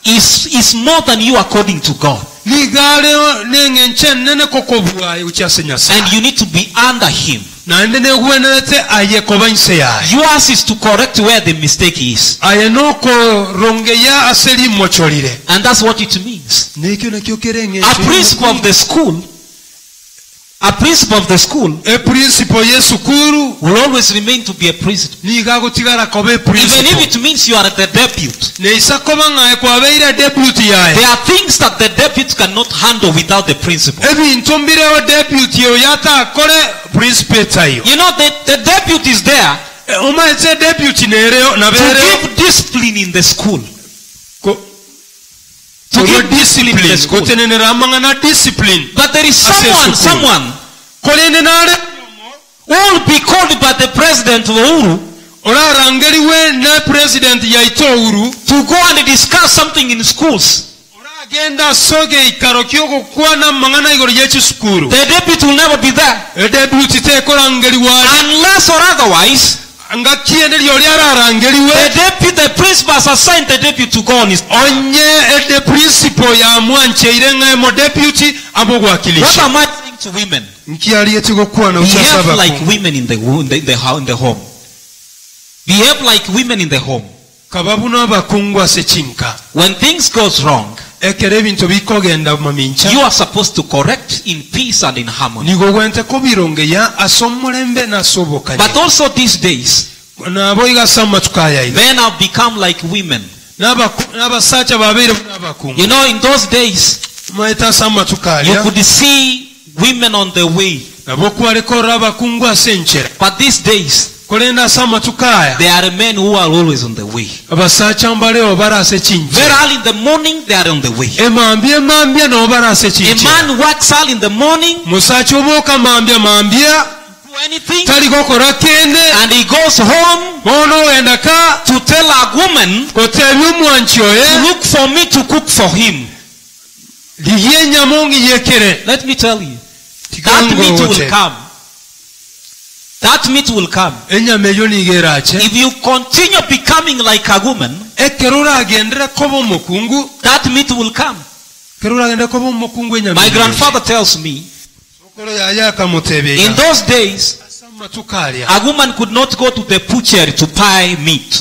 Is more than you according to God. ligale n'eng'enche nene koko bwaye ukyase nyasaye And you need to be under him. nande negwenerete aye kobanse yaye Yours is to correct where the mistake is. aye nokorongeya aseri mocholire And that's what it means. nekyo nakyo kera A eng'encho principal of the school, eprincipo yesukuru will always remain to be a principal. nigagotigara koba Even if eprincipo it means you are the deputy. neisa koba ng'aye kwabeire deputy yaye There are things that the deputy cannot handle without the principal. ebintu mbireho deputy oyo yatakole principal etayo You know, the deputy is there omaete deputy nereo to nabereo give discipline in the school. to give discipline in the discipline school. gotenenera amangana discipline But there is Assess someone kolene nare who will be called by the president of Uhuru orarangeriwe ne president yaito Uhuru to go and discuss something in schools. oragenda soge ikaro kyokukwana mangana igoro y'ekisukuru The deputy will never be there. edebuti tekorangeriwa Unless or otherwise, nga kiende lyoli ararangeriwe the principal has assigned the deputy to go on his. onye ede principal yamwancheire ng'emo deputy abo What gwakilisha am I saying to women? nkiali etigokwana Behave ukyasaba like women in the home. Behave like women in the home. kababuno abakungu asekinka When things goes wrong, ekera ebintu bikogenda mamincha you are supposed to correct in peace and in harmony. nigo gwente kubirongeya asomulembe nasobokanye But also these days, nabo igasa matukaya men have become like women. n'abasacha babeire n'abakungu You know, in those days, maeta sama you tukaya could see women on the way. nabo kwarekora abakungu asenchera But these days, kolenda sama tukaya there are men who are always on the way. abasacha mbaleo barase chinje Very early in the morning, they are on the way. emambye no barase A chinje man works early in the morning, musacha oboka mambye do anything, tali gokora kende and he goes goes home bono endaka to tell a woman kotebi omwanchoye to look for me to cook for him. liye nyamongi yekere. Let me tell you, that meat will come. That meat will come. Enyama eyo nigerache. If you continue becoming like a woman, ekerura agendera kobo omukungu, that meat will come. kerura agendera kobo omukungu enyama. My grandfather tells me, in those days, a woman could not go to the butcher to buy meat.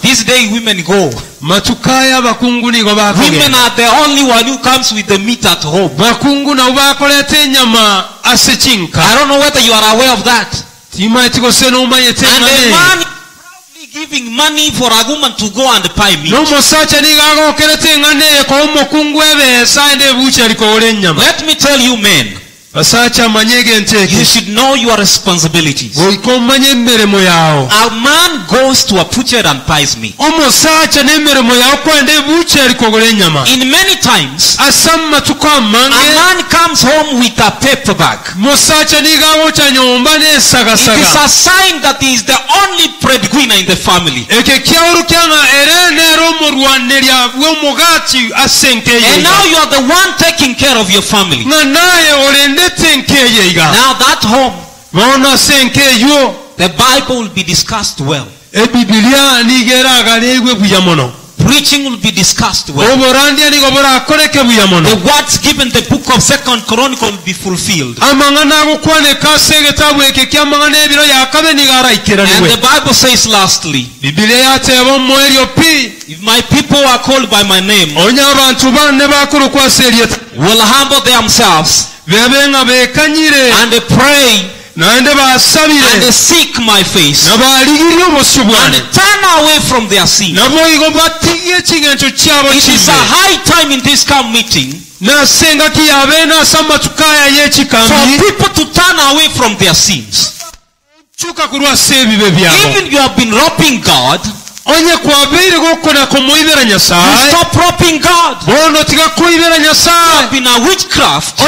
This day women go. Women are the only one who comes with the meat at home. I don't know whether you are aware of that. And a man giving money for a woman to go and buy meat. Let me tell you, men, you should know your responsibilities. A man goes to a butcher and buys meat. In many times, a man comes home with a paper bag. It is a sign that he is the only breadwinner in the family. And now you are the one taking care of your family. Now that home, the Bible will be discussed well. Preaching will be discussed well. The words given the book of 2 Chronicles will be fulfilled. And the Bible says lastly, if my people are called by my name, will humble themselves and pray and seek my face and turn away from their sin. It is a high time in this camp meeting for people to turn away from their sins. Even you have been robbing God, you stop robbing God. You have been a witchcraft.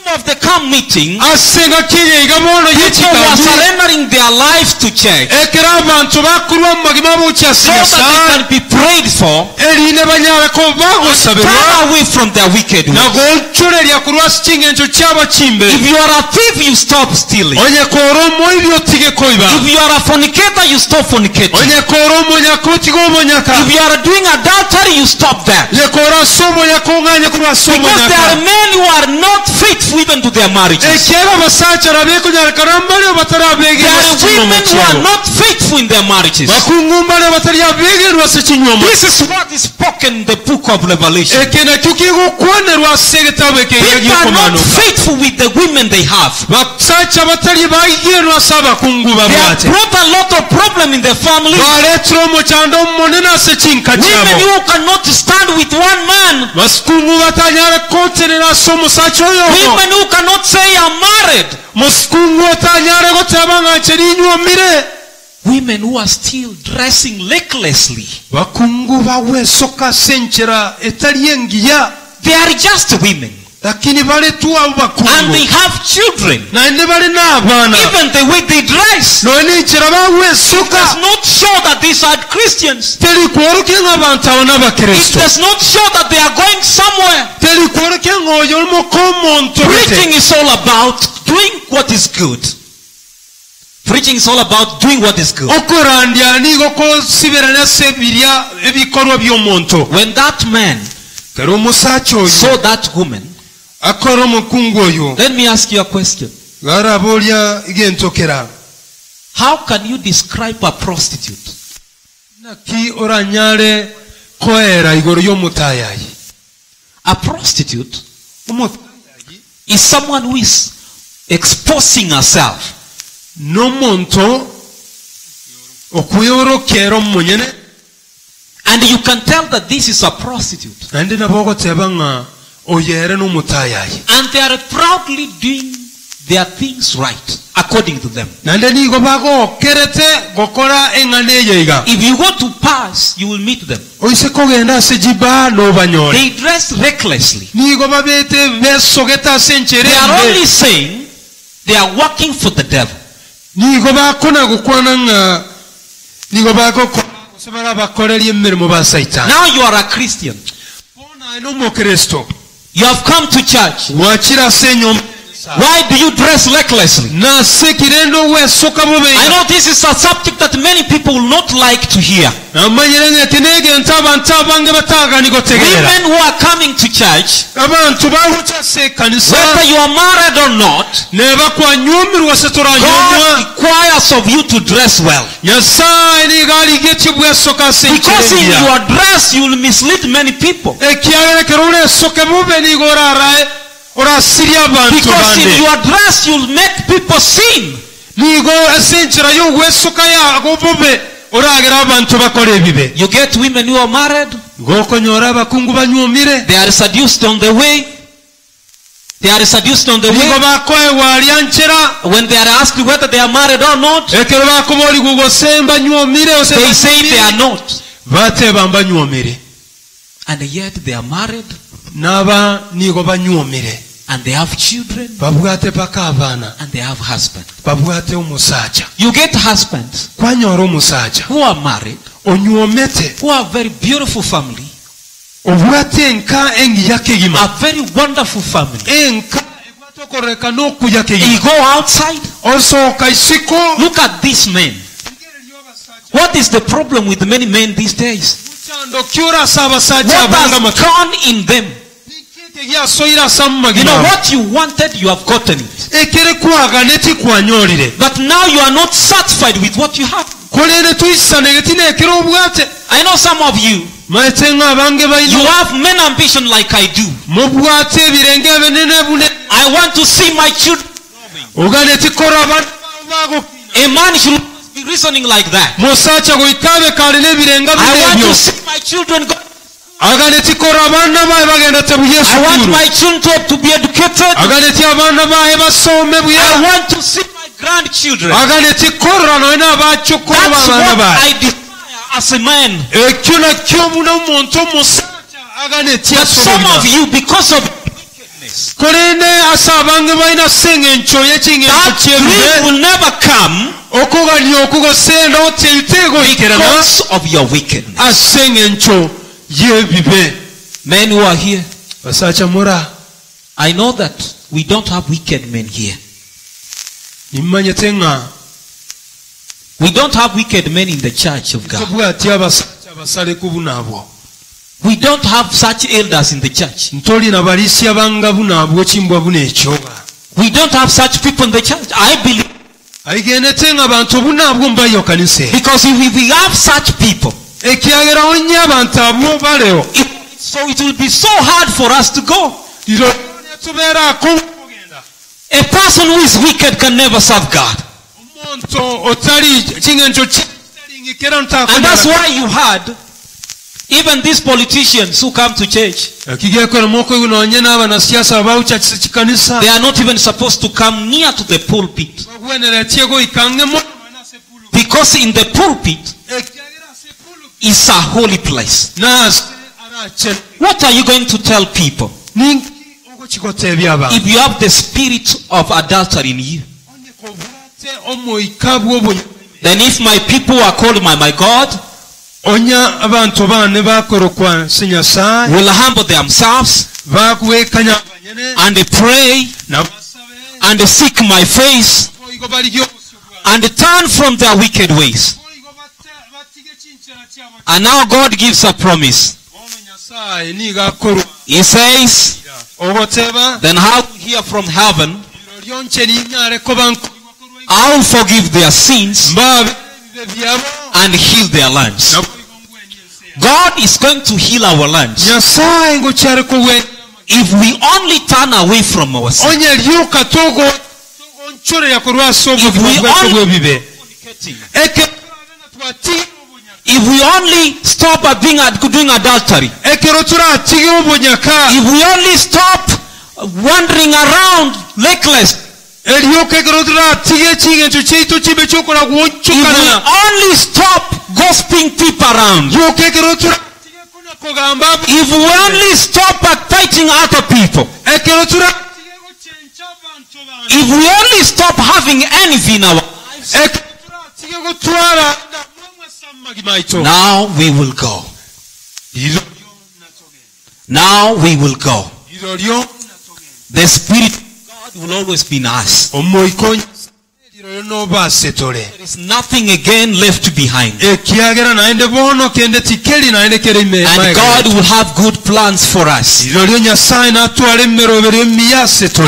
Of the camp meeting, people were surrendering their lives to church so that they can be prayed for and turn away from their wicked ways. If you are a thief, you stop stealing. If you are a fornicator, you stop fornicating. If you are doing adultery, you stop that. Because there are men who are not faithful even to their marriages. There are women who are not faithful in their marriages. This is what is spoken in the book of Revelation. People are not faithful with the women they have. They have brought a lot of problem in their family. Women who cannot stand with one man. Women who cannot say I'm married. Women who are still dressing recklessly. They are just women. And they have children. Even the way they dress does not show that these are Christians. It does not show that they are going somewhere. Preaching is all about doing what is good. Preaching is all about doing what is good. When that man saw that woman, let me ask you a question. How can you describe a prostitute? A prostitute is someone who is exposing herself. And you can tell that this is a prostitute. And they are proudly doing their things right according to them. If you go to pass, you will meet them. They dress recklessly. They are only saying They are working for the devil. nigo bakona gukwana nga nigo bakokora kusabara bakorera emirimo ba Satan. Now you are a Christian. Bona ino mukristo You have come to church. wakira senyo. Why do you dress recklessly? na sekirendo wesoka mube. I know this is a subject that many people will not like to hear. amanyerenge tinege ntabantu abange batagani gotegerera. Women who are coming to church, abantu bahucha se kanisa whether you are married or not, neba kwa nyumirwa setora God nyumwa requires of you to dress well. nyasaye ni gali gechi bwesoka se. Because in your dress you will mislead many people. ekiagere kerure soke mube ni gorara orasiria abantu Because in bande. your dress you will make people sin. nigo esenchira yo wesoka ya gobube oragera abantu bakore bibe. You get women who are married, gokonyora abakungu banyumire they are seduced on the way. They are seduced on the nigo way. bakoe walyanchira When they are asked whether they are married or not, ekero bakoboli gugosemba nyumire ose they say they are not. bate bamba nyumire And yet they are married naba nigo banyumire and they have children babwate paka abana and they have husbands. babwate umusacha You get husbands kwanyora umusacha who are married, onyomete who are very beautiful family, obwate enka engi yakegima a very wonderful family. enka ebwatokoreka n'okuya You kegima go outside, osooka isiko look at these men. What is the problem with many men these days? mukyando kyolasa abasajja What abanga has matu gone in them? tegyasoyira asa mu You know magima what you wanted, you have gotten it. ekere kwagane tikwanyolire But now you are not satisfied with what you have. kolere tuyisane tinekera obwate I know some of you, maete nga abange you balina have men ambition like I do. mubwate ebirenge ebinene bune I want to see my children. ogane tikora abantu bago A man should be reasoning like that. musacha goikabe kalina ebirenga I want binebyo to see my children go. agane tikora abaana bae bagenda tebuye I want sukulu my children to be educated. agane ti abaana bae basome I buya want to see my grandchildren. agane tikora noina abacukuru That's babaana what bae I desire as a man. ekyo nakyo buna omuntu omusacha agane ti But some of asobira you, because of wickedness, kolene asa abange balina senga encho y'ekingenzo that dream kyebibe will never come okuganya okugosenda oti ebiteego bikerana because of your wickedness. asenga encho y'ebibe Men who are here, basacha mura I know that we don't have wicked men here. nimanyete nga We don't have wicked men in the church of God. tebwati abasacha basale ku bunaabwo We don't have such elders in the church. ntolina balisi banga bunaabwo kimbwa buna ekyoba We don't have such people in the church. I believe. aigenete nga bantu bunaabwo mbayo kanise Because if we have such people, ekyagerawo nnyo abantu abo baleo so it will be so hard for us to go. liro netubeerako kugenda A person who is wicked can never serve God. omuntu otali kingenzo kitalingikera And that's why you had even these politicians who come to church, ekigekora moko gunonye n'abanasiasa bawucha kikanisa they are not even supposed to come near to the pulpit. bagwenera tiego ikangemo Because in the pulpit is a holy place. nas arache What are you going to tell people ningi okukikoteebya abantu if you have the spirit of adultery in you? obwate omuika bw'obunyi Then if my people are called by my God, onya abantu bane bakorokwa sinyasaye will humble themselves bakuwekanya abanyene and pray nabasabe and seek my face oigo baliyo and turn from their wicked ways. oigo batige kinchera kyabo And now God gives a promise. ono nyasaye niga korwa He says, oboteba then how will hear from heaven, lyonche linyare ko banko I will forgive their sins mbabe byabo and heal their lands. God is going to heal our lands nyasaye ngo cyare ko we if we only turn away from our sin. onye lyuka togo onchore yakorwa sobo If we bwako only- bwebibe eke twati If we only stop at doing adultery, ekero turatiga obunyaka if we only stop wandering around reckless, elyoka ekero turatiga ekingenzo kyaitu kibe kyokola if we gwonchukana only stop gossiping people around, yoka ekero turatiga kuna kugamba if we only stop backbiting other people, ekero turatiga kyencha abantu if we only stop having envy in our lives, now we will go. Now we will go. The Spirit of God will always be in us. There is nothing again left behind. And God will have good plans for us.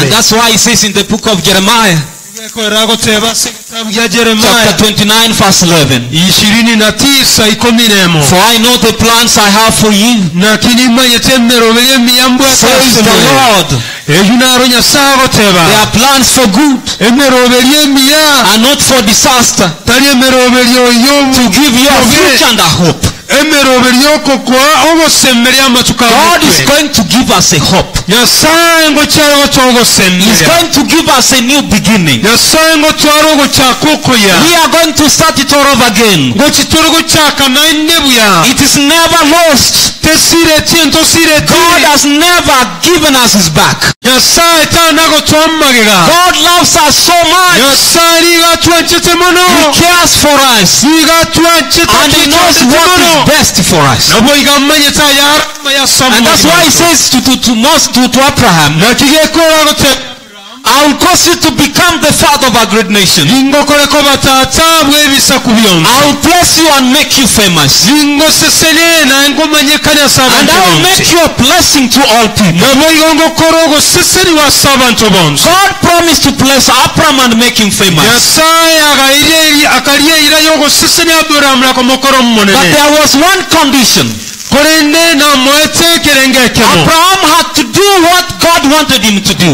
And that's why he says in the book of Jeremiah, chapter 29 verse 11, for I know the plans I have for you, says the Lord. They are plans for good and not for disaster, to give you a future and a hope. God is going to give us a hope. He's going to give us a new beginning. We are going to start it all over again. It is never lost. God has never given us his back. God loves us so much. He cares for us. And he knows what is best for us. And that's why he says to Abraham, I will cause you to become the father of a great nation. I will bless you and make you famous. And I will make you a blessing to all people. God promised to bless Abraham and make him famous. But there was one condition. Abraham had to do what God wanted him to do.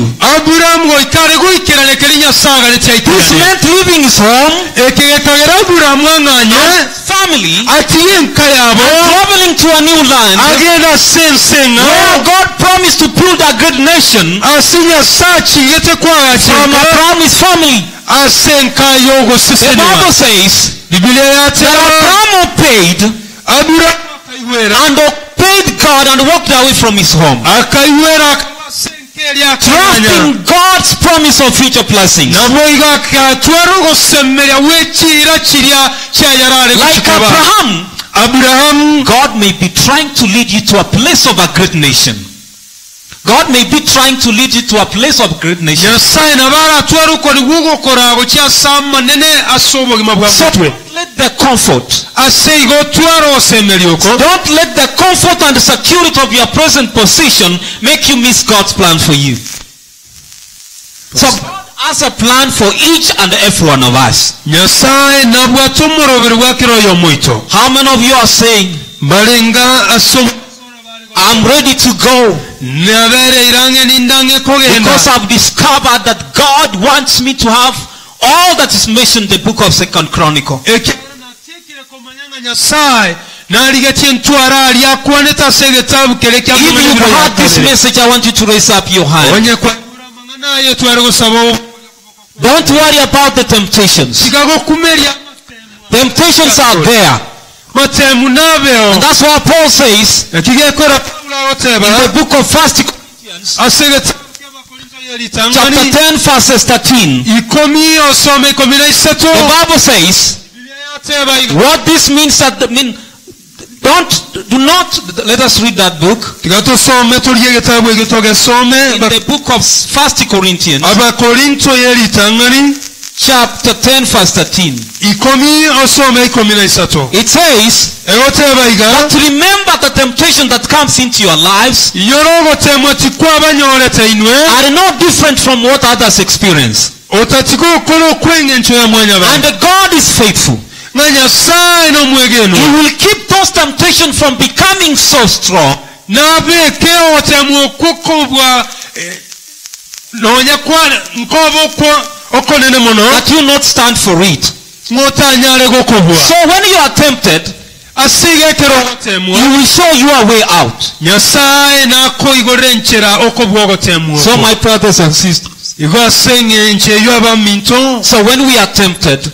This meant leaving his home, family, and traveling to a new land where God promised to build a great nation from Abraham's family. The Bible says that Abraham obeyed and obeyed God and walked away from his home, trusting God's promise of future blessings. Like Abraham, God may be trying to lead you to a place of a great nation. God may be trying to lead you to a place of great nation. So don't let the comfort, don't let the comfort and the security of your present position make you miss God's plan for you. So God has a plan for each and every one of us. How many of you are saying, I'm ready to go because I've discovered that God wants me to have all that is mentioned in the book of 2nd Chronicle. If you heard this message, I want you to raise up your hand. Don't worry about the temptations. Temptations are there. And that's why Paul says in the book of 1 Corinthians chapter 10 verses 13, the Bible says what this means that do not let us read that book. In the book of 1 Corinthians chapter 10 verse 13, it says that remember the temptation that comes into your lives are no different from what others experience. And God is faithful. He will keep those temptations from becoming so strong that you not stand for it. So when you are tempted, he will show you a way out. So my brothers and sisters, so when we are tempted,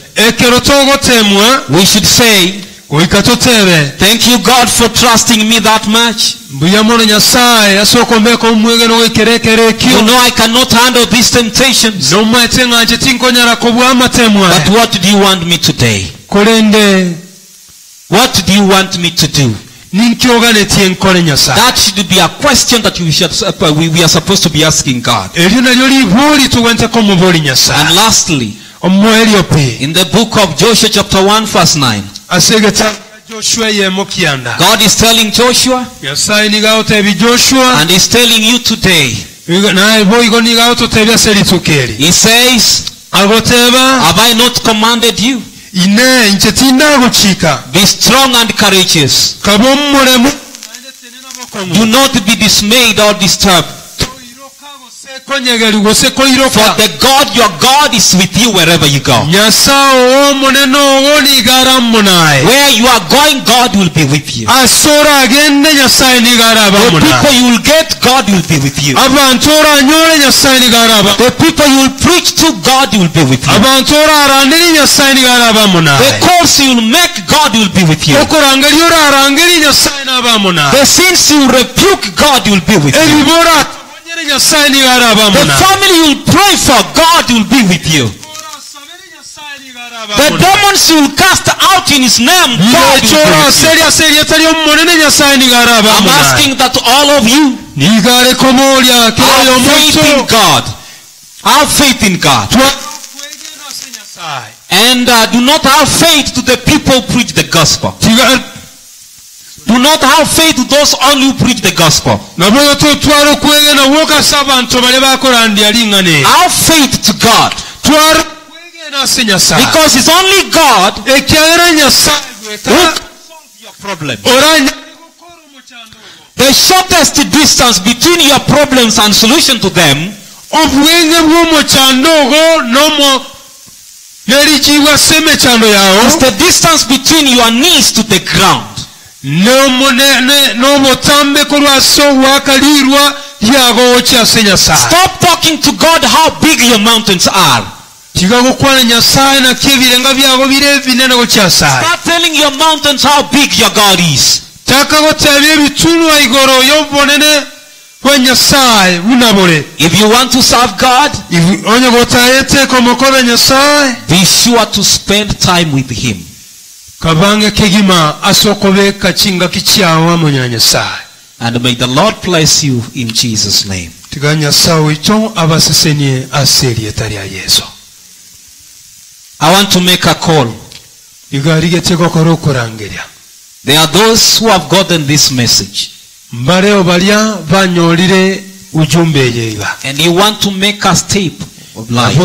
we should say, Goika totebe. Thank you, God, for trusting me that much. Mbuya mono Nyasaye asokombeko mwegeno wekerekere kyo. You know I cannot handle these temptations. No mwetenga nje tinkonyara kobwa matemwa. But what do you want me today? Kolende. What do you want me to do? That should be a question that we are supposed to be asking God. And lastly, in the book of Joshua chapter 1 verse 9, God is telling Joshua, and He's telling you today. He says, have I not commanded you? Be strong and courageous. Do not be dismayed or disturbed. For the God, your God, is with you wherever you go. Where you are going, God will be with you. The people you will get, God will be with you. The people you will preach to, God will be with you. The course you will make, God will be with you. The sins you will rebuke, God will be with you. The family you will pray for, God will be with you. The demons you will cast out in His name, God will be with you. I'm asking that all of you have faith in God. Have faith in God. And do not have faith to the people who preach the gospel. Do not have faith to those only who preach the gospel. Have faith to God. Because it's only God who can solve your problem. The shortest distance between your problems and solution to them is the distance between your knees to the ground. Stop talking to God how big your mountains are. Start telling your mountains how big your God is. If you want to serve God, be sure to spend time with Him. And may the Lord bless you in Jesus' name. I want to make a call. There are those who have gotten this message. And you want to make a step of life.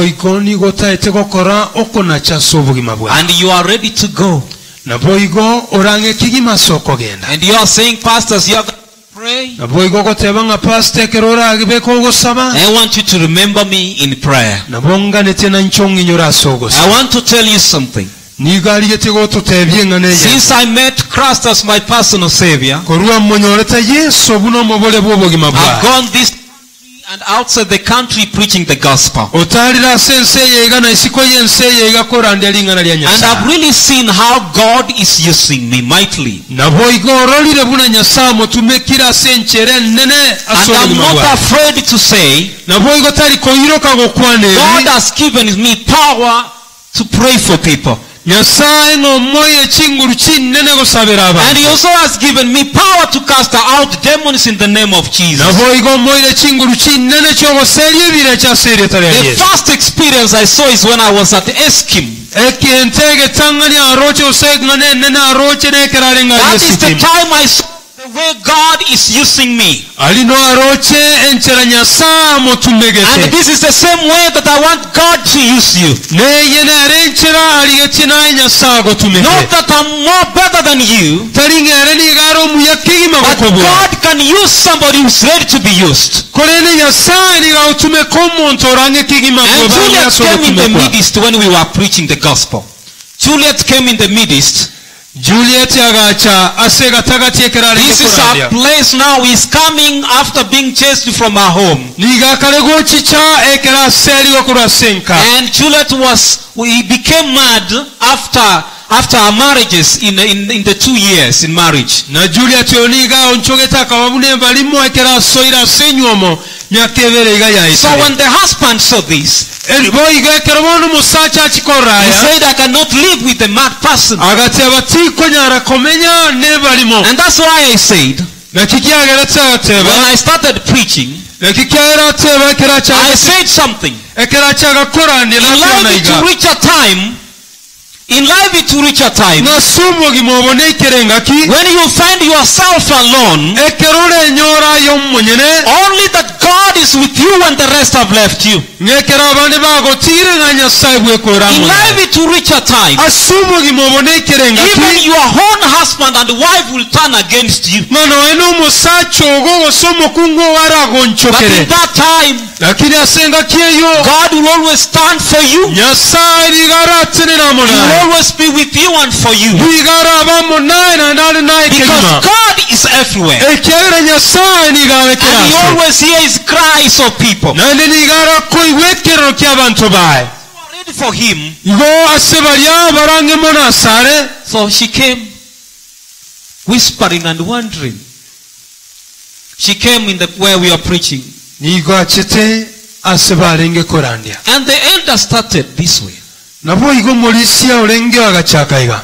And you are ready to go. And you are saying, pastors, you are going to pray. I want you to remember me in prayer. I want to tell you something. Since I met Christ as my personal Savior, I've gone this country and outside the country preaching the gospel. And I've really seen how God is using me mightily. And I'm not afraid to say, God has given me power to pray for people. And He also has given me power to cast out demons in the name of Jesus. The first experience I saw is when I was at Eskim. That is the time I saw the way God is using me. And this is the same way that I want God to use you. Not that I'm more better than you, but God can use somebody who's ready to be used. And Juliet came in the midst when we were preaching the gospel. Juliet came in the midst. This is our place now. He's coming after being chased from our home. And Juliet became mad after after our marriages in the 2 years in marriage. Na Julia tioniga onchogeta kababune balimo ekera soira senyuomo nyakevere ga ya. So when the husband saw this, he said, I cannot live with a mad person. And that's why I said, when I started preaching, I said something. In life it will reach a time when you find yourself alone, only that God is with you when the rest have left you. In life it will reach a time even your own husband and wife will turn against you. But in that time, God will always stand for you. He will always be with you and for you. Because God is everywhere. And He always hears cries of people. Ready for Him. So she came whispering and wondering. She came in where we are preaching. And the elder started this way.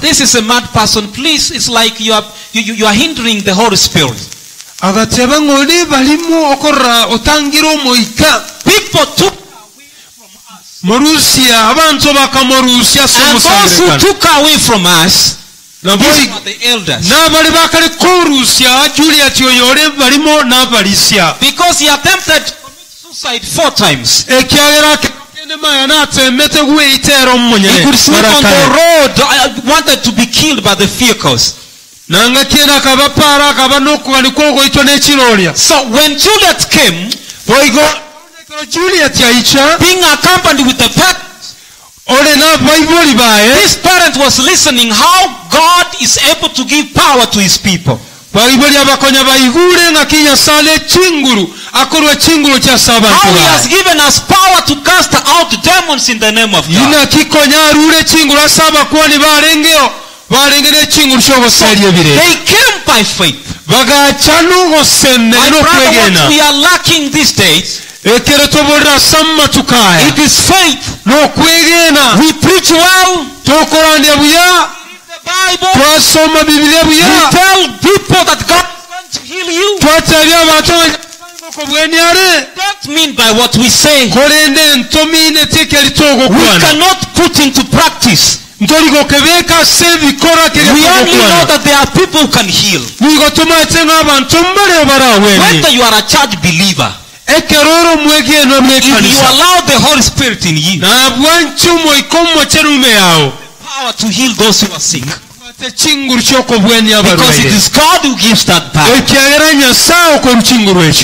This is a mad person. Please, it's like you are hindering the Holy Spirit. People took away from us. And those who took away from us, these were the elders. Because he attempted to commit suicide 4 times. He could sleep on the road. I wanted to be killed by the vehicles. So when Juliet came, being accompanied with the parent, this parent was listening how God is able to give power to His people. How He has given us power to cast out demons in the name of God. So they came by faith. My brother, what we are lacking these days, it is faith. We preach well. Bible. We tell people that God is going to heal you. Don't mean by what we say. We cannot put into practice. We only know that there are people who can heal. Whether you are a church believer, if you allow the Holy Spirit in you, power to heal those who are sick. Because it is God who gives that power.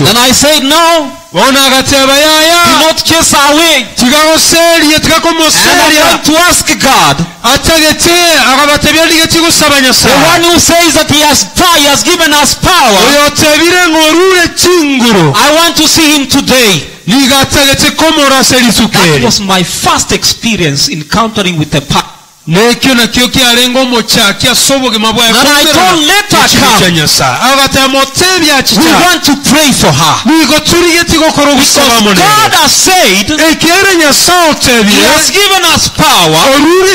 And I said, no, do not chase away. And I'm going to ask God, the one who says that He has given us power, I want to see Him today. That was my first experience encountering with the power. And I told, let her come. We want to pray for her. Because God has said He has given us power to cast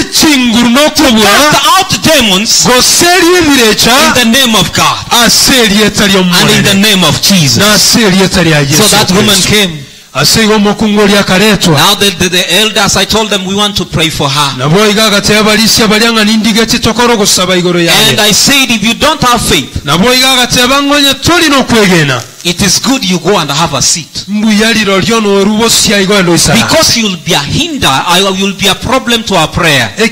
out demons in the name of God and in the name of Jesus. So that woman came. Now the elders, I told them we want to pray for her. And I said, if you don't have faith, it is good you go and have a seat. Because you'll be a hinder, you'll be a problem to our prayer. When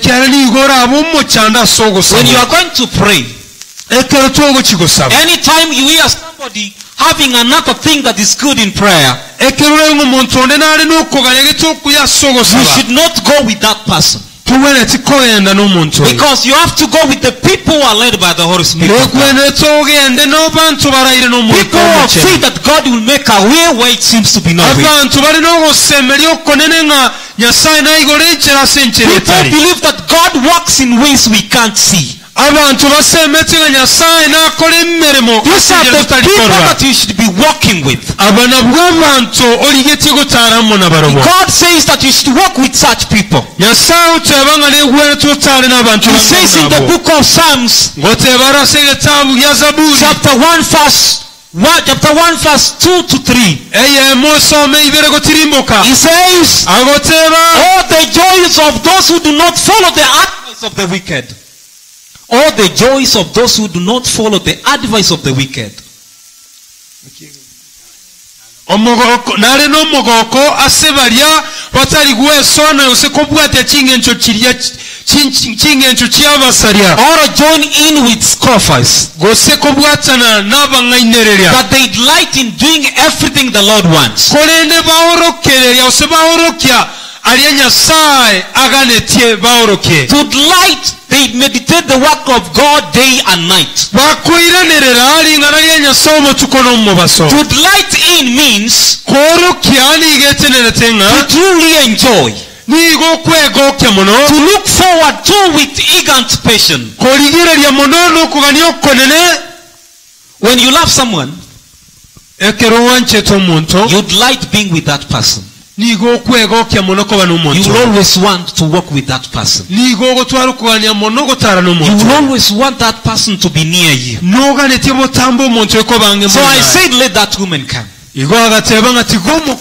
you are going to pray, anytime you hear somebody having another thing that is good in prayer, you should not go with that person. Because you have to go with the people who are led by the Holy Spirit. People who feel that God will make a way where it seems to be no way. nyasaye nayigole enchera ase enchera People etali believe that God works in ways we can't see. abantu basemetse nga nyasaye nakola emmeremo These are the people that you should be walking with. aba nabwo abantu oligeti gutaalamu nabarobwa God says that you should walk with such people. nyasaye otebanga negwere tutaale n'abantu He says in the book of Psalms, ng'otebara ase ekitabu bya zaburi chapter 1 verse 2 to 3. eyemu osome ibirego tirimbuka He says, agoteba all the joys of those who do not follow the advice of the wicked. All the joys of those who do not follow the advice of the wicked. omugoko nale n'omugoko ase balya batali gwesona yose kobwata kingencho kirya kingencho kyabasalya Or join in with scoffers, gose kobwatana n'abang'ainererya that they delight in doing everything the Lord wants. kolende baorokererya ose baorokya alya nyasaye aganetye baorokye To delight, they meditate the work of God day and night. bakoirenerera alingana lya nyasaye omutuko n'omubaso To delight in means koorokya nigeteneretenga to truly enjoy, nigo okwegokya muno to look forward to with eager anticipation. koligererya muno n'okugania okukonene When you love someone, ekero wancheta omuntu you delight being with that person. nigo okwegokya muno koba You n'omuntu will always want to walk with that person. nigo ogotwala okugania muno ogotwala You will n'omuntu always want that person to be near you. n'oganetye botamba omuntu ekobange So I said, let that woman come. igo agateba nga tigomu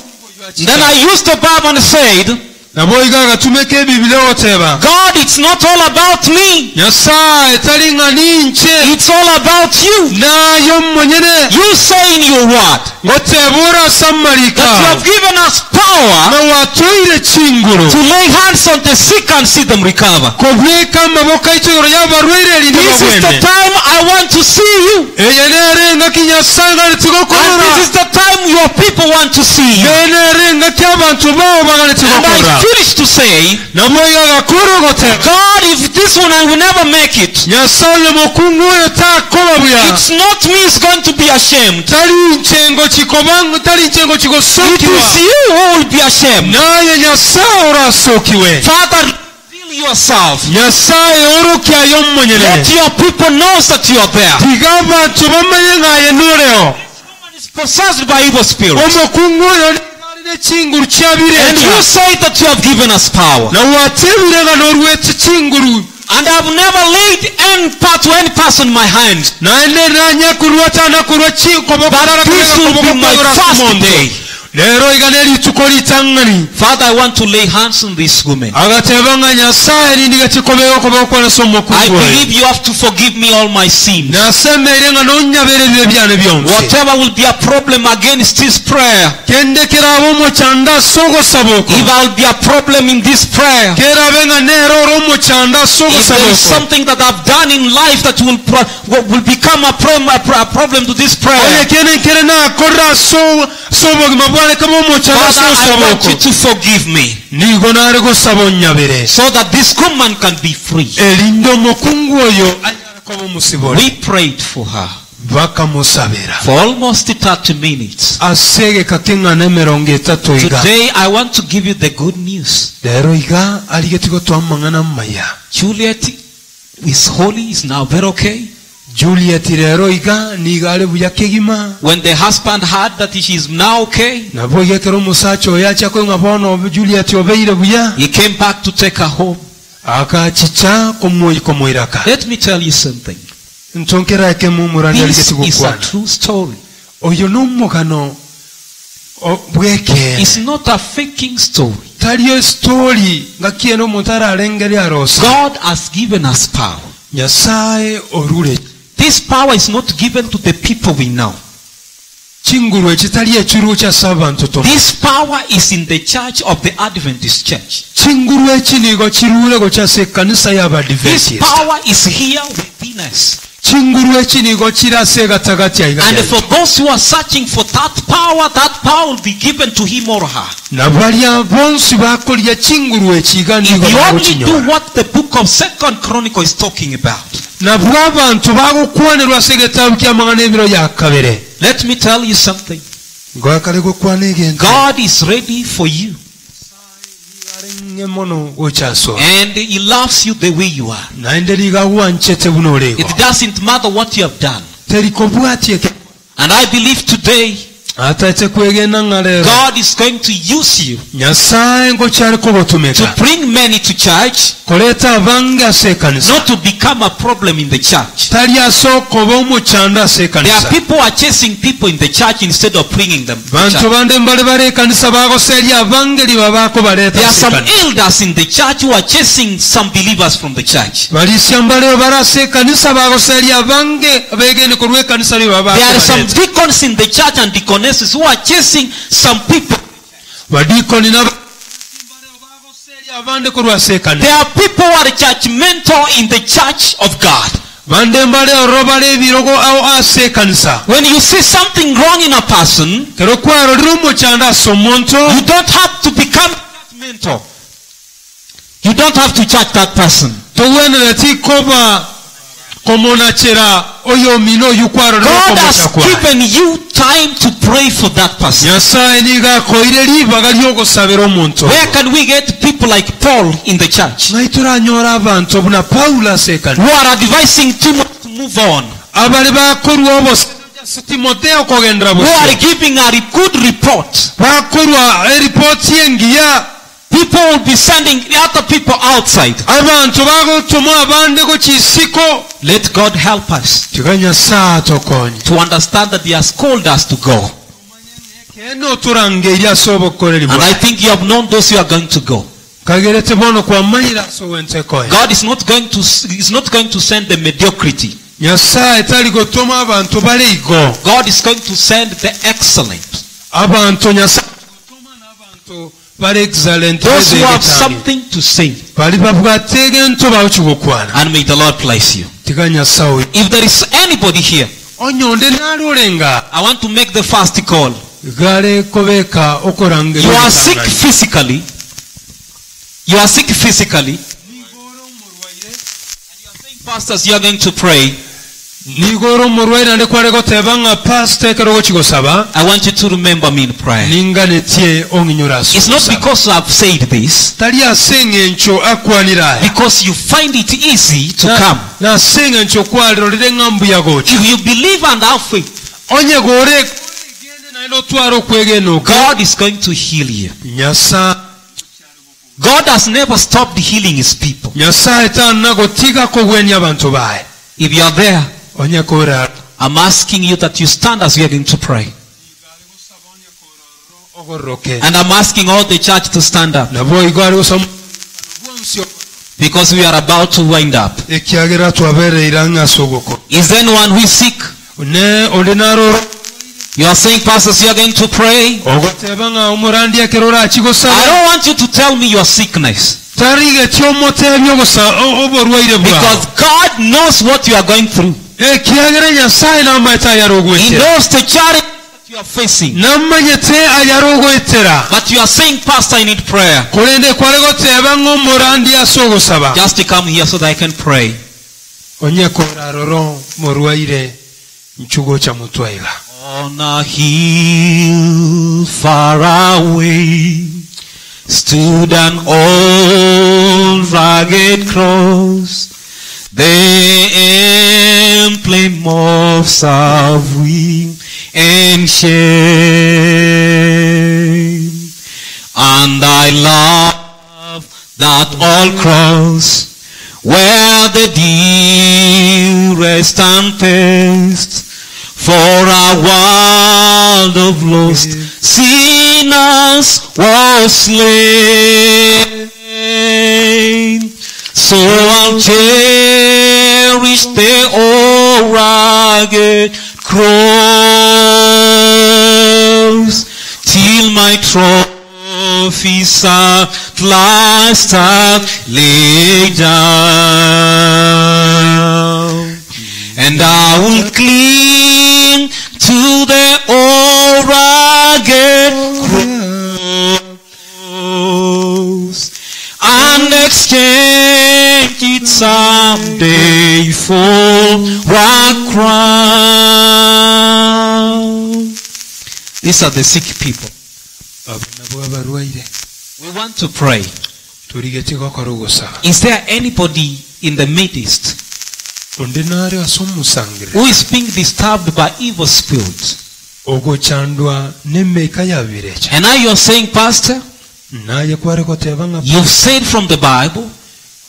Then I used the Bible and said, nabo igo agatumeko ebibire oteba God, it's not all about me. nyasaye tali nga ninche It's all about you. nayo mmonyene You say in your word ngotebuura sammalika that you have given us power nga watoire kingulu to lay hands on the sick and see them recover. kobweka amaboko aitogero y'abarwaire erinde This is the babwene time I want to see you. eyo neerengaki nyasaye nga And netigokorora this is the time your people want to see you. neerengaki abantu bao baga And netigokorora I finished to say, namwoyo agakurogoteka God, if this one I will never make it, nyasaye mukungu oyo takola bya it's not me who's going to be ashamed. tali nchengo kikobanga tali nchengo It kigosukirwa is you who will be ashamed. naye nyasaye orasukiwe Father, reveal yourself. nyasaye orokyayo mmonyene Let your people know that you are there. tiga abantu bamanye ng'ayenuuleho It's possessed by evil spirits. omukungu oyo alina ekingulu And kyabireeta you say that you have given us power. nawateebirenga n'olw'ekyo kingulu And I have never laid any part to any person in my hand. naye neranya kulwatana But this will be my first day. leero iga n'erituko litaŋŋani Father, I want to lay hands on this woman. agatebanga nyasaye lindiga kikobeewo kuba okukolesa I omukungu oyo believe you have to forgive me all my sins. nasemmeire nga n'onnyabera ebyo ebyane byonse Whatever will be a problem against this prayer, kendekera ab'omukyanda asogosaba okwo if I will be a problem in this prayer, kerabe nga neera olw'omukyanda if asogosaba there is okwo something that I've done in life that will become a problem to this oyo prayer, ekenenkere naakorra sobogima bwalekamo omukyanda Father, I asogosaba want you okwo to forgive me nigo naalegosaba onnyabere so that this woman can be free. erinda omukungu oyo anyalako omusibole We prayed for her bakamusabira for almost 30 minutes. aseegeka keŋŋana emirongo etatu iga Today I want to give you the good news. leero iga aligetigo twammaŋana mu maya Juliet is holy, is now very okay. juliet leero iga niga ali buyakegima When the husband heard that she is now okay, nabwo igekera omusacha oyo akyako nga boona juliet obeire buya he came back to take her home. akakica komwiraka Let me tell you something. ntonkerake mumurani This is a aligetigokwana true story. oyo n'omugano bwekeera It's not a faking story. taliyo sitori nga kiena omuntu aralengeri aroosa God has given us power. nyasaye olule This power is not given to the people we know. kingulu ekitali ekiruo kyasa abantu tono This power is in the church of the Adventist church. kingulu ekinigo kiruulego kyasa ekkanisa This y'abadiventist power is here within us. kingulu ekinigo kirasa egatagati And for those who are searching for that power will be given to him or her. nabali abonsi bakolya kingulu ekiganigo If you only bakinyola do what the book of 2 Chronicles is talking about. nabwo abantu bagukwanirwa segetabu kyamangana ebiro yakabere Let me tell you something. gwakale gukwana egento God is ready for you. ninge mono ochaso And He loves you the way you are. naende ligawa nchete bunolego It doesn't matter what you have done. terikobwatie And I believe today atete kwegenda ngalero God is going to use you nyasaye ngokyali to kubotumeka bring many to church, koleta abange asekanisa not to become a problem in the church. tali asooka oba omukyanda There are asekanisa people who are chasing people in the church instead of bringing them to bantu church. bande mbale balekanisa bakosa eri abangeri babaako baleeta There are some asekanisa elders in the church who are chasing some believers from the church. balisya mbale bali asekanisa bakosa eri abange begende ku lwekanisa lye babaako There are some baleeta deacons in the church and deaconesses who are chasing some people. badikoni abande ku lwasekanisa There are people who are judgmental in the church of God. bande mbale oroba lebirogo awo asekanisa When you see something wrong in a person, kero kwaro liri omukyanda asa omuntu you don't have to become judgmental. You don't have to judge that person. towenera tikoba komonakera oyo mino yukwaro God has given you time to pray for that person. nyasaye nigakoire libaga ly'ogusabira omuntu Where can we get people like Paul in the church naye turanyola abantu obuna pawulo asekanisa who are advising Timothy to move on, abali bakorwa obose timoteyo kogendera who are buso giving a good report? bakorwa eripooti engiya People will be sending other people outside. abantu bagotuma abande ku kisiko Let God help us tiga nyasaye tokonye to understand that He has called us to go. keno turanga eri asobola And okukoleribwa I think you have known those who are going to go. kagerete bono kwamanyira asobola entekoye God is not going to send the mediocrity. nyasaye taligotuma abantu baleigo God is going to send the excellent. abantu nyasaye gotuma n'abantu bali excellent Those who have bezegetani. something to say. bali babwatega entobawo kigukwana And may the Lord bless you. tiga nyasawe If there is anybody here, onyonde nalulenga I want to make the first call. gale kobeka okoranga You are sick physically. You are sick physically. Pastors, you are going to pray. nigoro omurwaire ndekwale goteba nga pasita ekerogo kigosaba I want you to remember me in prayer. ninganetie onginyura It's not because I've said this, tali asenga encho akwanira because you find it easy to come. nasenga encho kwaliro lire ngambuya goki If you believe and have faith, onye gore gende naye notwara okwegenuka God is going to heal you. God has never stopped healing His people. nyasaye tanagotigako bwenya abantu baye If you are there, onye kora I'm asking you that you stand as we are going to pray. ogoroke And I'm asking all the church to stand up, nabo igwali gusoma because we are about to wind up. ekyagera twabereira nga sogoko Is there anyone who is sick? ne ordinaro You are saying, pastors, you are going to pray. ogoteba nga omurandi ekerora I akigosaba don't want you to tell me your sickness, tariga kyomotebya oborwaire bwawe because God knows what you are going through. ekyagera nyasaye n'amaita He ayarogwetera knows the challenge that you are facing. namanyete ayarogwetera But you are saying, pastor, I need prayer. kulende kwale goteba nga omurandi asogosaba Just to come here so that I can pray. onye koraroro murwaire nchugo kya mutwaiga On a hill far away stood an old rugged cross, the emblem of suffering and shame. And I love that old cross where the dearest and first for a world of lost sinners was slain. So I'll cherish the old rugged cross till my trophies at last are laid down. And I will cling to the old rugged cross and exchange it someday for a crown. These are the sick people. abo nabo abarwaire We want to pray. tuligeti gokora ogosaba Is there anybody in the midst onde nare ase omusangire who is being disturbed by evil spirits? ogochandwa n'emeka ya birecha And now you're saying, Pastor, naye kware goteba ng'a you've said from the Bible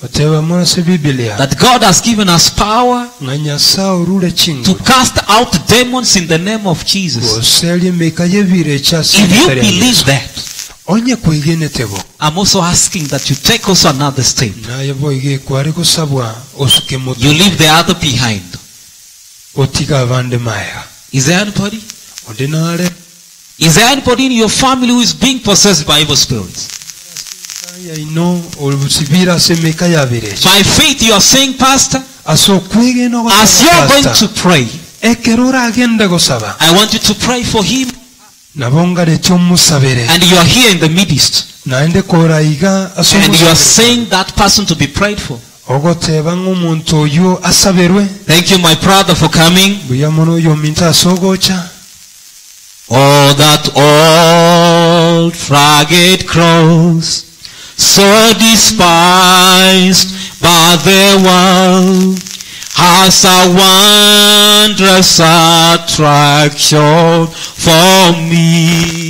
oteba morase bibilia that God has given us power ng'a nyasaye orure to chinguru cast out demons in the name of Jesus. goseria emeka y'ebirecha ase If you emitare ya believe Yesu. that, onye kweigenete bo I'm also asking that you take also another step. naye boige kware gosabwa osuke moto You leave the other behind. otiga abande maya Is there anybody? onde nare Is there anybody in your family who is being possessed by evil spirits? yaino olubusibira ase emeka ya birecha By faith, you are saying, Pastor, ase okwegena as you are going to pray, ekero oragende gosaba I want you to pray for him, nabo ngareti omusabire and you are here in the midst, naende korayiga ase and you are omusabire saying that person to be prayed for. ogoteba ng'omuntu oyo asaberwe Thank you, my brother, for coming. buya mono oyo ominto ase ogocha Oh, that old rugged cross, so despised by the world, has a wondrous attraction for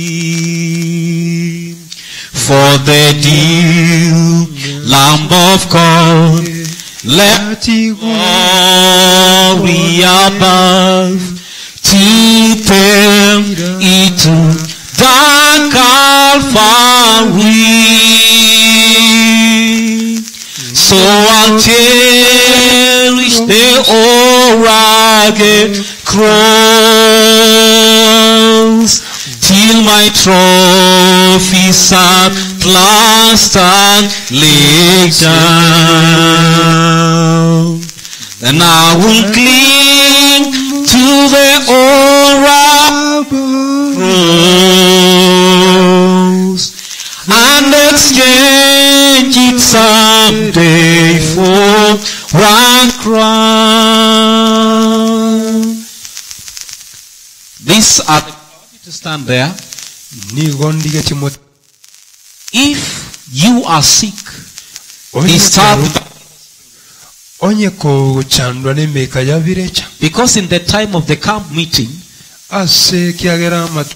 me. For the dear Lamb of God, let glory above to them into the Calvary. So I'll cherish the old rugged cross till my trophies at last are laid down. Then I will cling to the old cross and exchange it someday for one crown. These are the to stand there. nigo ndigeti mo If you are sick, disturbed, onye kochandwa n'emeka ya birecha because in the time of the camp meeting, ase kiagera amatu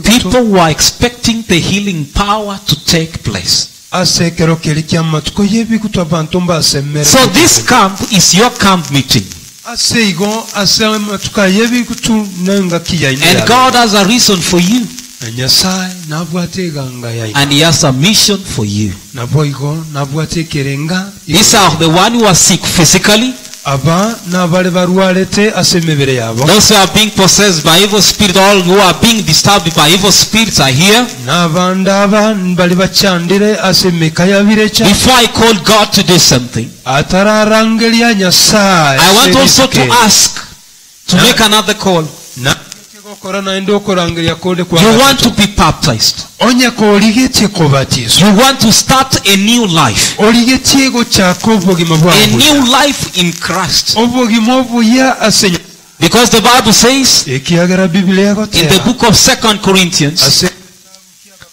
people were expecting the healing power to take place. ase ekero keri kiamatuko y'ebikutu abantu mbasemere So this camp is your camp meeting. ase igo ase amatuka y'ebikutu nenga kiyaine And God has a reason for you. na nyasaye nabwate eganga yaine And He has a mission for you. nabo igo nabwate ekerenga These are the one who are sick physically. aba n'abali barwarete ase emibiri yabo Those who are being possessed by evil spirits, all who are being disturbed by evil spirits are here. n'abandi aba bali bakyandire ase emeka ya birecha Before I call God to do something, atararangeria nyasaye I want also to ask to make another call. gokora naende okurangeria konde You want to be baptized. onye ko oligetie kubatizwa You want to start a new life. oligetie gochaka obugima A bwawe new life in Christ. obugima obuya ase Because the Bible says ekiagera bibiliya in the gotera book of 2 Corinthians, ase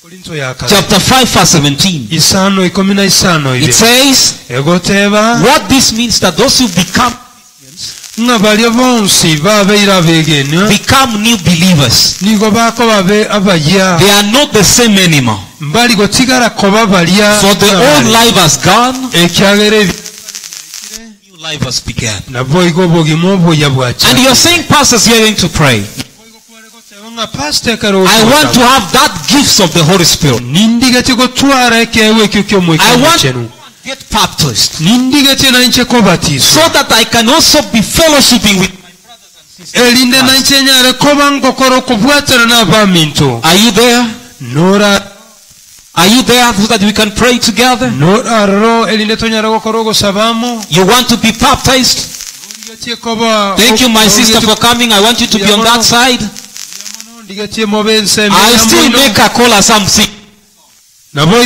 Korinto ya kale chapter 5 verse 17, isano 15 it ibiri says, egoteba what this means that those who become nga balya bonsi babeire abegeni become new believers. nigo bako babe abaya They are not the same anymore. mbali gotigara koba balya For the old life has gone, ekiagera new life has begun. nabo igo obugima obuya bwaki And you're saying, pastors, you're going to pray. nga pastor karo I want to have that gifts of the Holy Spirit. nindigete gotwara ekewe ekyo I kyomwekyo want kyenu to get baptized nindigete nanche kobatizwa so that I can also be fellowshipping with. elinde nanche nyare koba ngokoro kubwatana n'abaminto Are you there? nora Are you there so that we can pray together? ro elinde tonyara gokoro gosabamo You want to be baptized? ndigetie koba Thank you, my sister, for coming. I want you to be on that side. ndigetie mobense I'll still make a call as I'm singing. nabo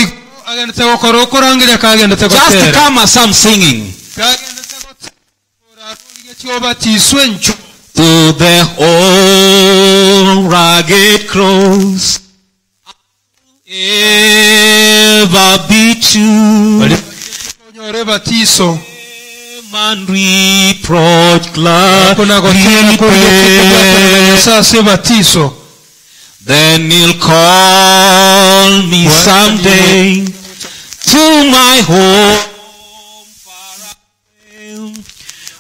agenda tegokoro okurangira kagenda Just tegotera come as I'm singing. kagenda tegotera ndigetie obatiswe ncho To the old rugged cross, ever be true. onyore batiso And reproach akona gotera gladly. sase batiso. Then he'll call me someday to my home far away,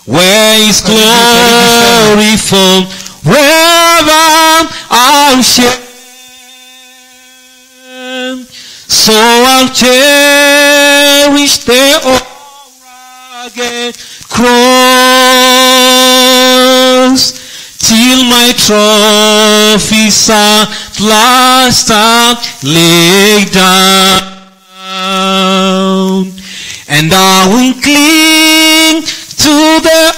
where his glory forever I'll share. So I'll cherish the rugged cross till my trophies at last are laid down, and I will cling to the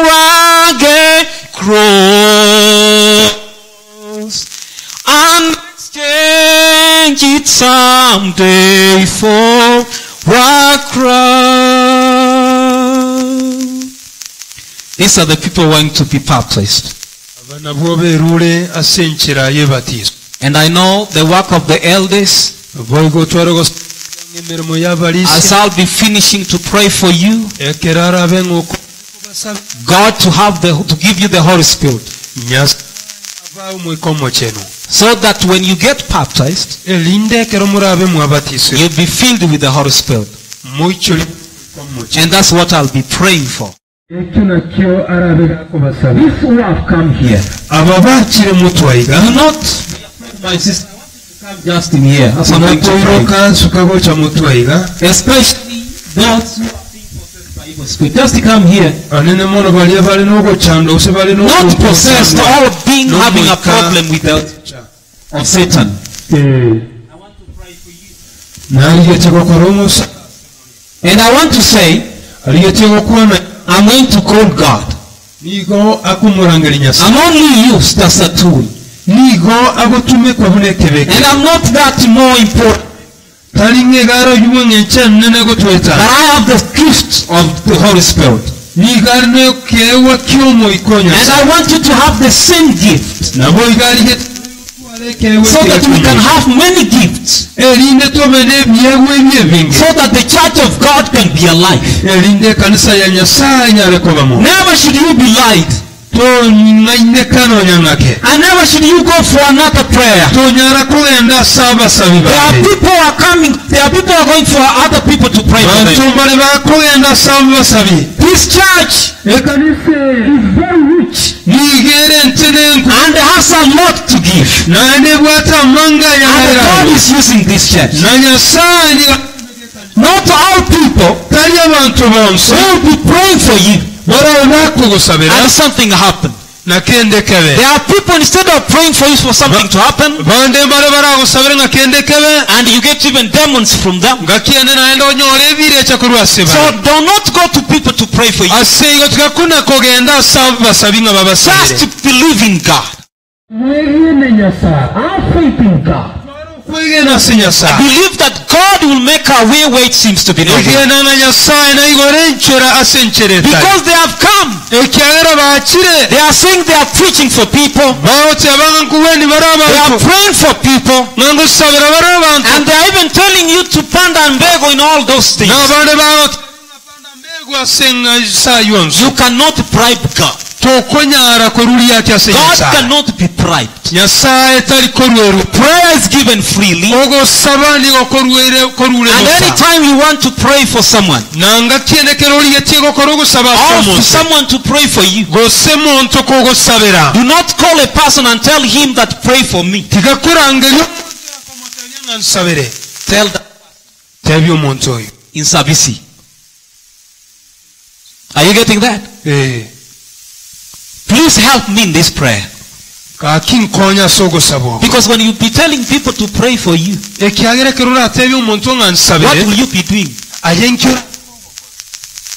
rugged cross and exchange it someday for a crown. These are the people who want to be baptized. abana bwoberure asenchera yebatiso. And I know the work of the elders. boigotwara emirimo y'abalisi As I'll be finishing to pray for you, ekerara abengo God to give you the Holy Spirit, nyasa abao mwikomo chenu so that when you get baptized, elinde kero murabe mwabatiso you'll be filled with the Holy Spirit. muichuli And that's what I'll be praying for. These who have come here, ababachire mutwaiga Do not, my sister, come just in here. That's something to pray. unatoiroka sukagocha mutwaiga Especially those who are being possessed by evil spirit. Just come here. anene mono balia bali n'ogochanda ose bali Not possessed, all being having a problem with of Satan. n'aliyetegokoromosa And I want to say, aliyetegokwana I'm going to call God. nigo akumurangeri nyasa I'm only used as a tool. nigo agotume kwa bunekebeke And I'm not that more important. talinge garo yuwenge nene But gotweta I have the gift of the Holy Spirit. nigar ne kewa kyomo ikonya And I want you to have the same gift. nabo igari get So that we can have many gifts. elinde tobene byewe byebingi So that the church of God can be alive. elinde kanisa ya nyasaye nyarekobamo Never should you be lied. to ngaine kano nyangake And never should you go for another prayer. to nyara kugenda saba sabiba There are people who are coming. There are people who are going for other people to pray for them. bantumbali bakugenda saba sabi This church ekanisa is very rich. nigere ntenenku and has a lot to give. nane bwata manga And ya God is using this church. na nyasaye Not all people tali abantu bonse will be praying for you. barona kugusabira And something happened. nakendekebe There are people, instead of praying for you for something to happen, bande bare baragusabira nakendekebe and you get even demons from them. ngakiende naenda onyore ebire ekyakulwasiba So do not go to people to pray for you. aseigo tukakuna kugenda saba basabinga babasabire Just believe in God. Mwegine Nyasaye, have faith in God. kwigena sinyasa Believe that God will make a way where it seems to be no way. igena na nyasaye na igore nchera asenchereta Because they have come. ekyagera bakire They are saying they are preaching for people. baote abanga nkuweni They are barabantu praying for people. nangusabira barabantu And they are even telling you to panda and beg in all those things. n'abandi baote mbegu asenga sayonso You cannot bribe God. tokonyara koruli ati God asenyasa cannot be bribed. nyasaye tali korweru Prayer is given freely. ogosaba nigo korule And musa anytime you want to pray for someone, nanga tiendekero lyetiego kora ogusaba or for somuntu someone to pray for you, gose muntu kogosabira do not call a person and tell him that pray for me. tigakuranga nga nsabire Tell them tebya omuntu oyo in Sabisi. Are you getting that? Please help me in this prayer. kakinkonya sogosabo Because when you be telling people to pray for you, ekyagerekero ratebya omuntu nga what nsabire will you be doing? ayenkyo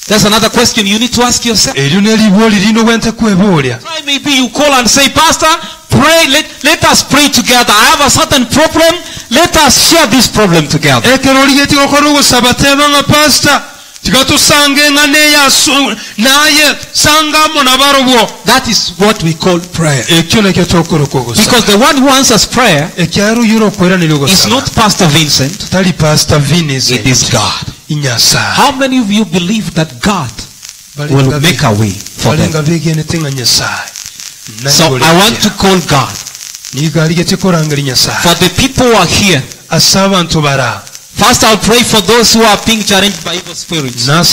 That's another question you need to ask yourself. eryo nelibo lirina obwente kwebuulya Try maybe you call and say, Pastor, pray, let us pray together. I have a certain problem. Let us share this problem together. ekero lyetigo kora ogusaba tebanga pasita tigatusange nga neyasu naye sangamo nabarobwo. That is what we call prayer. Ekyo nekyo tokoroka ogusaba. Because the one who answers prayer ekyaruyira okweranira is ogusaba not Pastor Vincent, tali Pastor Vincent, it is God. Nyasaye. How many of you believe that God will make a way for them? So I want to call God for the people who are here. First, I'll pray for those who are being challenged by evil spirits. Those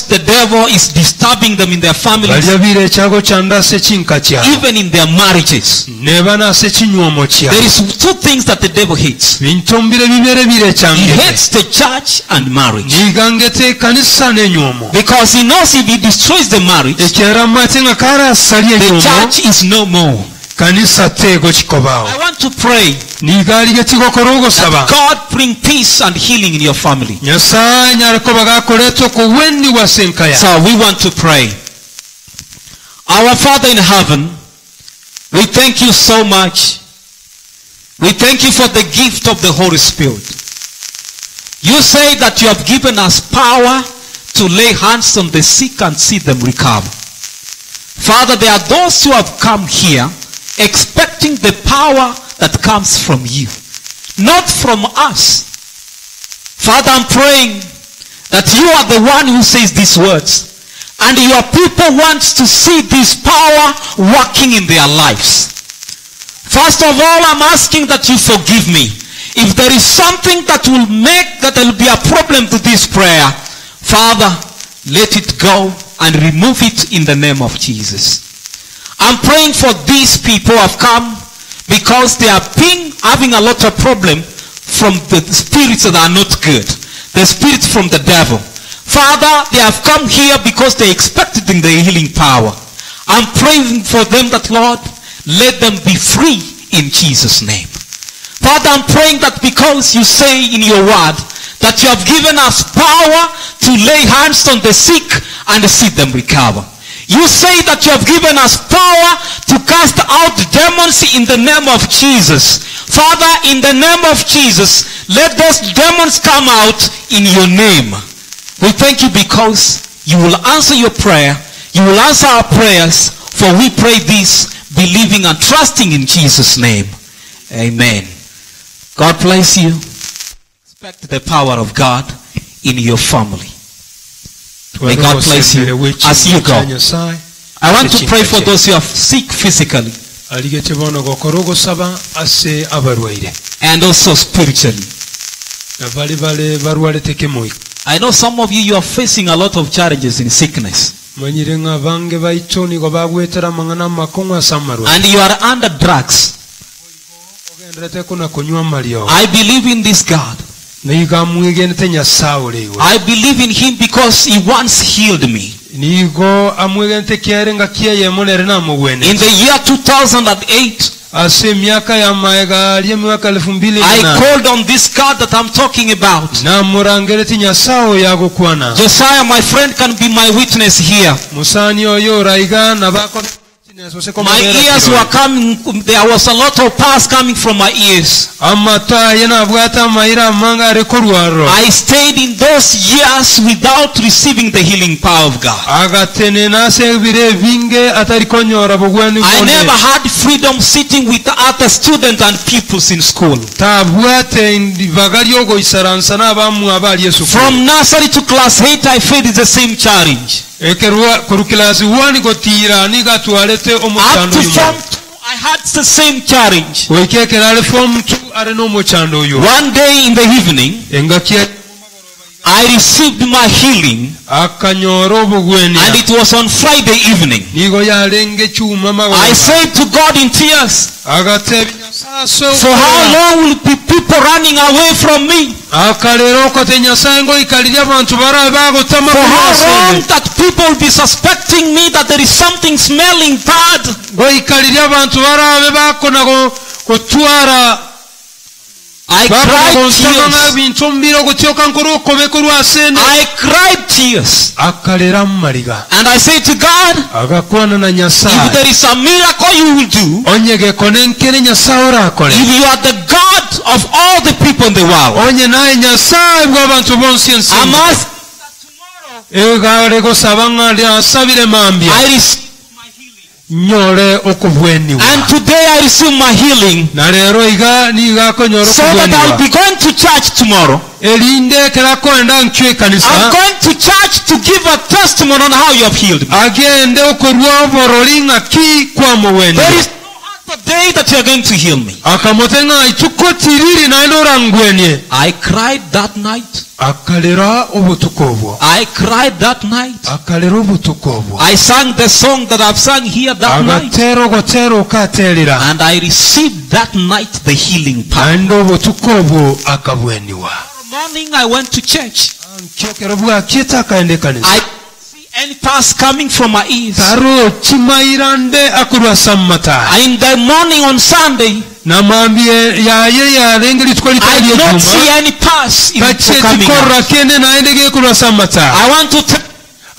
the devil is disturbing them in their families, even in their marriages. There is two things that the devil hates. He hates the church and marriage, because he knows if he destroys the marriage, the church is no more. I want to pray that God bring peace and healing in your family. So we want to pray. Our Father in heaven, we thank you so much. We thank you for the gift of the Holy Spirit. You say that you have given us power to lay hands on the sick and see them recover. Father, there are those who have come here expecting the power that comes from you, not from us. Father, I'm praying that you are the one who says these words, and your people want to see this power working in their lives. First of all, I'm asking that you forgive me. If there is something that will be a problem to this prayer, Father, let it go and remove it in the name of Jesus. I'm praying for these people who have come because they are having a lot of problem from the spirits that are not good. The spirits from the devil. Father, they have come here because they expected the healing power. I'm praying for them that, Lord, let them be free in Jesus' name. Father, I'm praying that because you say in your word that you have given us power to lay hands on the sick and see them recover. You say that you have given us power to cast out demons in the name of Jesus. Father, in the name of Jesus, let those demons come out in your name. We thank you because you will answer your prayer. You will answer our prayers, for we pray this, believing and trusting in Jesus' name. Amen. God bless you. Expect the power of God in your family. May God bless you as you go. I want to pray for those who are sick physically and also spiritually. I know some of you are facing a lot of challenges in sickness. And you are under drugs. I believe in this God. I believe in him because he once healed me. In the year 2008, I called on this God that I'm talking about. Josiah, my friend, can be my witness here. My ears were coming, there was a lot of pus coming from my ears. I stayed in those years without receiving the healing power of God. I never had freedom sitting with other students and pupils in school. From nursery to class 8, I faced the same challenge. Up to Form 2, I had the same challenge. One day in the evening, I received my healing, and it was on Friday evening. I said to God in tears, for how long will people running away from me? For how long that people will be suspecting me that there is something smelling bad? I cried tears. bintumbira okutyoka nkora okobeko lwasene I cried tears. akalera mumaliga And I said to God, agakwana na if nyasaye there is a miracle you will do, onyegeko nenkere nyasaye orakole if you are the God of all the people in the world, onye naye nyasaye bw'abantu bonsi ensi I'm asking egaleko sabanga lyasabire mambya I receive nyole okubweniwa and today I receive my healing, na leero iga nigakonyora so that I'll okubweniwa be going to church tomorrow. elindekerako enda nkyo I'm ekanisa going to church to give a testimony on how you have healed me. agende okorwa oborori nga ki kwamuwene There is no other day that you are going to heal me. akamote nga ituko tiriri naenda orangwenye I cried that night. akalera obutuko obwo I cried that night. akalera obutuko obwo I sang the song that I've sung here that night. agatera ogotera okaterera And I received that night the healing power. naenda obutuko obwo akabweniwa Morning I went to church. nkyokero bwakyeta akaenda ekanisa I see any pus coming from my ears. taro kimayirande akulwasa mumata In the morning on Sunday, namambye yaye yarengeri tuko I litali did not ejuma see any pus even coming kakyetikorra out. kende naende gekulwasa mumata I want to tell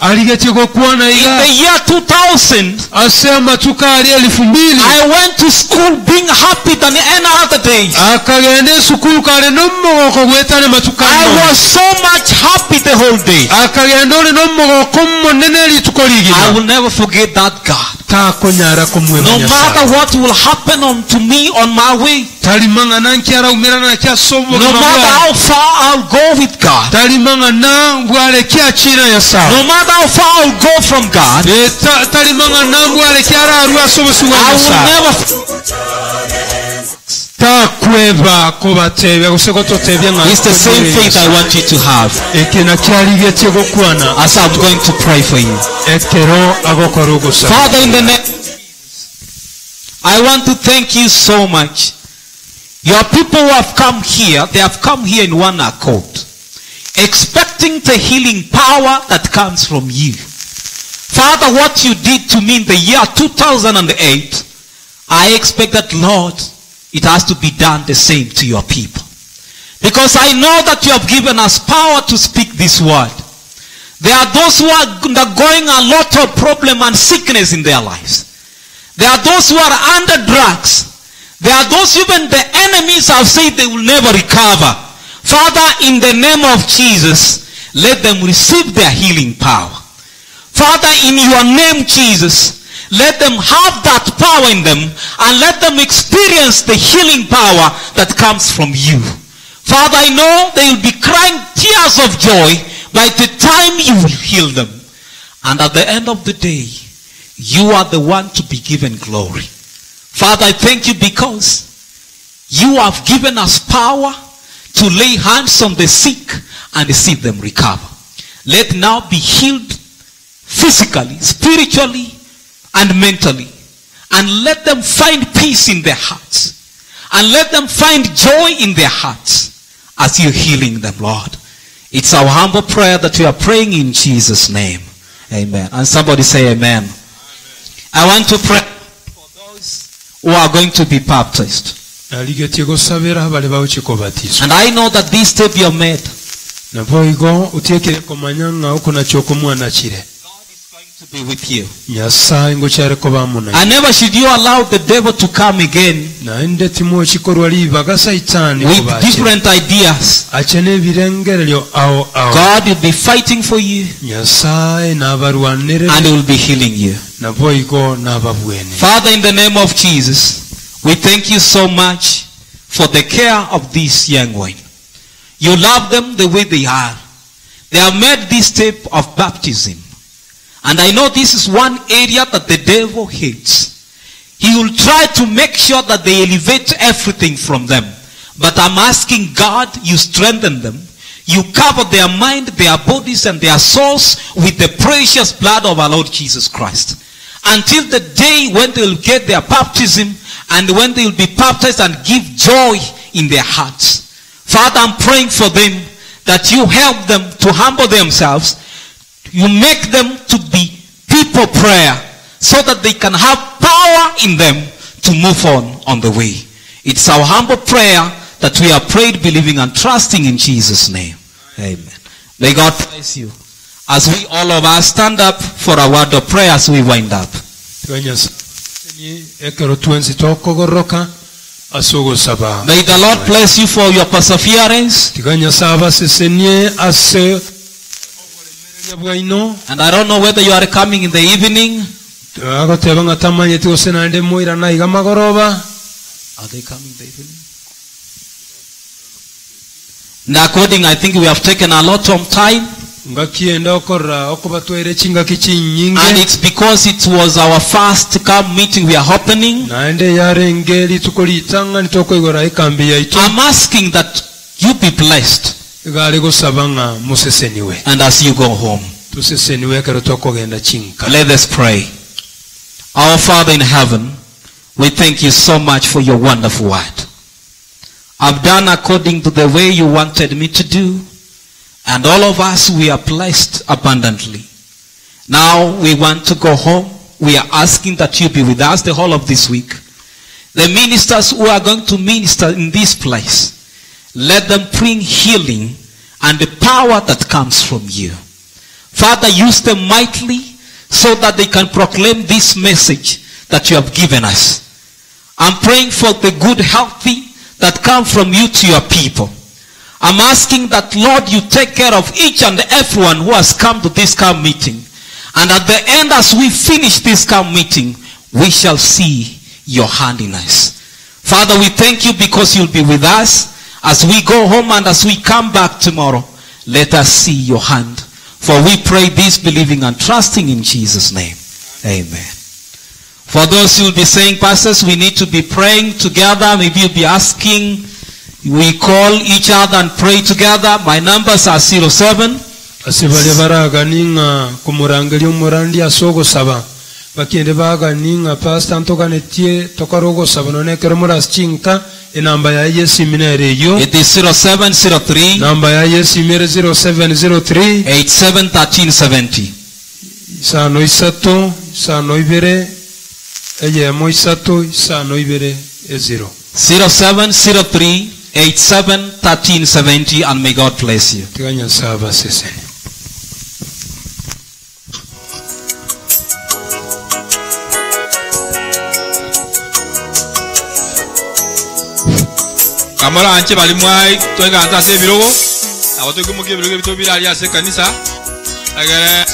aligetyekokwana in iga the year 2000, ase amatuka ali 2000 I went to school being happy than any other day. akagenda esukulu kale nomumogoko gwetane matuka I was so much happy the whole day. akagenda oli nomumogoko munene erituko I ligira will never forget that God. takonyarako No mwema matter nyasaye what will happen unto me on my way, talimangana nkyaraumira no nakyasobogera matter how far I'll go with God, talimangana bwalekyakina yasawe no matter how far I'll go from God, talimangana bwalekyararwa asobosibwa I will nyasaye never takwebako batebya kuseko totebya nga It's the same faith I want you to have ekina kyali getyegokwana as I'm going to pray for you. ekero agokora ogusaba Father, in the name, I want to thank you so much. Your people who have come here, they have come here in one accord, expecting the healing power that comes from you. Father, what you did to me in the year 2008, I expect that, Lord, it has to be done the same to your people. Because I know that you have given us power to speak this word. There are those who are undergoing a lot of problem and sickness in their lives. There are those who are under drugs. There are those even the enemies have said they will never recover. Father, in the name of Jesus, let them receive their healing power. Father, in your name, Jesus, let them have that power in them and let them experience the healing power that comes from you. Father, I know they will be crying tears of joy by the time you will heal them. And at the end of the day, you are the one to be given glory. Father, I thank you because you have given us power to lay hands on the sick and see them recover. Let now be healed physically, spiritually, and mentally. And let them find peace in their hearts. And let them find joy in their hearts as you're healing them, Lord. It's our humble prayer that we are praying in Jesus' name. Amen. And somebody say amen. I want to pray for those who are going to be baptized. And I know that this step you have made, to be with you. And never should you allow the devil to come again with different ideas. God will be fighting for you and he will be healing you. Father, in the name of Jesus, we thank you so much for the care of this young one. You love them the way they are. They have made this step of baptism. And I know this is one area that the devil hates. He will try to make sure that they elevate everything from them. But I'm asking God, you strengthen them. You cover their mind, their bodies, and their souls with the precious blood of our Lord Jesus Christ. Until the day when they will get their baptism and when they will be baptized and give joy in their hearts. Father, I'm praying for them that you help them to humble themselves. You make them to be people prayer so that they can have power in them to move on the way. It's our humble prayer that we have prayed, believing and trusting in Jesus' name. Amen. May God bless you. As we all of us stand up for a word of prayer as we wind up. May the Lord bless you for your perseverance. And I don't know whether you are coming in the evening. Are they coming in the evening? Now, according, I think we have taken a lot of time. And it's because it was our first camp meeting we are opening. I'm asking that you be blessed. And as you go home, let us pray. Our Father in heaven, we thank you so much for your wonderful word. I've done according to the way you wanted me to do. And all of us, we are blessed abundantly. Now we want to go home. We are asking that you be with us the whole of this week. The ministers who are going to minister in this place, let them bring healing and the power that comes from you. Father, use them mightily so that they can proclaim this message that you have given us. I'm praying for the good, healthy that come from you to your people. I'm asking that, Lord, you take care of each and everyone who has come to this camp meeting. And at the end, as we finish this camp meeting, we shall see your hand in us. Father, we thank you because you'll be with us as we go home and as we come back tomorrow. Let us see your hand. For we pray this believing and trusting in Jesus' name. Amen. For those who will be saying, pastors, we need to be praying together. Maybe you'll be asking, we call each other and pray together. My numbers are 07. It is 0703 871370. 0703 871370, and may God bless you. Kamara anche bali mwai toega anta se birogo awoto gumo ke birogo bito bila ya se kanisa agere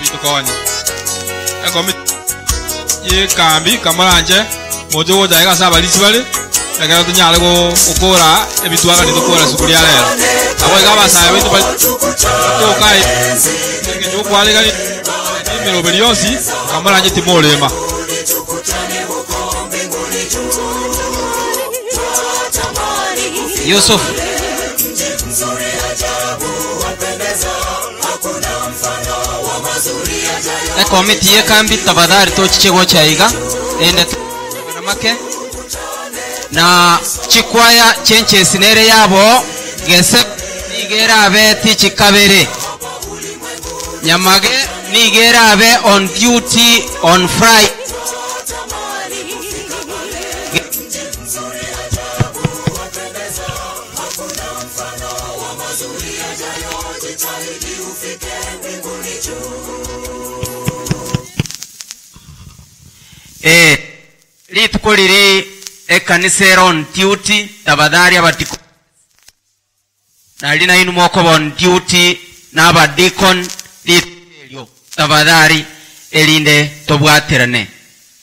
bito kawani akomi ye kambi kamara anche mojo wo daiga sa bali sibale agere to nyale go okora e bitu aga to kora sukuri ya lero awo ga ba sa bito bali to kai nge jo kwale gali mero beliosi kamara anche timolema Yusuf komiti ye kambi tabadari to chichego chaiga ende make na chikwaya chenche sinere yabo gese nigera abe tichikabere nyamage nigera abe on duty on Friday. Litukoliri ekanisera on duty tabadari abatiku nalina inu moko on duty n'abadikon lityo tabadari elinde tobwaterane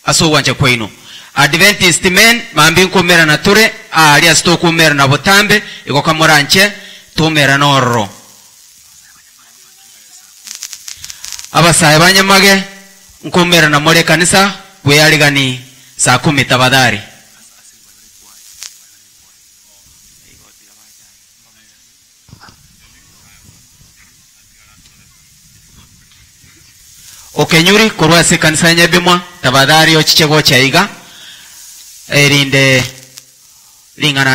aso wanje kwino Adventist men mambi nkomera na ture ali asto kumera na botambe iko kamoranche tumera norro abasaye banyamage nkomera na more kanisa we aligani saa 10 tabadari. Okenyuri korwa se kanisa nyebimwa tabadari ochichego chaiga erinde lingana